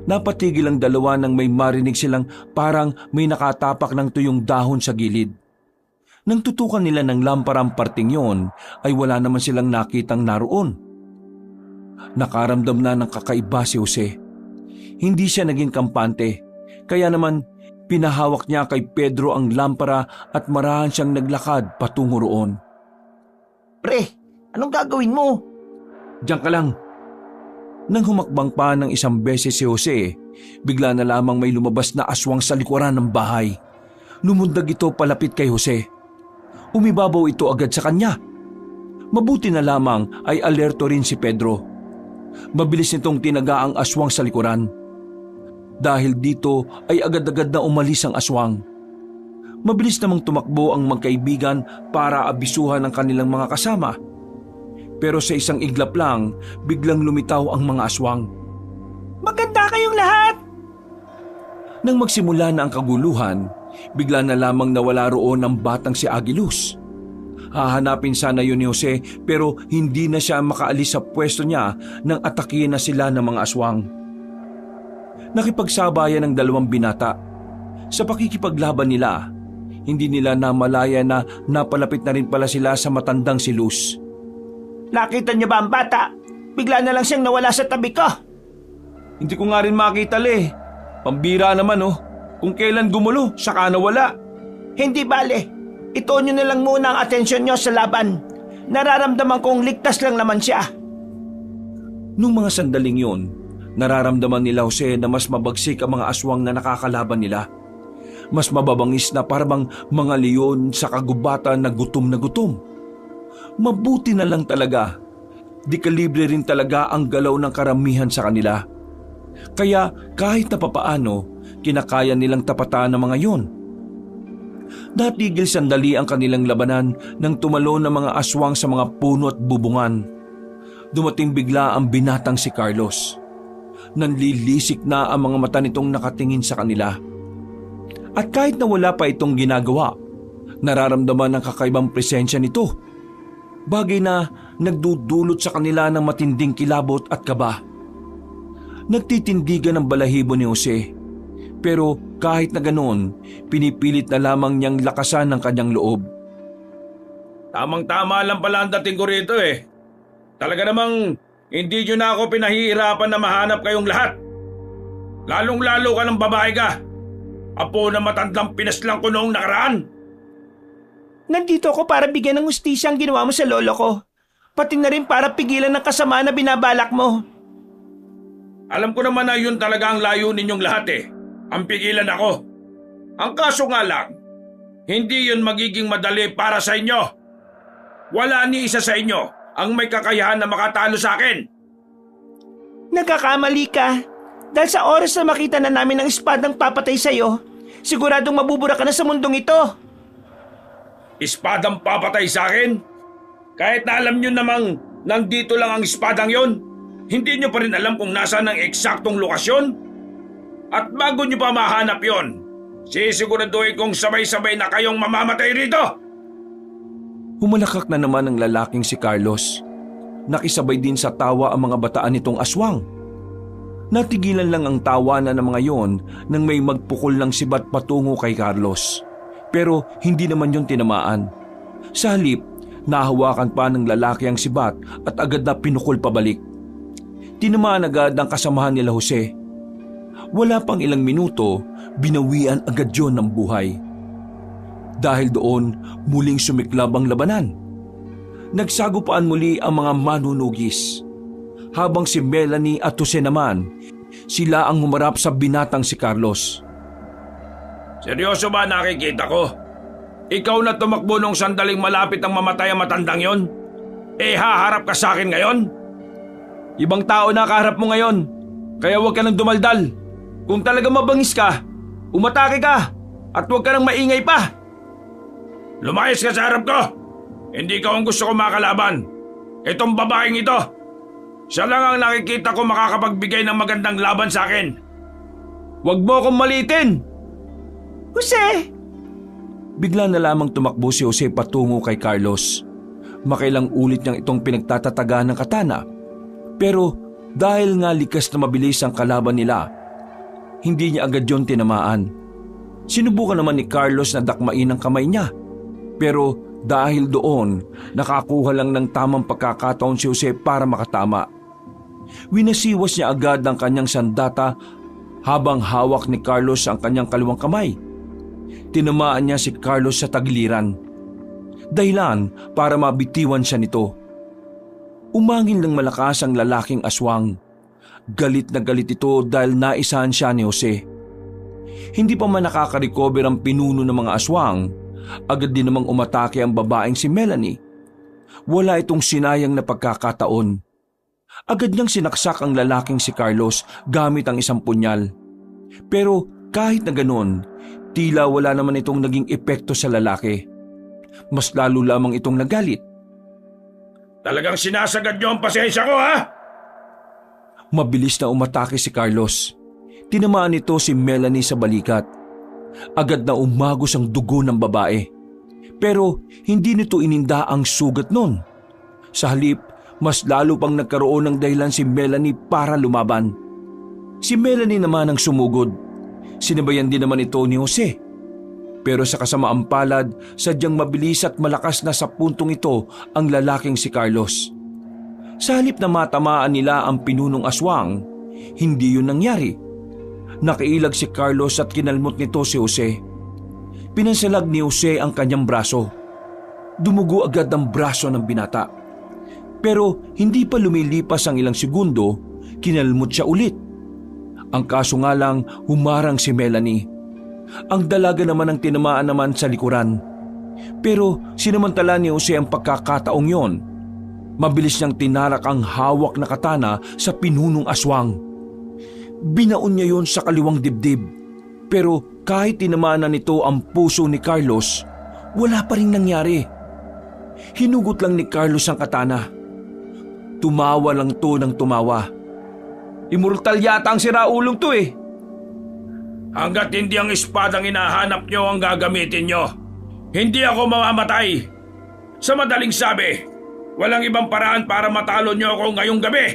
Napatigil ang dalawa nang may marinig silang parang may nakatapak ng tuyong dahon sa gilid. Nang tutukan nila ng lamparang parting yon, ay wala naman silang nakitang naroon. Nakaramdam na ng kakaiba si Jose. Hindi siya naging kampante, kaya naman pinahawak niya kay Pedro ang lampara at marahan siyang naglakad patungo roon. Pre, anong gagawin mo? Diyan ka lang. Nang humakbang pa ng isang beses si Jose, bigla na lamang may lumabas na aswang sa likuran ng bahay. Lumundag ito palapit kay Jose. Umibabaw ito agad sa kanya. Mabuti na lamang ay alerto rin si Pedro. Mabilis nitong tinaga ang aswang sa likuran. Dahil dito ay agad-agad na umalis ang aswang. Mabilis namang tumakbo ang magkaibigan para abisuhan ang kanilang mga kasama. Pero sa isang iglap lang, biglang lumitaw ang mga aswang. Maganda kayong lahat! Nang magsimula na ang kaguluhan, bigla na lamang nawala roon ang batang si Agilus. Hahanapin sana yun ni Jose pero hindi na siya makaalis sa pwesto niya nang atakihin na sila ng mga aswang. Nakipagsabayan ng dalawang binata. Sa pakikipaglaban nila, hindi nila namalaya na napalapit na rin pala sila sa matandang si Luz. Nakita niyo ba ang bata? Bigla na lang siyang nawala sa tabi ko. Hindi ko nga rin makita Pambira naman Kung kailan gumulo, saka nawala. Hindi bale. Ito nyo na lang muna ang atensyon nyo sa laban. Nararamdaman kong ligtas lang naman siya. Nung mga sandaling yon, nararamdaman nila Jose na mas mabagsik ang mga aswang na nakakalaban nila. Mas mababangis na parang mga leon sa kagubatan na gutom. Mabuti na lang talaga. Di kalibre rin talaga ang galaw ng karamihan sa kanila. Kaya kahit na papaano, kinakaya nilang tapatan ng mga yon. Natigil sandali ang kanilang labanan nang tumalon ng mga aswang sa mga puno at bubungan. dumating bigla ang binatang si Carlos. Nanlilisik na ang mga mata nitong nakatingin sa kanila. At kahit na wala pa itong ginagawa, nararamdaman ang kakaibang presensya nito. Bagay na nagdudulot sa kanila ng matinding kilabot at kaba. Nagtitindigan ang balahibo ni Jose. Pero kahit na ganoon, pinipilit na lamang niyang lakasan ang kanyang loob. Tamang-tama lang pala ang dating ko rito eh. Talaga namang hindi nyo na ako pinahihirapan na mahanap kayong lahat. Lalong-lalo ka ng babae ka. Apo na matandang pinaslang ko noong nakaraan. Nandito ako para bigyan ng hustisya ang ginawa mo sa lolo ko. Pati na rin para pigilan ng kasama na binabalak mo. Alam ko naman na yun talaga ang layunin ninyong lahat eh. Ang pigilan ako. Ang kaso nga lang, hindi yun magiging madali para sa inyo. Wala ni isa sa inyo ang may kakayahan na makatalo sa akin. Nagkakamali ka. Dahil sa oras na makita na namin ang espadang papatay sa'yo, siguradong mabubura ka na sa mundong ito. Espadang papatay sa akin? Kahit na alam nyo namang nandito lang ang espadang yon, hindi nyo pa rin alam kung nasaan ang eksaktong lokasyon? At bago nyo pa mahanap yon, sisiguraduhin kong sabay-sabay na kayong mamamatay rito! Humalakak na naman ang lalaking si Carlos. Nakisabay din sa tawa ang mga bataan nitong aswang. Natigilan lang ang tawanan ng mga yon nang may magpukol ng sibat patungo kay Carlos. Pero hindi naman yon tinamaan. Sa halip, nahawakan pa ng lalaki ang sibat at agad na pinukol pabalik. Tinamaan agad ang kasamahan nila Jose. Wala pang ilang minuto, binawian agad yon ng buhay. Dahil doon, muling sumiklab ang labanan. Nagsagupaan muli ang mga manunugis. Habang si Melanie at Jose naman, sila ang humarap sa binatang si Carlos. Seryoso ba nakikita ko? Ikaw na tumakbo nung sandaling malapit ang mamatay ang matandang yon? Haharap ka sa akin ngayon? Ibang tao na kaharap mo ngayon, kaya huwag ka nang dumaldal. Kung talaga mabangis ka, umatake ka at huwag ka nang maingay pa. Lumayas ka sa harap ko! Hindi ka ang gusto ko makalaban. Itong babaeng ito. Siya lang ang nakikita ko makakapagbigay ng magandang laban sa akin. Huwag mo akong malitin! Jose! Bigla na lamang tumakbo si Jose patungo kay Carlos. Makailang ulit niyang itong pinagtatatagaan ng katana. Pero dahil nga likas na mabilis ang kalaban nila, hindi niya agad yon tinamaan. Sinubukan naman ni Carlos na dakmain ang kamay niya. Pero dahil doon, nakakuha lang ng tamang pagkakataon si Jose para makatama. Winasiwas niya agad ang kanyang sandata habang hawak ni Carlos ang kanyang kaliwang kamay. Tinamaan niya si Carlos sa tagiliran. Dahilan para mabitiwan siya nito. Umangin ng malakas ang lalaking aswang. Galit na galit ito dahil naisahan siya ni Jose. Hindi pa man nakaka-recover ang pinuno ng mga aswang, agad din namang umatake ang babaeng si Melanie. Wala itong sinayang na pagkakataon. Agad niyang sinaksak ang lalaking si Carlos gamit ang isang punyal. Pero kahit na ganoon, tila wala naman itong naging epekto sa lalaki. Mas lalo lamang itong nagalit. Talagang sinasagad niyo ang pasensya ko, ha? Mabilis na umatake si Carlos. Tinamaan nito si Melanie sa balikat. Agad na umagos ang dugo ng babae. Pero hindi nito ininda ang sugat nun. Sa halip, mas lalo pang nagkaroon ng dahilan si Melanie para lumaban. Si Melanie naman ang sumugod. Sinabayan din naman ito ni Jose. Pero sa kasamaang palad, sadyang mabilis at malakas na sa puntong ito ang lalaking si Carlos. Sa halip na matamaan nila ang pinunong aswang, hindi yun nangyari. Nakailag si Carlos at kinalmot nito si Jose. Pinansalag ni Jose ang kanyang braso. Dumugo agad ang braso ng binata. Pero hindi pa lumilipas ang ilang segundo, kinalmot siya ulit. Ang kaso nga lang, humarang si Melanie. Ang dalaga naman ang tinamaan naman sa likuran. Pero sinamantala ni Jose ang pagkakataong yon. Mabilis niyang tinarak ang hawak na katana sa pinunong aswang. Binaon niya yon sa kaliwang dibdib. Pero kahit tinamaan na nito ang puso ni Carlos, wala pa rin nangyari. Hinugot lang ni Carlos ang katana. Tumawa lang to ng tumawa. Immortal yata ang siraulong to eh. Hanggat hindi ang espadang hinahanap nyo ang gagamitin nyo, hindi ako mamamatay. Sa madaling sabi, walang ibang paraan para matalo nyo ako ngayong gabi.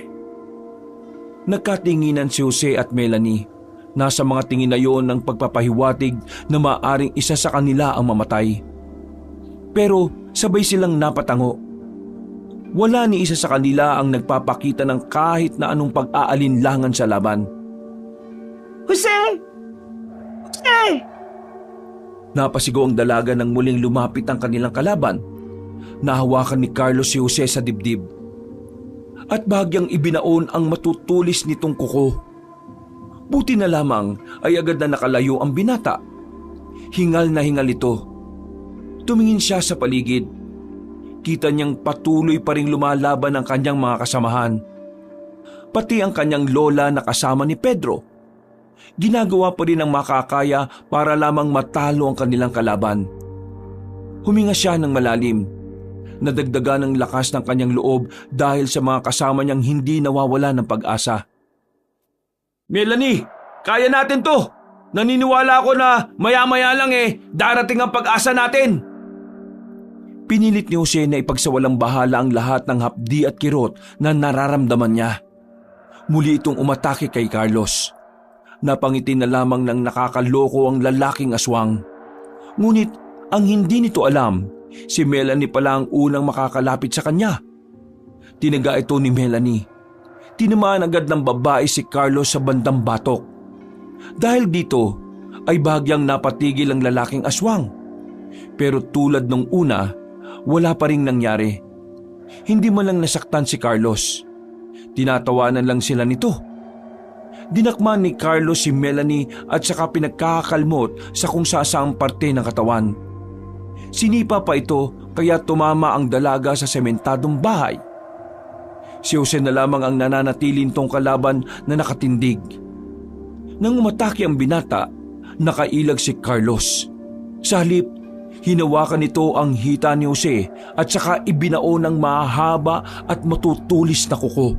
Nagkatinginan si Jose at Melanie. Nasa mga tingin na yon ng pagpapahiwatig na maaring isa sa kanila ang mamatay. Pero sabay silang napatango. Wala ni isa sa kanila ang nagpapakita ng kahit na anong pag-aalinlangan sa laban. Jose! Jose! Napasigaw ang dalaga nang muling lumapit ang kanilang kalaban. Nahawakan ni Carlos si Jose sa dibdib. At bahagyang ibinaon ang matutulis nitong kuko. Buti na lamang ay agad na nakalayo ang binata. Hingal na hingal ito. Tumingin siya sa paligid. Kita niyang patuloy pa ring lumalaban ang kanyang mga kasamahan. Pati ang kanyang lola na kasama ni Pedro. Ginagawa pa rin ang makakaya para lamang matalo ang kanilang kalaban. Huminga siya ng malalim. Nadagdagan ng lakas ng kanyang loob dahil sa mga kasama niyang hindi nawawala ng pag-asa. Melanie, kaya natin to! Naniniwala ako na maya-maya lang darating ang pag-asa natin! Pinilit ni Jose na ipagsawalang bahala ang lahat ng hapdi at kirot na nararamdaman niya. Muli itong umatake kay Carlos. Napangiti na lamang ng nakakaloko ang lalaking aswang. Ngunit ang hindi nito alam, si Melanie pala ang unang makakalapit sa kanya. Tinaga ito ni Melanie. Tinamaan agad ng babae si Carlos sa bandang batok. Dahil dito ay bahagyang napatigil ang lalaking aswang. Pero tulad nung una, wala pa ring nangyari. Hindi man lang nasaktan si Carlos. Tinatawanan lang sila nito. Dinakman ni Carlos si Melanie at saka pinagkakakalmot sa kung sasaang parte ng katawan. Sinipa pa ito kaya tumama ang dalaga sa sementadong bahay. Si Jose na lamang ang nananatiling tong kalaban na nakatindig. Nang umatake ang binata, nakailag si Carlos. Sa halip, hinawakan nito ang hita ni Jose at saka ibinao ng mahaba at matutulis na kuko.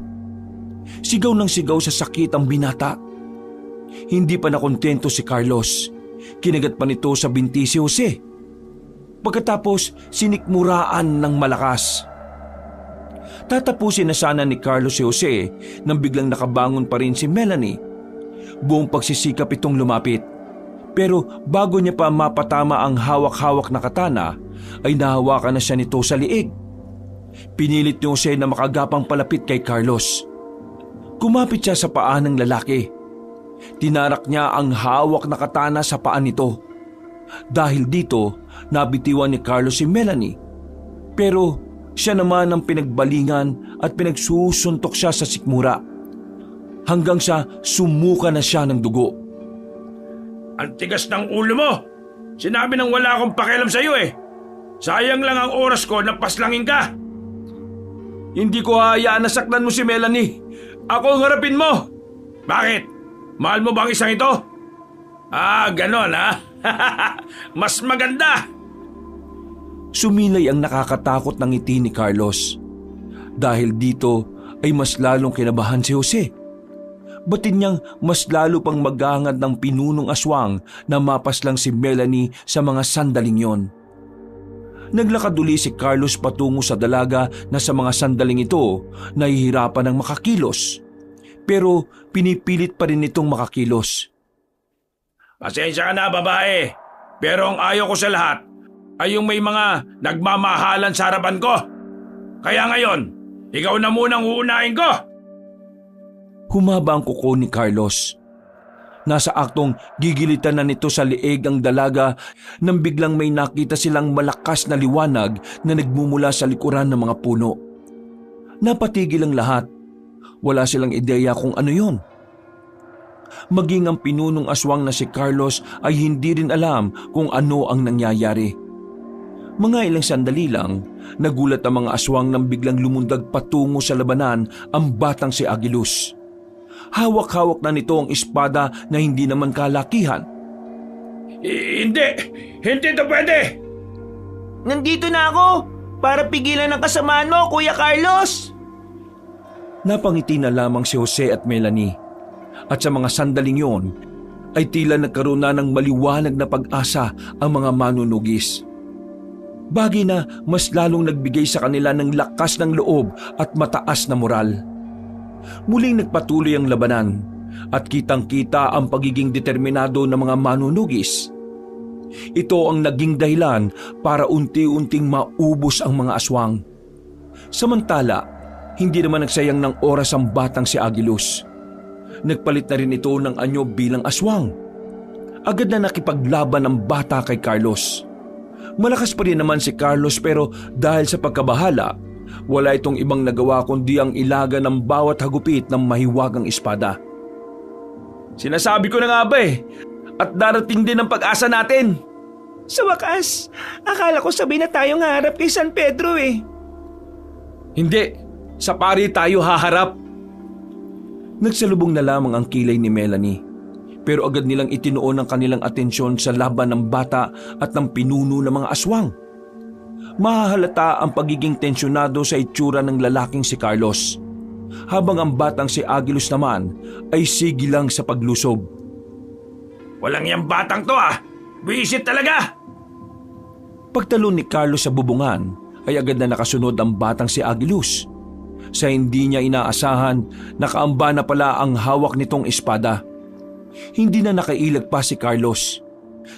Sigaw ng sigaw sa sakit ang binata. Hindi pa nakontento si Carlos. Kinagat pa nito sa binti si Jose. Pagkatapos, sinikmuraan ng malakas. Tatapusin na sana ni Carlos si Jose nang biglang nakabangon pa rin si Melanie. Buong pagsisikap itong lumapit. Pero bago niya pa mapatama ang hawak-hawak na katana, ay nahawakan na siya nito sa liig. Pinilit ni Jose na makagapang palapit kay Carlos. Kumapit siya sa paa ng lalaki. Tinarak niya ang hawak na katana sa paa nito. Dahil dito, nabitiwan ni Carlos si Melanie. Pero siya naman ang pinagbalingan at pinagsusuntok siya sa sikmura. Hanggang sa sumuka na siya ng dugo. Ang tigas ng ulo mo! Sinabi nang wala akong pakialam sa iyo Sayang lang ang oras ko na paslangin ka! Hindi ko hayaan na saktan mo si Melanie. Ako ang harapin mo! Bakit? Mahal mo bang isang ito? Ganon ha? Mas maganda! Sumilay ang nakakatakot ng ngiti ni Carlos. Dahil dito ay mas lalong kinabahan si Jose. Batin niyang mas lalo pang maghahangad ng pinunong aswang na mapaslang si Melanie sa mga sandaling yon. Naglakad uli si Carlos patungo sa dalaga na sa mga sandaling ito nahihirapan ng makakilos. Pero pinipilit pa rin itong makakilos. Pasensya ka na babae, pero ang ayaw ko sa lahat ay yung may mga nagmamahalan sa harapan ko. Kaya ngayon, ikaw na munang uunahin ko. Humaba ang kuko ni Carlos. Nasa aktong gigilitan na nito sa liig ang dalaga nang biglang may nakita silang malakas na liwanag na nagmumula sa likuran ng mga puno. Napatigil ang lahat. Wala silang ideya kung ano yon. Maging ang pinunong aswang na si Carlos ay hindi rin alam kung ano ang nangyayari. Mga ilang sandali lang, nagulat ang mga aswang nang biglang lumundag patungo sa labanan ang batang si Agilus. Hawak-hawak na nito ang espada na hindi naman kalakihan. Hindi ito pwede! Nandito na ako para pigilan ang kasamaan mo, Kuya Carlos! Napangiti na lamang si Jose at Melanie at sa mga sandaling yon ay tila nagkaroon na ng maliwanag na pag-asa ang mga manunugis. Bagay na mas lalong nagbigay sa kanila ng lakas ng loob at mataas na moral. Muling nagpatuloy ang labanan at kitang-kita ang pagiging determinado ng mga manunugis. Ito ang naging dahilan para unti-unting maubos ang mga aswang. Samantala, hindi naman nagsayang ng oras ang batang si Agilus. Nagpalit na rin ito ng anyo bilang aswang. Agad na nakipaglaban ang bata kay Carlos. Malakas pa rin naman si Carlos pero dahil sa pagkabahala, wala itong ibang nagawa kundi ang ilaga ng bawat hagupit ng mahiwagang espada. Sinasabi ko na nga ba at darating din ang pag-asa natin. Sa wakas, akala ko sabay na tayong harap kay San Pedro Hindi, sa pari tayo haharap. Nagsalubong na lamang ang kilay ni Melanie, pero agad nilang itinuon ang kanilang atensyon sa laban ng bata at ng pinuno ng mga aswang. Mahahalata ang pagiging tensyonado sa itsura ng lalaking si Carlos, habang ang batang si Agilus naman ay sigilang sa paglusob. Walang yang batang to Visit talaga! Pagtalon ni Carlos sa bubungan ay agad na nakasunod ang batang si Agilus. Sa hindi niya inaasahan, nakaamba na pala ang hawak nitong espada. Hindi na nakailag pa si Carlos.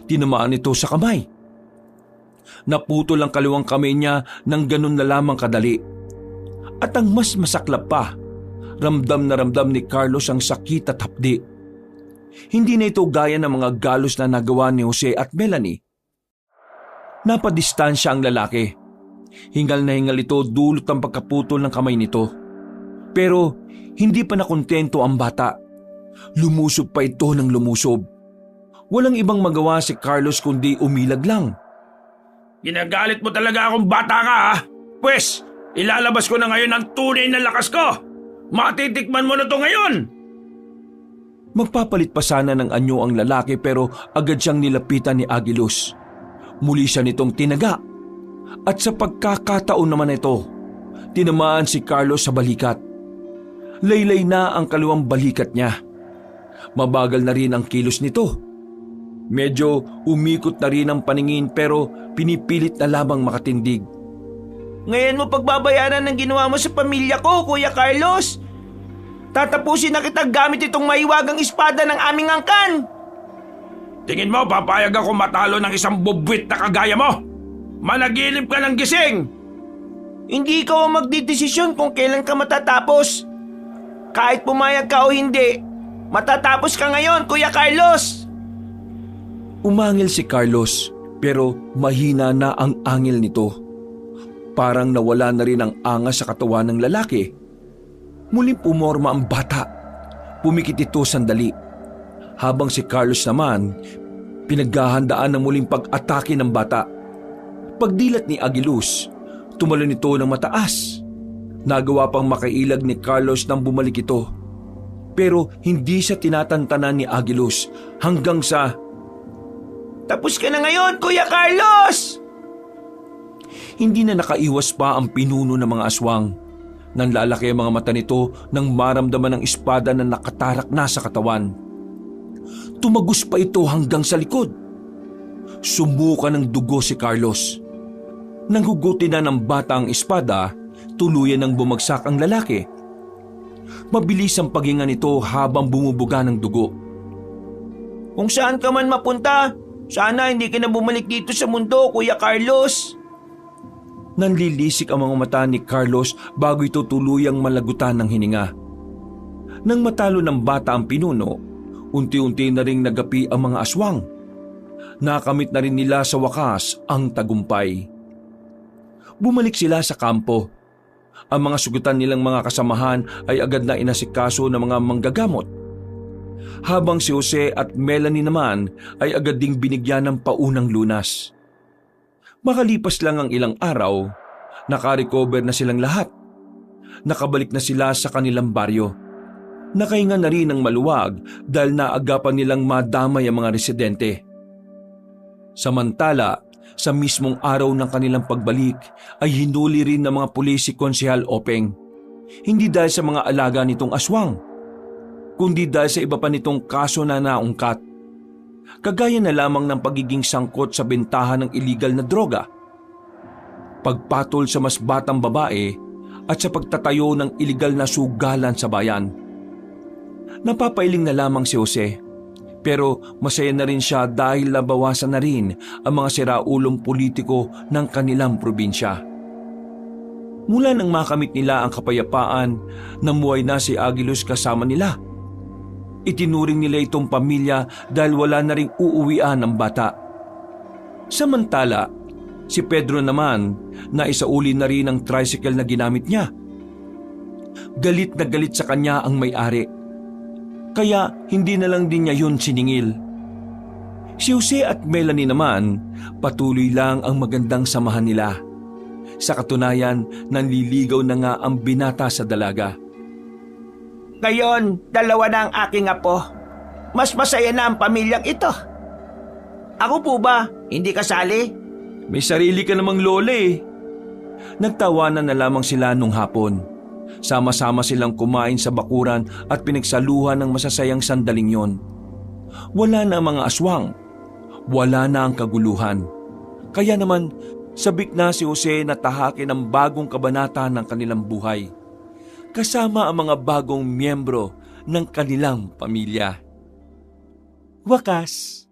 Tinamaan ito sa kamay. Naputol ang kaliwang kamay niya ng ganun na lamang kadali. At ang mas masaklap pa, ramdam na ramdam ni Carlos ang sakit at hapdi. Hindi na ito gaya ng mga galos na nagawa ni Jose at Melanie. Napadistansya ang lalaki. Hingal na hingal ito dulot ang pagkaputol ng kamay nito. Pero hindi pa nakontento ang bata. Lumusob pa ito ng lumusob. Walang ibang magawa si Carlos kundi umilag lang. Ginagalit mo talaga akong bata ka Pwes, ilalabas ko na ngayon ang tunay na lakas ko. Matitikman mo na to ngayon. Magpapalit pa sana ng anyo ang lalaki pero agad siyang nilapitan ni Agilus. Muli siya nitong tinaga. At sa pagkakataon naman ito, tinamaan si Carlos sa balikat. Laylay na ang kaliwang balikat niya. Mabagal na rin ang kilos nito. Medyo umikot na rin ang paningin pero pinipilit na lamang makatindig. Ngayon mo pagbabayaran ng ginawa mo sa pamilya ko, Kuya Carlos. Tatapusin na kita gamit itong mahiwagang espada ng aming angkan. Tingin mo papayag ako matalo ng isang bubwit na kagaya mo? Managinip ka ng gising! Hindi ikaw ang magdidesisyon kung kailan ka matatapos. Kahit pumayag ka o hindi, matatapos ka ngayon, Kuya Carlos! Umangil si Carlos pero mahina na ang angil nito. Parang nawala na rin ang angas sa katawan ng lalaki. Muling pumorma ang bata. Pumikit ito sandali. Habang si Carlos naman, pinaghahandaan ng muling pag-atake ng bata. Pagdilat ni Agilus, tumalon ito ng mataas. Nagawa pang makailag ni Carlos nang bumalik ito. Pero hindi siya tinatantanan ni Agilus hanggang sa... Tapos ka na ngayon, Kuya Carlos! Hindi na nakaiwas pa ang pinuno ng mga aswang. Nanlalaki ang mga mata nito nang maramdaman ng espada na nakatarak na sa katawan. Tumagos pa ito hanggang sa likod. Sumuka ng dugo si Carlos. Nang hugutin na ng bata ang espada, tuluyan ng bumagsak ang lalaki. Mabilis ang paghinga nito habang bumubuga ng dugo. Kung saan ka man mapunta, sana hindi ka na bumalik dito sa mundo, Kuya Carlos. Nanlilisik ang mga mata ni Carlos bago ito tuluyang malagutan ng hininga. Nang matalo ng bata ang pinuno, unti-unti na ring nagapi ang mga aswang. Nakamit na rin nila sa wakas ang tagumpay. Bumalik sila sa kampo. Ang mga sugutan nilang mga kasamahan ay agad na inasikaso ng mga manggagamot. Habang si Jose at Melanie naman ay agad ding binigyan ng paunang lunas. Makalipas lang ang ilang araw, nakarecover na silang lahat. Nakabalik na sila sa kanilang baryo. Nakahinga na rin ng maluwag dahil naagapan nilang madamay ang mga residente. Samantala, sa mismong araw ng kanilang pagbalik ay hinuli rin ng mga pulis si Konsehal Openg. hindi dahil sa mga alaga nitong aswang, kundi dahil sa iba pa nitong kaso na naungkat. Kagaya na lamang ng pagiging sangkot sa bentahan ng illegal na droga, pagpatol sa mas batang babae at sa pagtatayo ng illegal na sugalan sa bayan. Napapailing na lamang si Jose, pero masaya na rin siya dahil nabawasan na rin ang mga siraulong politiko ng kanilang probinsya. Mula nang makamit nila ang kapayapaan, namuhay na si Aguilos kasama nila. Itinuring nila itong pamilya dahil wala na ring uuwian ng bata. Samantala, si Pedro naman, naisauli na rin ang tricycle na ginamit niya. Galit na galit sa kanya ang may-ari, kaya hindi na lang din niya yun siningil. Si Jose at Melanie naman, patuloy lang ang magandang samahan nila. Sa katunayan, nanliligaw na nga ang binata sa dalaga. Ngayon, 2 na ang aking apo. Mas masaya na ang pamilyang ito. Ako po ba? Hindi kasali? May sarili ka namang lola eh. Nagtawanan na lamang sila nung hapon. Sama-sama silang kumain sa bakuran at pinagsaluhan ng masasayang sandaling yon. Wala na ang mga aswang. Wala na ang kaguluhan. Kaya naman, sabik na si Jose na tahakin ang bagong kabanata ng kanilang buhay, kasama ang mga bagong miyembro ng kanilang pamilya. Wakas.